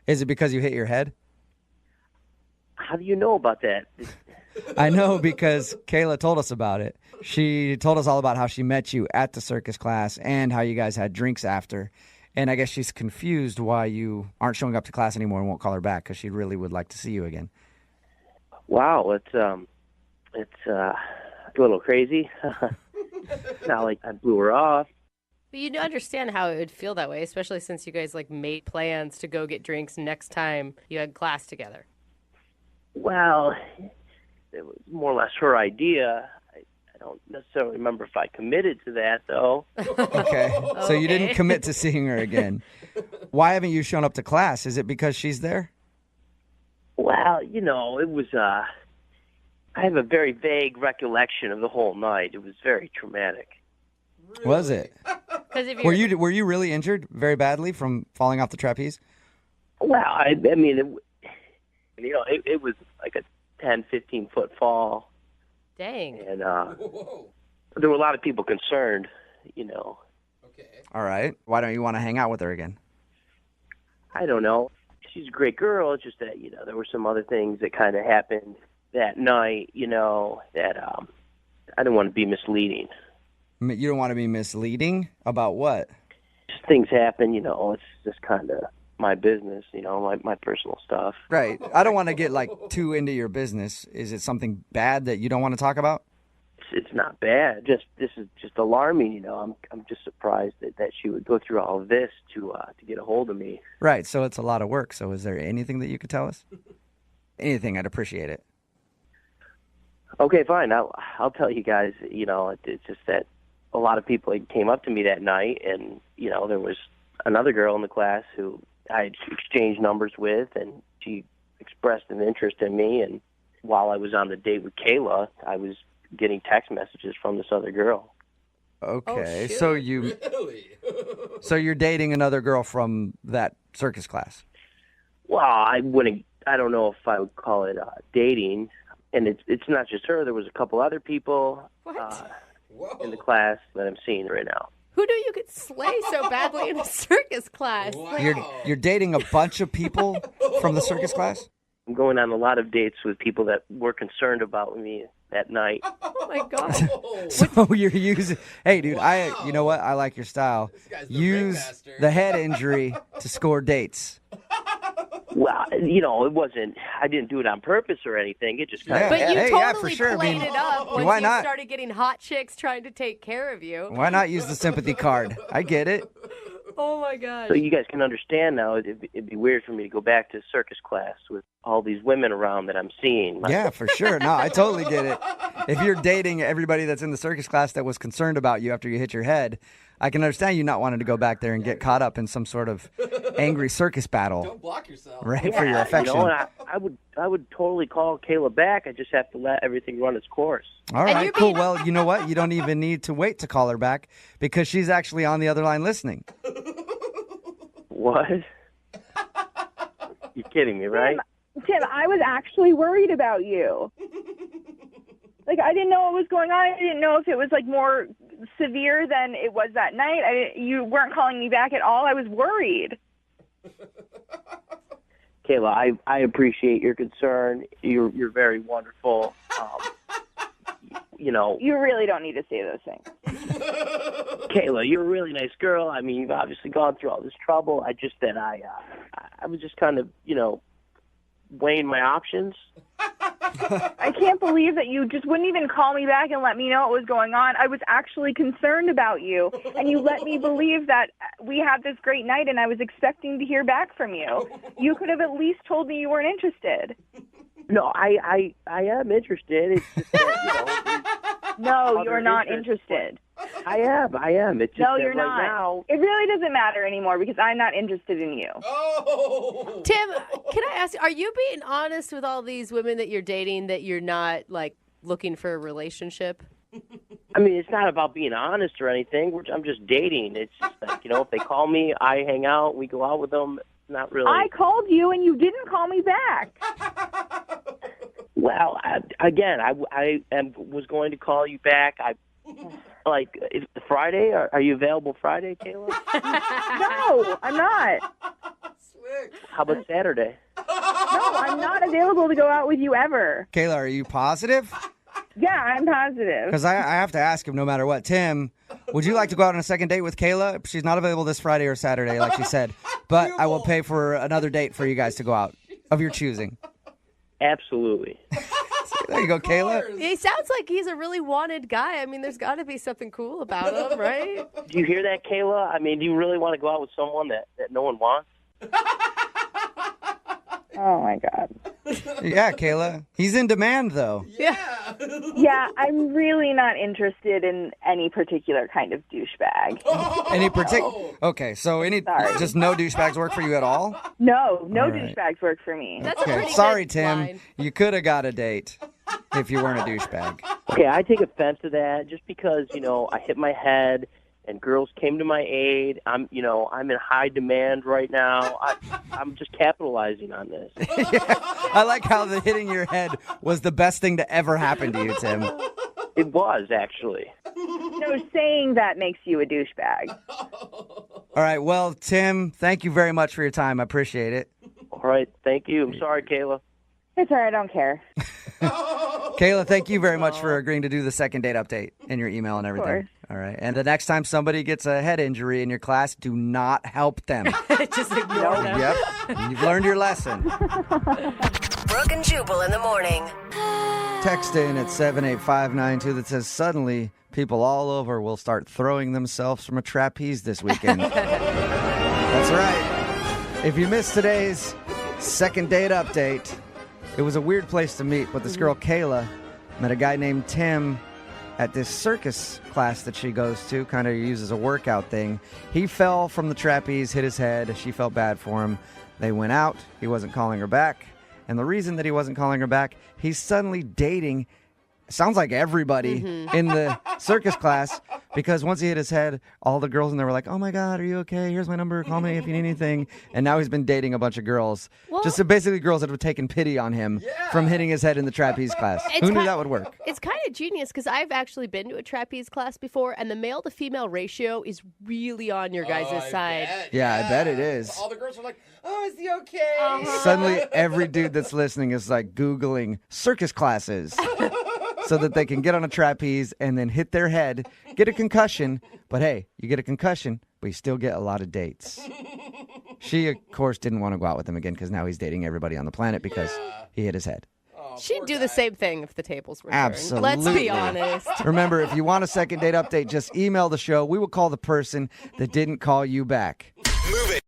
Is it because you hit your head? How do you know about that? I know because Kayla told us about it. She told us all about how she met you at the circus class and how you guys had drinks after. And I guess she's confused why you aren't showing up to class anymore and won't call her back because she really would like to see you again. Wow, it's a little crazy. Not like I blew her off. But you understand how it would feel that way, especially since you guys made plans to go get drinks next time you had class together. Well, it was more or less her idea. I don't necessarily remember if I committed to that, though. Okay. So you didn't commit to seeing her again. Why haven't you shown up to class? Is it because she's there? Well, it was, I have a very vague recollection of the whole night. It was very traumatic. Was it? Were you really injured very badly from falling off the trapeze? Well, I mean, it was like a 10, 15-foot fall. Dang. And there were a lot of people concerned, All right. Why don't you want to hang out with her again? I don't know. She's a great girl. It's just that, there were some other things that kind of happened that night, that I didn't want to be misleading. You don't want to be misleading? About what? Just things happen, it's just kind of my business, my personal stuff. Right. I don't want to get too into your business. Is it something bad that you don't want to talk about? It's not bad. This is just alarming. I'm just surprised that she would go through all of this to get a hold of me. Right. So it's a lot of work. So is there anything that you could tell us? Anything. I'd appreciate it. Okay, fine. I'll tell you guys. It's just that a lot of people came up to me that night, and there was another girl in the class who I had exchanged numbers with, and she expressed an interest in me. And while I was on the date with Kayla, I was getting text messages from this other girl. Okay, so you're dating another girl from that circus class? Well, I don't know if I would call it dating. And it's not just her. There was a couple other people in the class that I'm seeing right now. Who knew you could slay so badly in a circus class? You're dating a bunch of people from the circus class? I'm going on a lot of dates with people that were concerned about me that night. Oh my God. So you're using... Hey, dude, you know what? I like your style. Use the head injury to score dates. Well, it wasn't... I didn't do it on purpose or anything. It just kind of... But you happened. totally played it up once why you not? started getting hot chicks trying to take care of you. Why not use the sympathy card? I get it. Oh my gosh. So you guys can understand now. It'd be weird for me to go back to circus class with all these women around that I'm seeing. Yeah, for sure. No, I totally get it. If you're dating everybody that's in the circus class that was concerned about you after you hit your head, I can understand you not wanting to go back there and get caught up in some sort of angry circus battle. Don't block yourself. Right, for your affection. You know, and I would totally call Kayla back. I just have to let everything run its course. All right, cool. Well, you know what? You don't even need to wait to call her back because she's actually on the other line listening. What? You're kidding me, right? Tim, I was actually worried about you. Like, I didn't know what was going on. I didn't know if it was, like, more severe than it was that night. You weren't calling me back at all. I was worried. Kayla, I appreciate your concern. You're very wonderful. You know, you really don't need to say those things. Kayla, you're a really nice girl. I mean, you've obviously gone through all this trouble. I was just kind of, you know, weighing my options. I can't believe that you just wouldn't even call me back and let me know what was going on. I was actually concerned about you, and you let me believe that we had this great night, and I was expecting to hear back from you. You could have at least told me you weren't interested. No, I am interested. It's just that, you know, no, you're not interested. I am. It's just no, that you're right not. Now, it really doesn't matter anymore because I'm not interested in you. Oh. Tim, can I ask, are you being honest with all these women that you're dating that you're not, like, looking for a relationship? I mean, it's not about being honest or anything. I'm just dating. It's just like, you know, if they call me, I hang out, we go out with them. Not really. I called you and you didn't call me back. Well, I was going to call you back. Is Friday? Are you available Friday, Kayla? No, I'm not. Slick. How about Saturday? No, I'm not available to go out with you ever. Kayla, are you positive? Yeah, I'm positive. Because I have to ask him no matter what. Tim, would you like to go out on a second date with Kayla? She's not available this Friday or Saturday, like she said. But I will pay for another date for you guys to go out of your choosing. Absolutely. There you go, Kayla. He sounds like he's a really wanted guy. I mean, there's got to be something cool about him, right? Do you hear that, Kayla? I mean, do you really want to go out with someone that no one wants? Oh, my God. Yeah, Kayla. He's in demand, though. Yeah, I'm really not interested in any particular kind of douchebag. Any particular? Okay, so just no douchebags work for you at all? No All right. douchebags work for me. That's Okay, a pretty sorry, good Tim. line. You could have got a date if you weren't a douchebag. Okay, I take offense to that just because, you know, I hit my head and girls came to my aid. I'm in high demand right now. I'm just capitalizing on this. Yeah, I like how the hitting your head was the best thing to ever happen to you, Tim. It was, actually. No, saying that makes you a douchebag. All right, well, Tim, thank you very much for your time. I appreciate it. All right, thank you. I'm sorry, Kayla. It's all right, I don't care. Kayla, thank you very much for agreeing to do the second date update in your email and everything. course. All right. And the next time somebody gets a head injury in your class, do not help them. Just ignore them. Yep. You've learned your lesson. Brooke and Jubal in the morning. Text in at 78592 that says, suddenly people all over will start throwing themselves from a trapeze this weekend. That's right. If you missed today's second date update, it was a weird place to meet, but this girl, Kayla, met a guy named Tim at this circus class that she goes to, kind of uses a workout thing. He fell from the trapeze, hit his head. She felt bad for him. They went out. He wasn't calling her back. And the reason that he wasn't calling her back, he's suddenly dating, sounds like everybody in the circus class, because once he hit his head, all the girls in there were like, oh my God, are you okay? Here's my number. Call me if you need anything. And now he's been dating a bunch of girls. Well, just basically girls that have taken pity on him from hitting his head in the trapeze class. Who knew that would work? It's kind of genius because I've actually been to a trapeze class before, and the male to female ratio is really on your guys' side. Yeah, I bet it is. All the girls are like, oh, is he okay? Suddenly, every dude that's listening is like Googling circus classes so that they can get on a trapeze and then hit their head, get a concussion. But hey, you get a concussion, but you still get a lot of dates. She, of course, didn't want to go out with him again because now he's dating everybody on the planet because he hit his head. She'd do the same thing if the tables were turned. Absolutely. Let's be honest. Remember, if you want a second date update, just email the show. We will call the person that didn't call you back. Move it.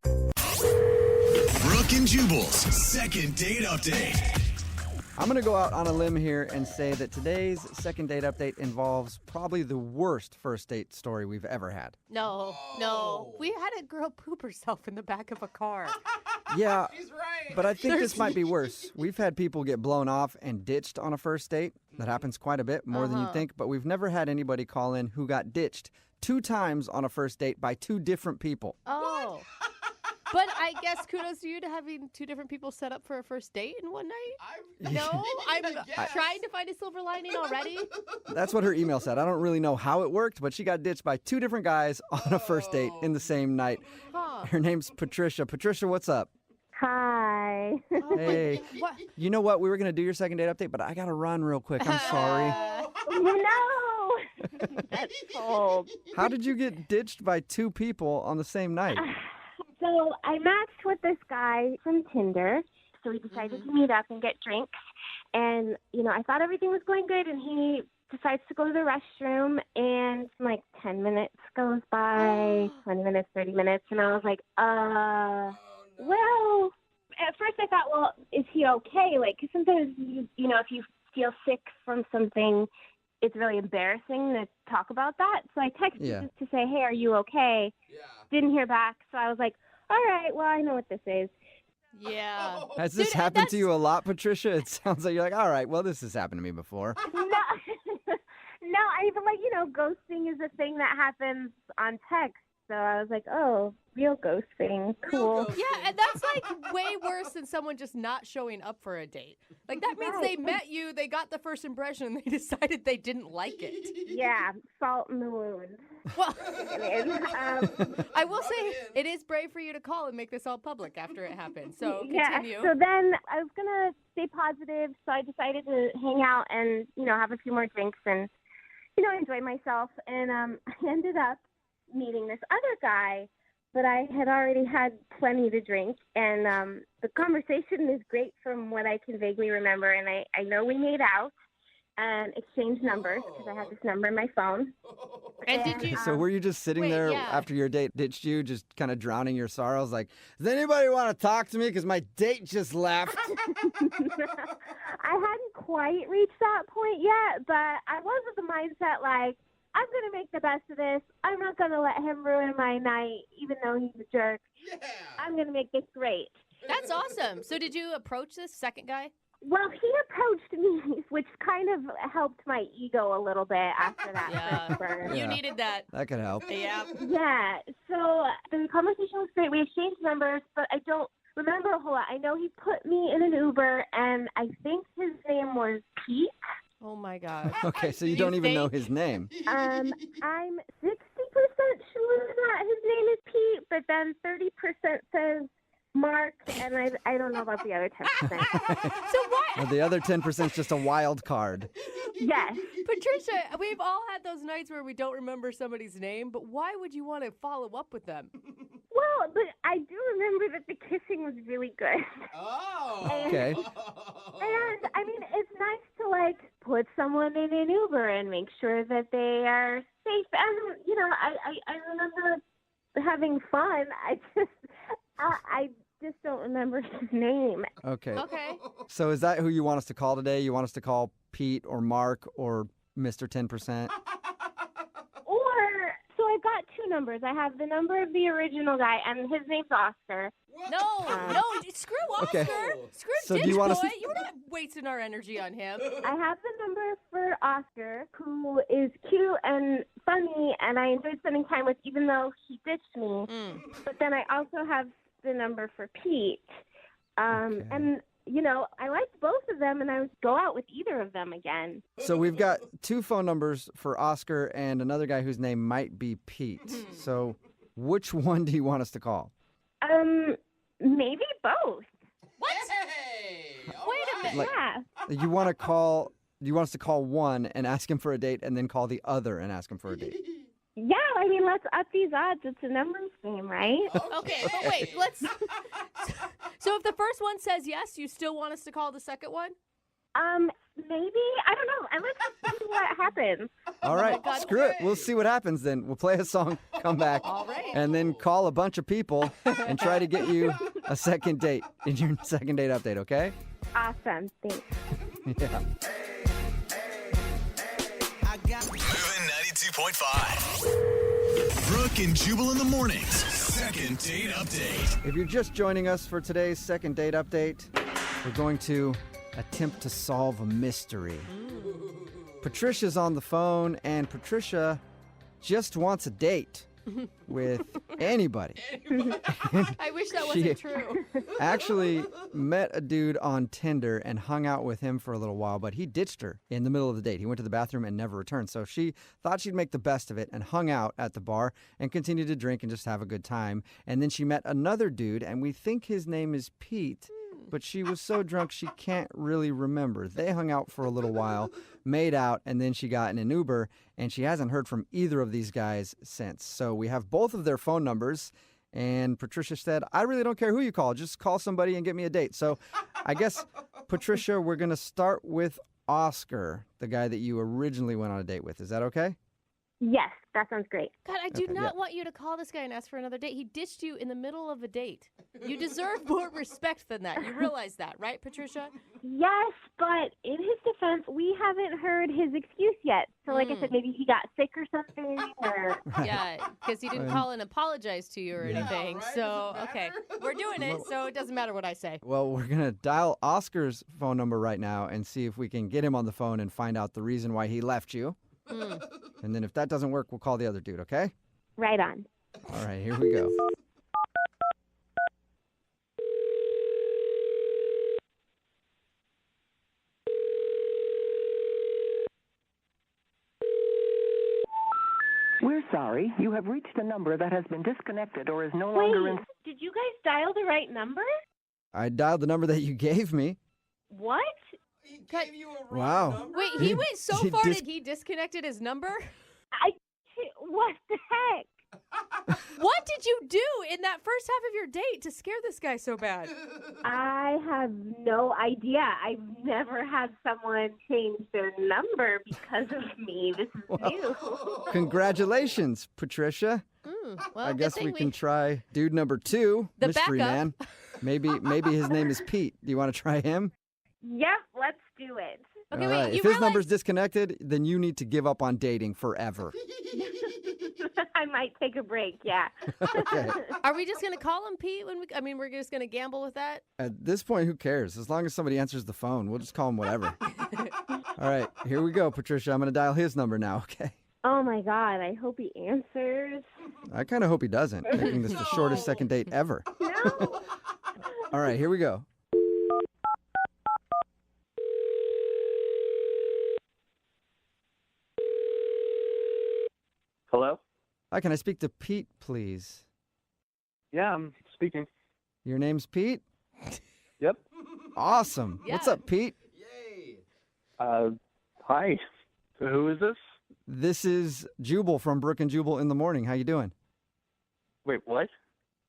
Brooke and Jubal's second date update. I'm going to go out on a limb here and say that today's second date update involves probably the worst first date story we've ever had. No. We had a girl poop herself in the back of a car. Yeah, but I think this might be worse. We've had people get blown off and ditched on a first date. That happens quite a bit, more than you think, but we've never had anybody call in who got ditched 2 times on a first date by 2 different people. Oh. But I guess kudos to you to having 2 different people set up for a first date in one night. No, I'm trying to find a silver lining already. That's what her email said. I don't really know how it worked, but she got ditched by 2 different guys on a first date in the same night. Huh. Her name's Patricia. Patricia, what's up? Hi. Hey. What? You know what? We were going to do your second date update, but I got to run real quick. I'm sorry. No. That's cold. How did you get ditched by 2 people on the same night? So I matched with this guy from Tinder. So we decided to meet up and get drinks. And, I thought everything was going good. And he decides to go to the restroom. And like 10 minutes goes by, 20 minutes, 30 minutes. And I was like, well, at first I thought, well, is he okay? Like, 'cause sometimes, if you feel sick from something, it's really embarrassing to talk about that. So I texted just to say, hey, are you okay? Didn't hear back. So I was like, all right, well, I know what this is. Yeah. Has this happened to you a lot, Patricia? It sounds like you're like, all right, well, this has happened to me before. No, I even ghosting is a thing that happens on text. So I was like, oh, real ghosting. Cool. Yeah, and that's like way worse than someone just not showing up for a date. Like that means they met you, they got the first impression, and they decided they didn't like it. Yeah, salt in the wound. Well, I will say it is brave for you to call and make this all public after it happened. So continue. So then I was going to stay positive, so I decided to hang out and, have a few more drinks and, enjoy myself. And I ended up meeting this other guy, but I had already had plenty to drink. And the conversation is great from what I can vaguely remember. And I know we made out and exchanged numbers because I had this number in my phone. And did you? So were you just sitting there after your date ditched you, just kind of drowning your sorrows? Like, does anybody want to talk to me? Because my date just left. I hadn't quite reached that point yet, but I was with the mindset like, I'm going to make the best of this. I'm not going to let him ruin my night, even though he's a jerk. Yeah. I'm going to make this great. That's awesome. So did you approach this second guy? Well, he approached me, which kind of helped my ego a little bit after that first burn. You needed that. That could help. Yeah. Yeah. So the conversation was great. We exchanged numbers, but I don't remember a whole lot. I know he put me in an Uber, and I think his name was Pete. Oh, my God. Okay, so you don't even know his name. I'm 60% sure that his name is Pete, but then 30% says Mark, and I don't know about the other 10%. So what? Well, the other 10% is just a wild card. Yes. Patricia, we've all had those nights where we don't remember somebody's name, but why would you want to follow up with them? Well, but I do remember that the kissing was really good. Oh. Okay. And, I mean, it's nice to, like, put someone in an Uber and make sure that they are safe. And, I remember having fun. I just don't remember his name. Okay. Okay. So is that who you want us to call today? You want us to call Pete or Mark or Mr. 10%? So I got 2 numbers. I have the number of the original guy, and his name's Oscar. No, screw Oscar. Okay. Screw So do Ditch you want Boy. us- You're not wasting our energy on him. I have the number for Oscar, who is cute and funny, and I enjoyed spending time with, even though he ditched me. But then I also have the number for Pete. And, I liked both of them, and I would go out with either of them again. So we've got 2 phone numbers for Oscar and another guy whose name might be Pete. So which one do you want us to call? Maybe both. What? Hey, Wait a minute. Yeah. You want us to call one and ask him for a date and then call the other and ask him for a date? Yeah, I mean, let's up these odds. It's a numbers game, right? Okay, but wait, let's... So if the first one says yes, you still want us to call the second one? Maybe. I don't know. And let's just see what happens. All right, screw it. We'll see what happens then. We'll play a song, come back, and then call a bunch of people and try to get you a second date in your second date update, okay? Awesome. Thanks. Yeah. Moving 92.5. Brooke and Jubal in the mornings. Second date update. If you're just joining us for today's second date update, we're going to attempt to solve a mystery. Patricia's on the phone, and Patricia just wants a date with anybody. I wish that wasn't true. Actually met a dude on Tinder and hung out with him for a little while, but he ditched her in the middle of the date. He went to the bathroom and never returned. So she thought she'd make the best of it and hung out at the bar and continued to drink and just have a good time. And then she met another dude, and we think his name is Pete, but she was so drunk she can't really remember. They hung out for a little while, made out, and then she got in an Uber, and she hasn't heard from either of these guys since. So we have both of their phone numbers, and Patricia said, I really don't care who you call. Just call somebody and get me a date. So I guess, Patricia, we're going to start with Oscar, the guy that you originally went on a date with. Is that okay? Yes, that sounds great. God, I do not want you to call this guy and ask for another date. He ditched you in the middle of a date. You deserve more respect than that. You realize that, right, Patricia? Yes, but in his defense, we haven't heard his excuse yet. So like I said, maybe he got sick or something. Or... Yeah, because he didn't call and apologize to you or anything. Right? So, okay, we're doing it, so it doesn't matter what I say. Well, we're going to dial Oscar's phone number right now and see if we can get him on the phone and find out the reason why he left you. And then if that doesn't work, we'll call the other dude, okay? Right on. All right, here we go. We're sorry. You have reached a number that has been disconnected or is no longer in... Did you guys dial the right number? I dialed the number that you gave me. What? He gave you a Wow. Wait, he went so far that he disconnected his number? What the heck? What did you do in that first half of your date to scare this guy so bad? I have no idea. I've never had someone change their number because of me. This is new. Congratulations, Patricia. Well, I guess we can try dude number 2, the mystery backup. man. Maybe his name is Pete. Do you want to try him? Yep, let's do it. Okay, All wait, right. you If his number's disconnected, then you need to give up on dating forever. I might take a break, yeah. Okay. Are we just going to call him Pete? We're just going to gamble with that? At this point, who cares? As long as somebody answers the phone, we'll just call him whatever. All right, here we go, Patricia. I'm going to dial his number now, okay? Oh, my God. I hope he answers. I kind of hope he doesn't, making this the shortest second date ever. No. All right, here we go. Hello? Hi, can I speak to Pete, please? Yeah, I'm speaking. Your name's Pete? Yep. Awesome. What's up, Pete? Hi. Who is this? This is Jubal from Brooke and Jubal in the Morning. How you doing? Wait, what?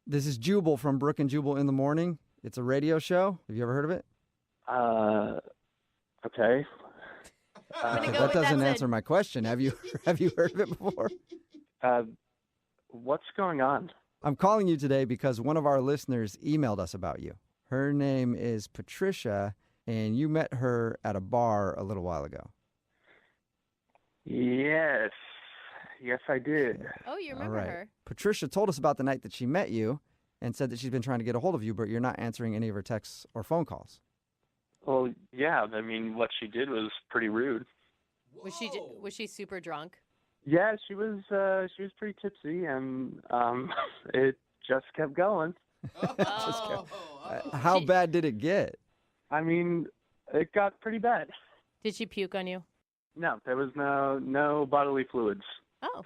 This is Jubal from Brooke and Jubal in the Morning. It's a radio show. Have you ever heard of it? Okay. That doesn't answer my question. Have you heard of it before? What's going on? I'm calling you today because one of our listeners emailed us about you. Her name is Patricia, and you met her at a bar a little while ago. Yes. Yes, I did. Oh, you remember her. Patricia told us about the night that she met you and said that she's been trying to get a hold of you, but you're not answering any of her texts or phone calls. Well, yeah, I mean, what she did was pretty rude. Was she super drunk? Yeah, she was pretty tipsy, and it just kept going. How bad did it get? I mean, it got pretty bad. Did she puke on you? No, there was no bodily fluids. Oh.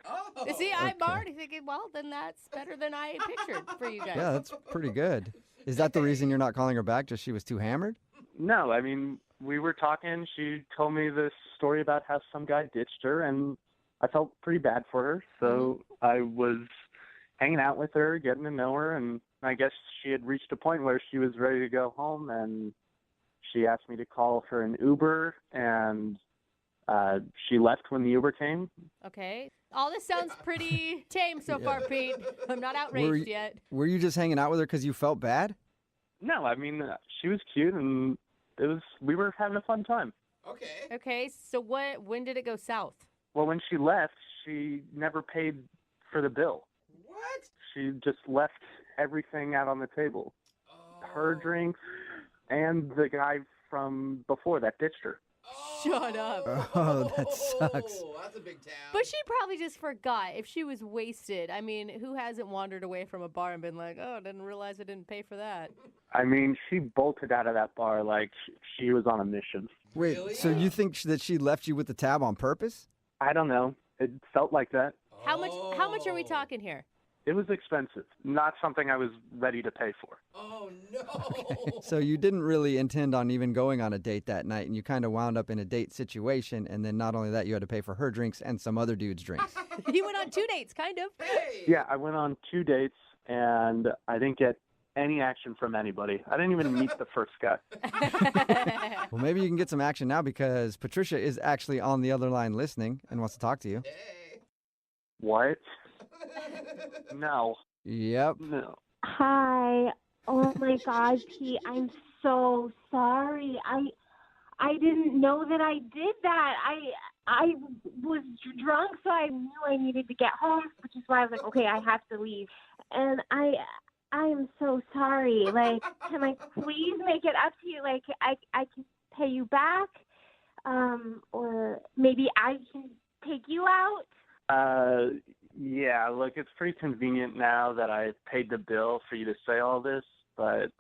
See, I'm already thinking, well, then that's better than I pictured for you guys. Yeah, that's pretty good. Is that the reason you're not calling her back? Just she was too hammered? No, I mean, we were talking. She told me this story about how some guy ditched her, and I felt pretty bad for her. So I was hanging out with her, getting to know her, and I guess she had reached a point where she was ready to go home, and She asked me to call her an Uber, and she left when the Uber came. Okay. All this sounds pretty tame so far, Pete. I'm not outraged yet. Were you just hanging out with her because you felt bad? No, I mean, she was cute, and we were having a fun time. Okay, so when did it go south? Well, when she left, she never paid for the bill. What? She just left everything out on the table. Her drinks and the guy from before that ditched her. Shut up. Oh, that sucks. That's a big town. But she probably just forgot. If she was wasted, I mean, who hasn't wandered away from a bar and been like, oh, I didn't realize I didn't pay for that? I mean, she bolted out of that bar like she was on a mission. Wait, so you think that she left you with the tab on purpose? I don't know. It felt like that. How much are we talking here? It was expensive. Not something I was ready to pay for. Oh, no. So you didn't really intend on even going on a date that night, and you kind of wound up in a date situation, and then not only that, you had to pay for her drinks and some other dude's drinks. You went on 2 dates, kind of. Yeah, I went on 2 dates, and I didn't get any action from anybody. I didn't even meet the first guy. Well, maybe you can get some action now because Patricia is actually on the other line listening and wants to talk to you. What? No. Yep. No. Hi. Oh my God, Pete, I'm so sorry. I didn't know that I did that. I was drunk, so I knew I needed to get home, which is why I was like, okay, I have to leave. And I am so sorry. Like, can I please make it up to you? Like, I can pay you back, or maybe I can take you out. Yeah, look, it's pretty convenient now that I paid the bill for you to say all this, but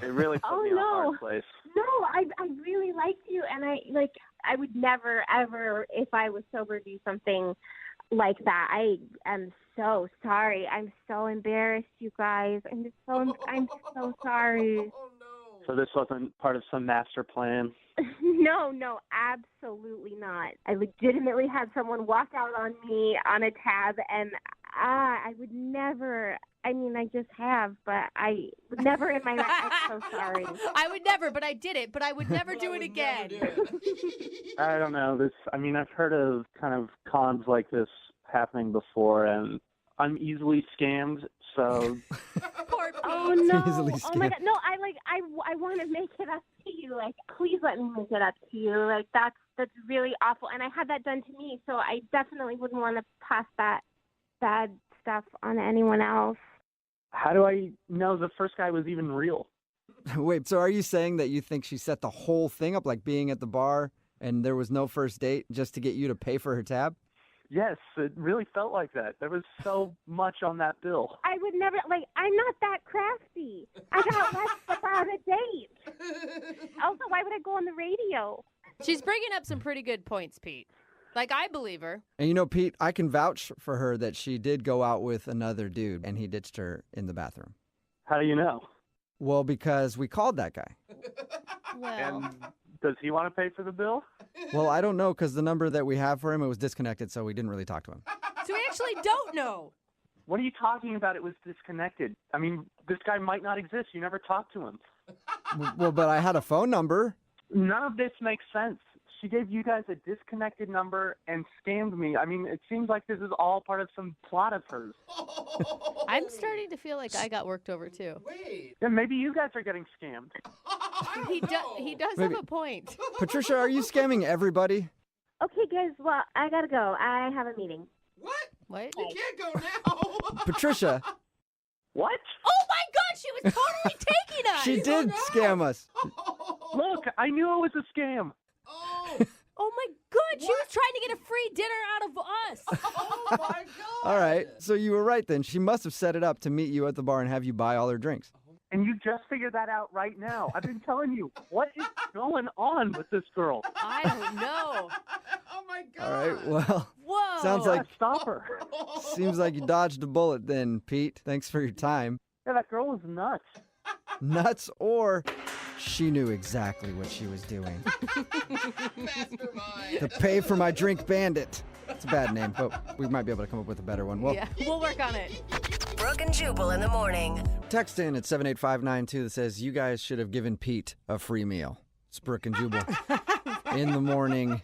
it really put me in a hard place. No, I really liked you, and I would never, ever, if I was sober, do something like that. I am so sorry. I'm so embarrassed, you guys. I'm so sorry. So this wasn't part of some master plan? No, absolutely not. I legitimately had someone walk out on me on a tab, and I would never. I mean, I just have, but I would never in my life. I'm so sorry. I would never, but I did it. But I would never do it again. I don't know. I've heard of kind of cons like this happening before, and I'm easily scammed, so. Oh no! Oh my God! No, I want to make it up to you. Like, please let me make it up to you. Like, that's really awful. And I had that done to me, so I definitely wouldn't want to pass that bad stuff on to anyone else. How do I know the first guy was even real? Wait, so are you saying that you think she set the whole thing up, like being at the bar and there was no first date just to get you to pay for her tab? Yes, it really felt like that. There was so much on that bill. I would never, I'm not that crafty. I got less about a date. Also, why would I go on the radio? She's bringing up some pretty good points, Pete. Like, I believe her. And you know, Pete, I can vouch for her that she did go out with another dude and he ditched her in the bathroom. How do you know? Well, because we called that guy. Well. And does he want to pay for the bill? Well, I don't know because the number that we have for him, it was disconnected, so we didn't really talk to him. So we actually don't know. What are you talking about? It was disconnected. I mean, this guy might not exist. You never talked to him. Well, but I had a phone number. None of this makes sense. She gave you guys a disconnected number and scammed me. I mean, it seems like this is all part of some plot of hers. I'm starting to feel like I got worked over, too. Wait. Yeah, maybe you guys are getting scammed. He does have a point. Patricia, are you scamming everybody? Okay, guys, well, I gotta go. I have a meeting. What? You can't go now. Patricia. What? Oh my God, she was totally taking us. She did scam us. Look, I knew it was a scam. Oh my God, she was trying to get a free dinner out of us. Oh my God. All right, so you were right then. She must have set it up to meet you at the bar and have you buy all her drinks. And you just figured that out right now. I've been telling you, what is going on with this girl? I don't know. Oh my God. All right, well, Whoa. sounds like Stop her. seems like you dodged a bullet then, Pete. Thanks for your time. Yeah, that girl was nuts. Nuts, or she knew exactly what she was doing. Mastermind. The Pay for My Drink Bandit. It's a bad name, but we might be able to come up with a better one. Well, Yeah, we'll work on it. Brooke and Jubal in the morning. Text in at 78592 that says, you guys should have given Pete a free meal. It's Brooke and Jubal in the morning.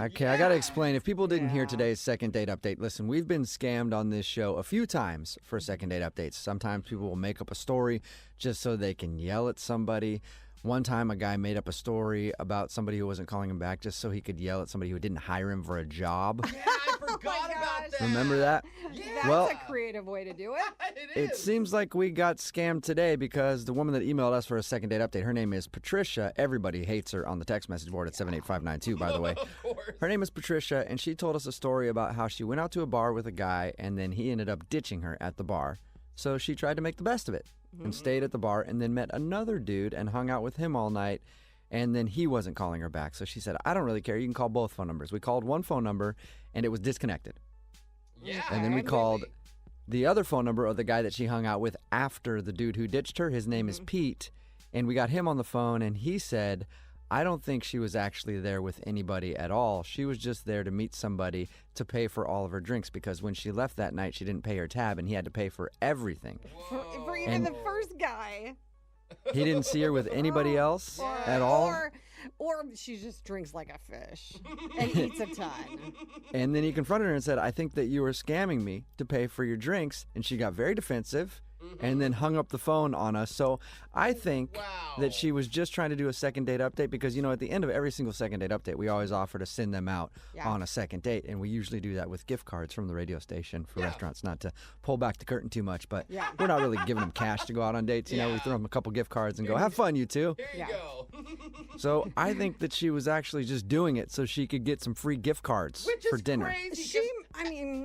Okay, I got to explain. If people didn't hear today's second date update, listen, we've been scammed on this show a few times for second date updates. Sometimes people will make up a story just so they can yell at somebody. One time, a guy made up a story about somebody who wasn't calling him back just so he could yell at somebody who didn't hire him for a job. Yeah, I forgot about that. Remember that? That's Well, a creative way to do it. it seems like we got scammed today because the woman that emailed us for a second date update, her name is Patricia. Everybody hates her on the text message board at 78592, by the way. Her name is Patricia, and she told us a story about how she went out to a bar with a guy, and then he ended up ditching her at the bar. So she tried to make the best of it and stayed at the bar and then met another dude and hung out with him all night. And then he wasn't calling her back. So she said, I don't really care. You can call both phone numbers. We called one phone number and it was disconnected. Yeah. And then we called the other phone number of the guy that she hung out with after the dude who ditched her. His name is Pete. And we got him on the phone and he said, I don't think she was actually there with anybody at all. She was just there to meet somebody to pay for all of her drinks because when she left that night, she didn't pay her tab and he had to pay for everything. For even the first guy. He didn't see her with anybody else at all. Or she just drinks like a fish and eats a ton. And then he confronted her and said, I think that you were scamming me to pay for your drinks. And she got very defensive and then hung up the phone on us. So I think that she was just trying to do a second date update because, you know, at the end of every single second date update, we always offer to send them out on a second date. And we usually do that with gift cards from the radio station for restaurants, not to pull back the curtain too much. But we're not really giving them cash to go out on dates. You know, we throw them a couple gift cards and go, have fun, you two. Here you go. So I think that she was actually just doing it so she could get some free gift cards for dinner. Crazy,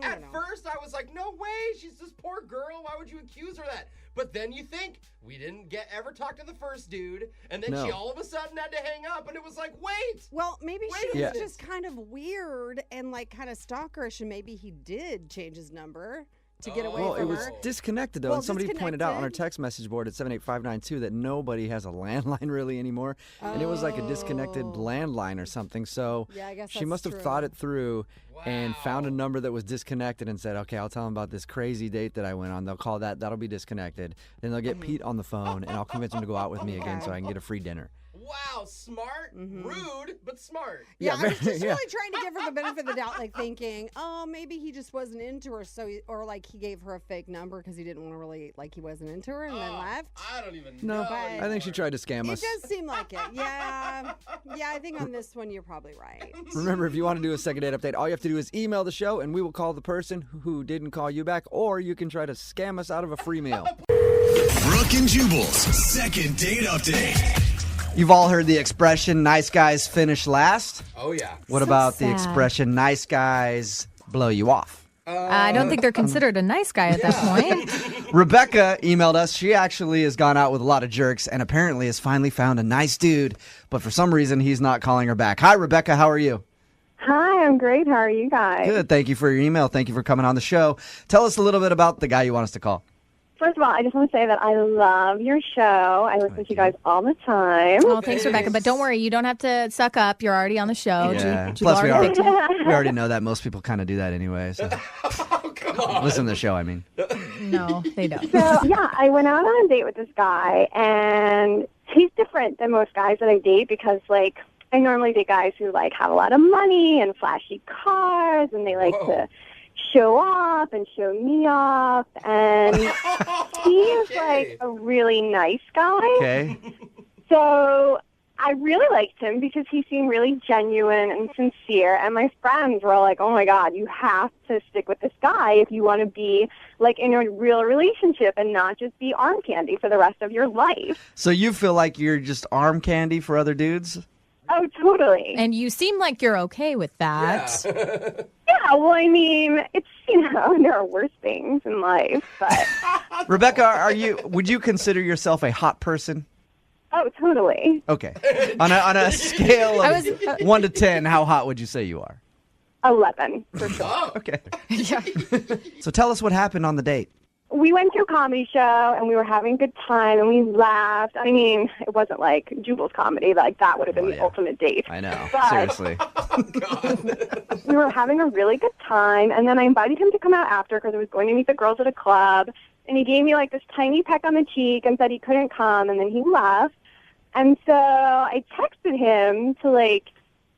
at first I was like, no way, she's this poor girl. Why would you accuse her of that? But then you think, we didn't ever talk to the first dude, and then she all of a sudden had to hang up, and it was like, wait. Well, maybe she was just kind of weird and like kind of stalkerish, and maybe he did change his number to get away from her. Well, it was disconnected, though, and somebody pointed out on our text message board at 78592 that nobody has a landline really anymore, and it was like a disconnected landline or something, so I guess she must have thought it through and found a number that was disconnected and said, okay, I'll tell them about this crazy date that I went on. They'll call that. That'll be disconnected. Then they'll get Pete on the phone, and I'll convince him to go out with me again so I can get a free dinner. Wow, smart, rude, but smart. Yeah, I was just really trying to give her the benefit of the doubt, like thinking, oh, maybe he just wasn't into her, or like he gave her a fake number because he didn't want to really, like he wasn't into her and then left. I don't even know. No, I think she tried to scam us. It does seem like it. Yeah, I think on this one you're probably right. Remember, if you want to do a second date update, all you have to do is email the show, and we will call the person who didn't call you back, or you can try to scam us out of a free meal. Brooke and Jubal's second date update. You've all heard the expression, nice guys finish last. Oh, yeah. What about the expression, nice guys blow you off? I don't think they're considered a nice guy at that point. Rebecca emailed us. She actually has gone out with a lot of jerks and apparently has finally found a nice dude, but for some reason, he's not calling her back. Hi, Rebecca. How are you? Hi, I'm great. How are you guys? Good. Thank you for your email. Thank you for coming on the show. Tell us a little bit about the guy you want us to call. First of all, I just want to say that I love your show. I listen to you guys all the time. Oh, thanks, Rebecca. But don't worry, you don't have to suck up. You're already on the show. Yeah. Plus, we already know that most people kind of do that anyway. So. Come on. Listen to the show, I mean. No, they don't. So, yeah, I went out on a date with this guy, and he's different than most guys that I date because, like, I normally date guys who, like, have a lot of money and flashy cars, and they like to show off and show me off, and he is like a really nice guy. Okay. So I really liked him because he seemed really genuine and sincere, and my friends were all like, oh my God, you have to stick with this guy if you want to be like in a real relationship and not just be arm candy for the rest of your life. So you feel like you're just arm candy for other dudes? Oh, totally. And you seem like you're okay with that. Yeah, well, I mean, it's, you know, there are worse things in life, but... Rebecca, would you consider yourself a hot person? Oh, totally. Okay. On a scale of 1 to 10, how hot would you say you are? 11, for sure. Okay. So tell us what happened on the date. We went to a comedy show, and we were having a good time, and we laughed. I mean, it wasn't like Jubal's comedy. Like, that would have been the ultimate date. I know. But Seriously. we were having a really good time, and then I invited him to come out after because I was going to meet the girls at a club. and he gave me like this tiny peck on the cheek and said he couldn't come, and then he left. And so I texted him to like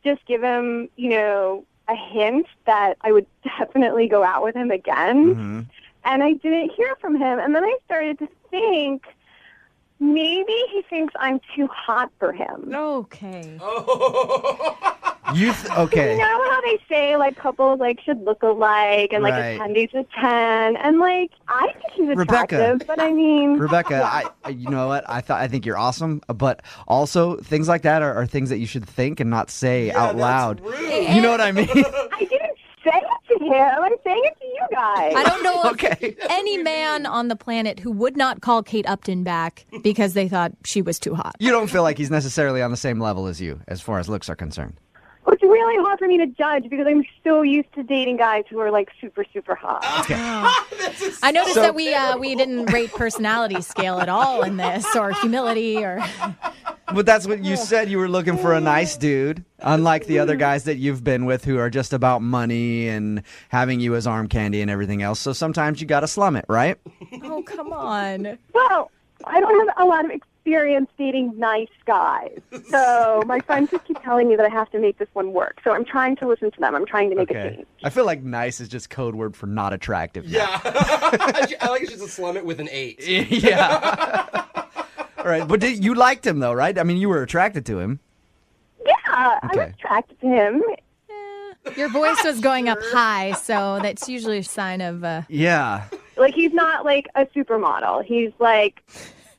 just give him, a hint that I would definitely go out with him again. Mm-hmm. And I didn't hear from him. And then I started to think maybe he thinks I'm too hot for him. Okay. Okay. You know how they say like couples like should look alike and like Right. a 10 days a 10, and like I think he's Rebecca. attractive, but I mean, Rebecca, you know what? I think you're awesome, but also things like that are things that you should think and not say out loud. You know what I mean? I didn't say it to him. I'm saying it to you guys. I don't know of any man on the planet who would not call Kate Upton back because they thought she was too hot. You don't feel like he's necessarily on the same level as you as far as looks are concerned. It's really hard for me to judge because I'm so used to dating guys who are like super, super hot. I noticed that we didn't rate personality scale at all in this, or humility, or. But that's what you said. You were looking for a nice dude, unlike the other guys that you've been with who are just about money and having you as arm candy and everything else. So sometimes you got to slum it, right? Oh, come on. Well, I don't have a lot of experience dating nice guys. So my friends just keep telling me that I have to make this one work. So I'm trying to listen to them. I'm trying to make a change. I feel like nice is just code word for not attractive. Yeah. I like it's just a slum it with an 8. Yeah. All right. But you liked him, though, right? I mean, you were attracted to him. Yeah, I'm attracted to him. Your voice was going up high, so that's usually a sign of. Yeah. Like, he's not like a supermodel. He's like,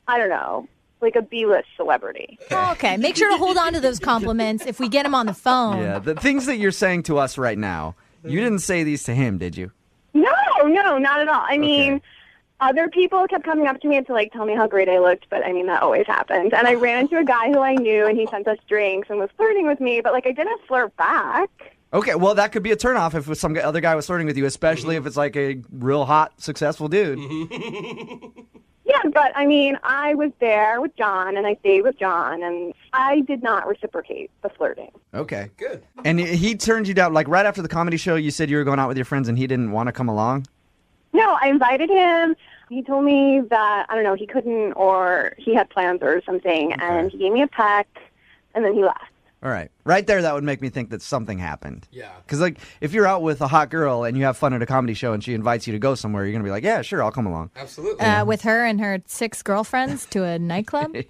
I don't know, like a B-list celebrity. Okay, make sure to hold on to those compliments if we get him on the phone. Yeah. The things that you're saying to us right now, you didn't say these to him, did you? No, not at all. I mean, other people kept coming up to me to like tell me how great I looked, but I mean, that always happens. And I ran into a guy who I knew, and he sent us drinks and was flirting with me, but like I didn't flirt back. Okay, well, that could be a turnoff if some other guy was flirting with you, especially if it's like a real hot, successful dude. Yeah, but I mean, I was there with John, and I stayed with John, and I did not reciprocate the flirting. Okay. Good. And he turned you down, like right after the comedy show, you said you were going out with your friends and he didn't want to come along? No, I invited him. He told me that, I don't know, he couldn't or he had plans or something, and he gave me a peck, and then he left. All right. Right there, that would make me think that something happened. Yeah. Because, like, if you're out with a hot girl and you have fun at a comedy show and she invites you to go somewhere, you're going to be like, yeah, sure, I'll come along. Absolutely. With her and her 6 girlfriends to a nightclub? I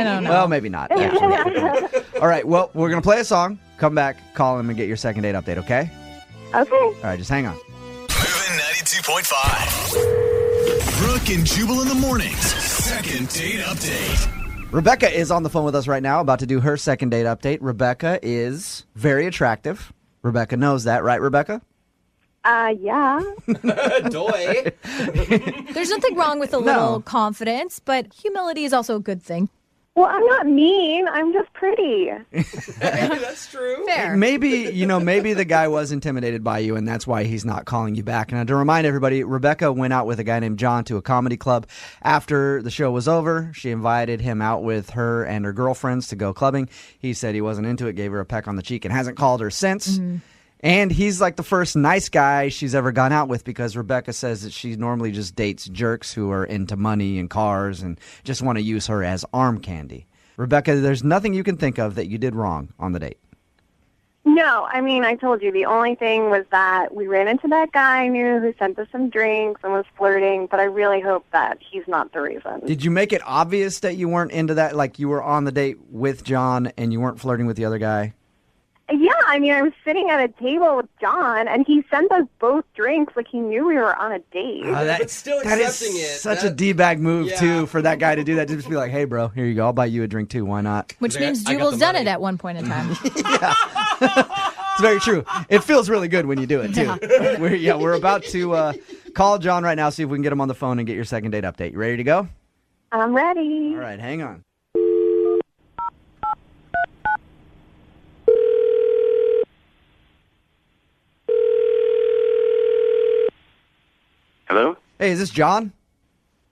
don't know. Well, maybe not. Actually. All right, well, we're going to play a song, come back, call him, and get your second date update, okay? Okay. All right, just hang on. Moving 92.5. Brooke and Jubal in the mornings. Second date update. Rebecca is on the phone with us right now, about to do her second date update. Rebecca is very attractive. Rebecca knows that, right, Rebecca? Yeah. Doy. There's nothing wrong with a little confidence, but humility is also a good thing. Well, I'm not mean. I'm just pretty. That's true. Fair. Maybe the guy was intimidated by you, and that's why he's not calling you back. And to remind everybody, Rebecca went out with a guy named John to a comedy club. After the show was over, she invited him out with her and her girlfriends to go clubbing. He said he wasn't into it, gave her a peck on the cheek, and hasn't called her since. Mm-hmm. And he's like the first nice guy she's ever gone out with, because Rebecca says that she normally just dates jerks who are into money and cars and just want to use her as arm candy. Rebecca, there's nothing you can think of that you did wrong on the date. No, I mean, I told you the only thing was that we ran into that guy I knew who sent us some drinks and was flirting, but I really hope that he's not the reason. Did you make it obvious that you weren't into that, like you were on the date with John and you weren't flirting with the other guy? Yeah, I mean, I was sitting at a table with John, and he sent us both drinks like he knew we were on a date. But still That accepting is it. such a D-bag move, too, for that guy to do that. To just be like, hey, bro, here you go. I'll buy you a drink, too. Why not? Which means Jubal's done it at one point in time. It's very true. It feels really good when you do it, too. We're about to call John right now, see if we can get him on the phone and get your second date update. You ready to go? I'm ready. All right, hang on. Hello? Hey, is this John?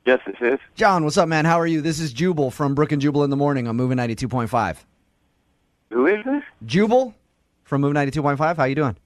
Yes, this is. John, what's up, man? How are you? This is Jubal from Brooke and Jubal in the Morning on Moving 92.5. Who is this? Jubal from Moving 92.5. How you doing?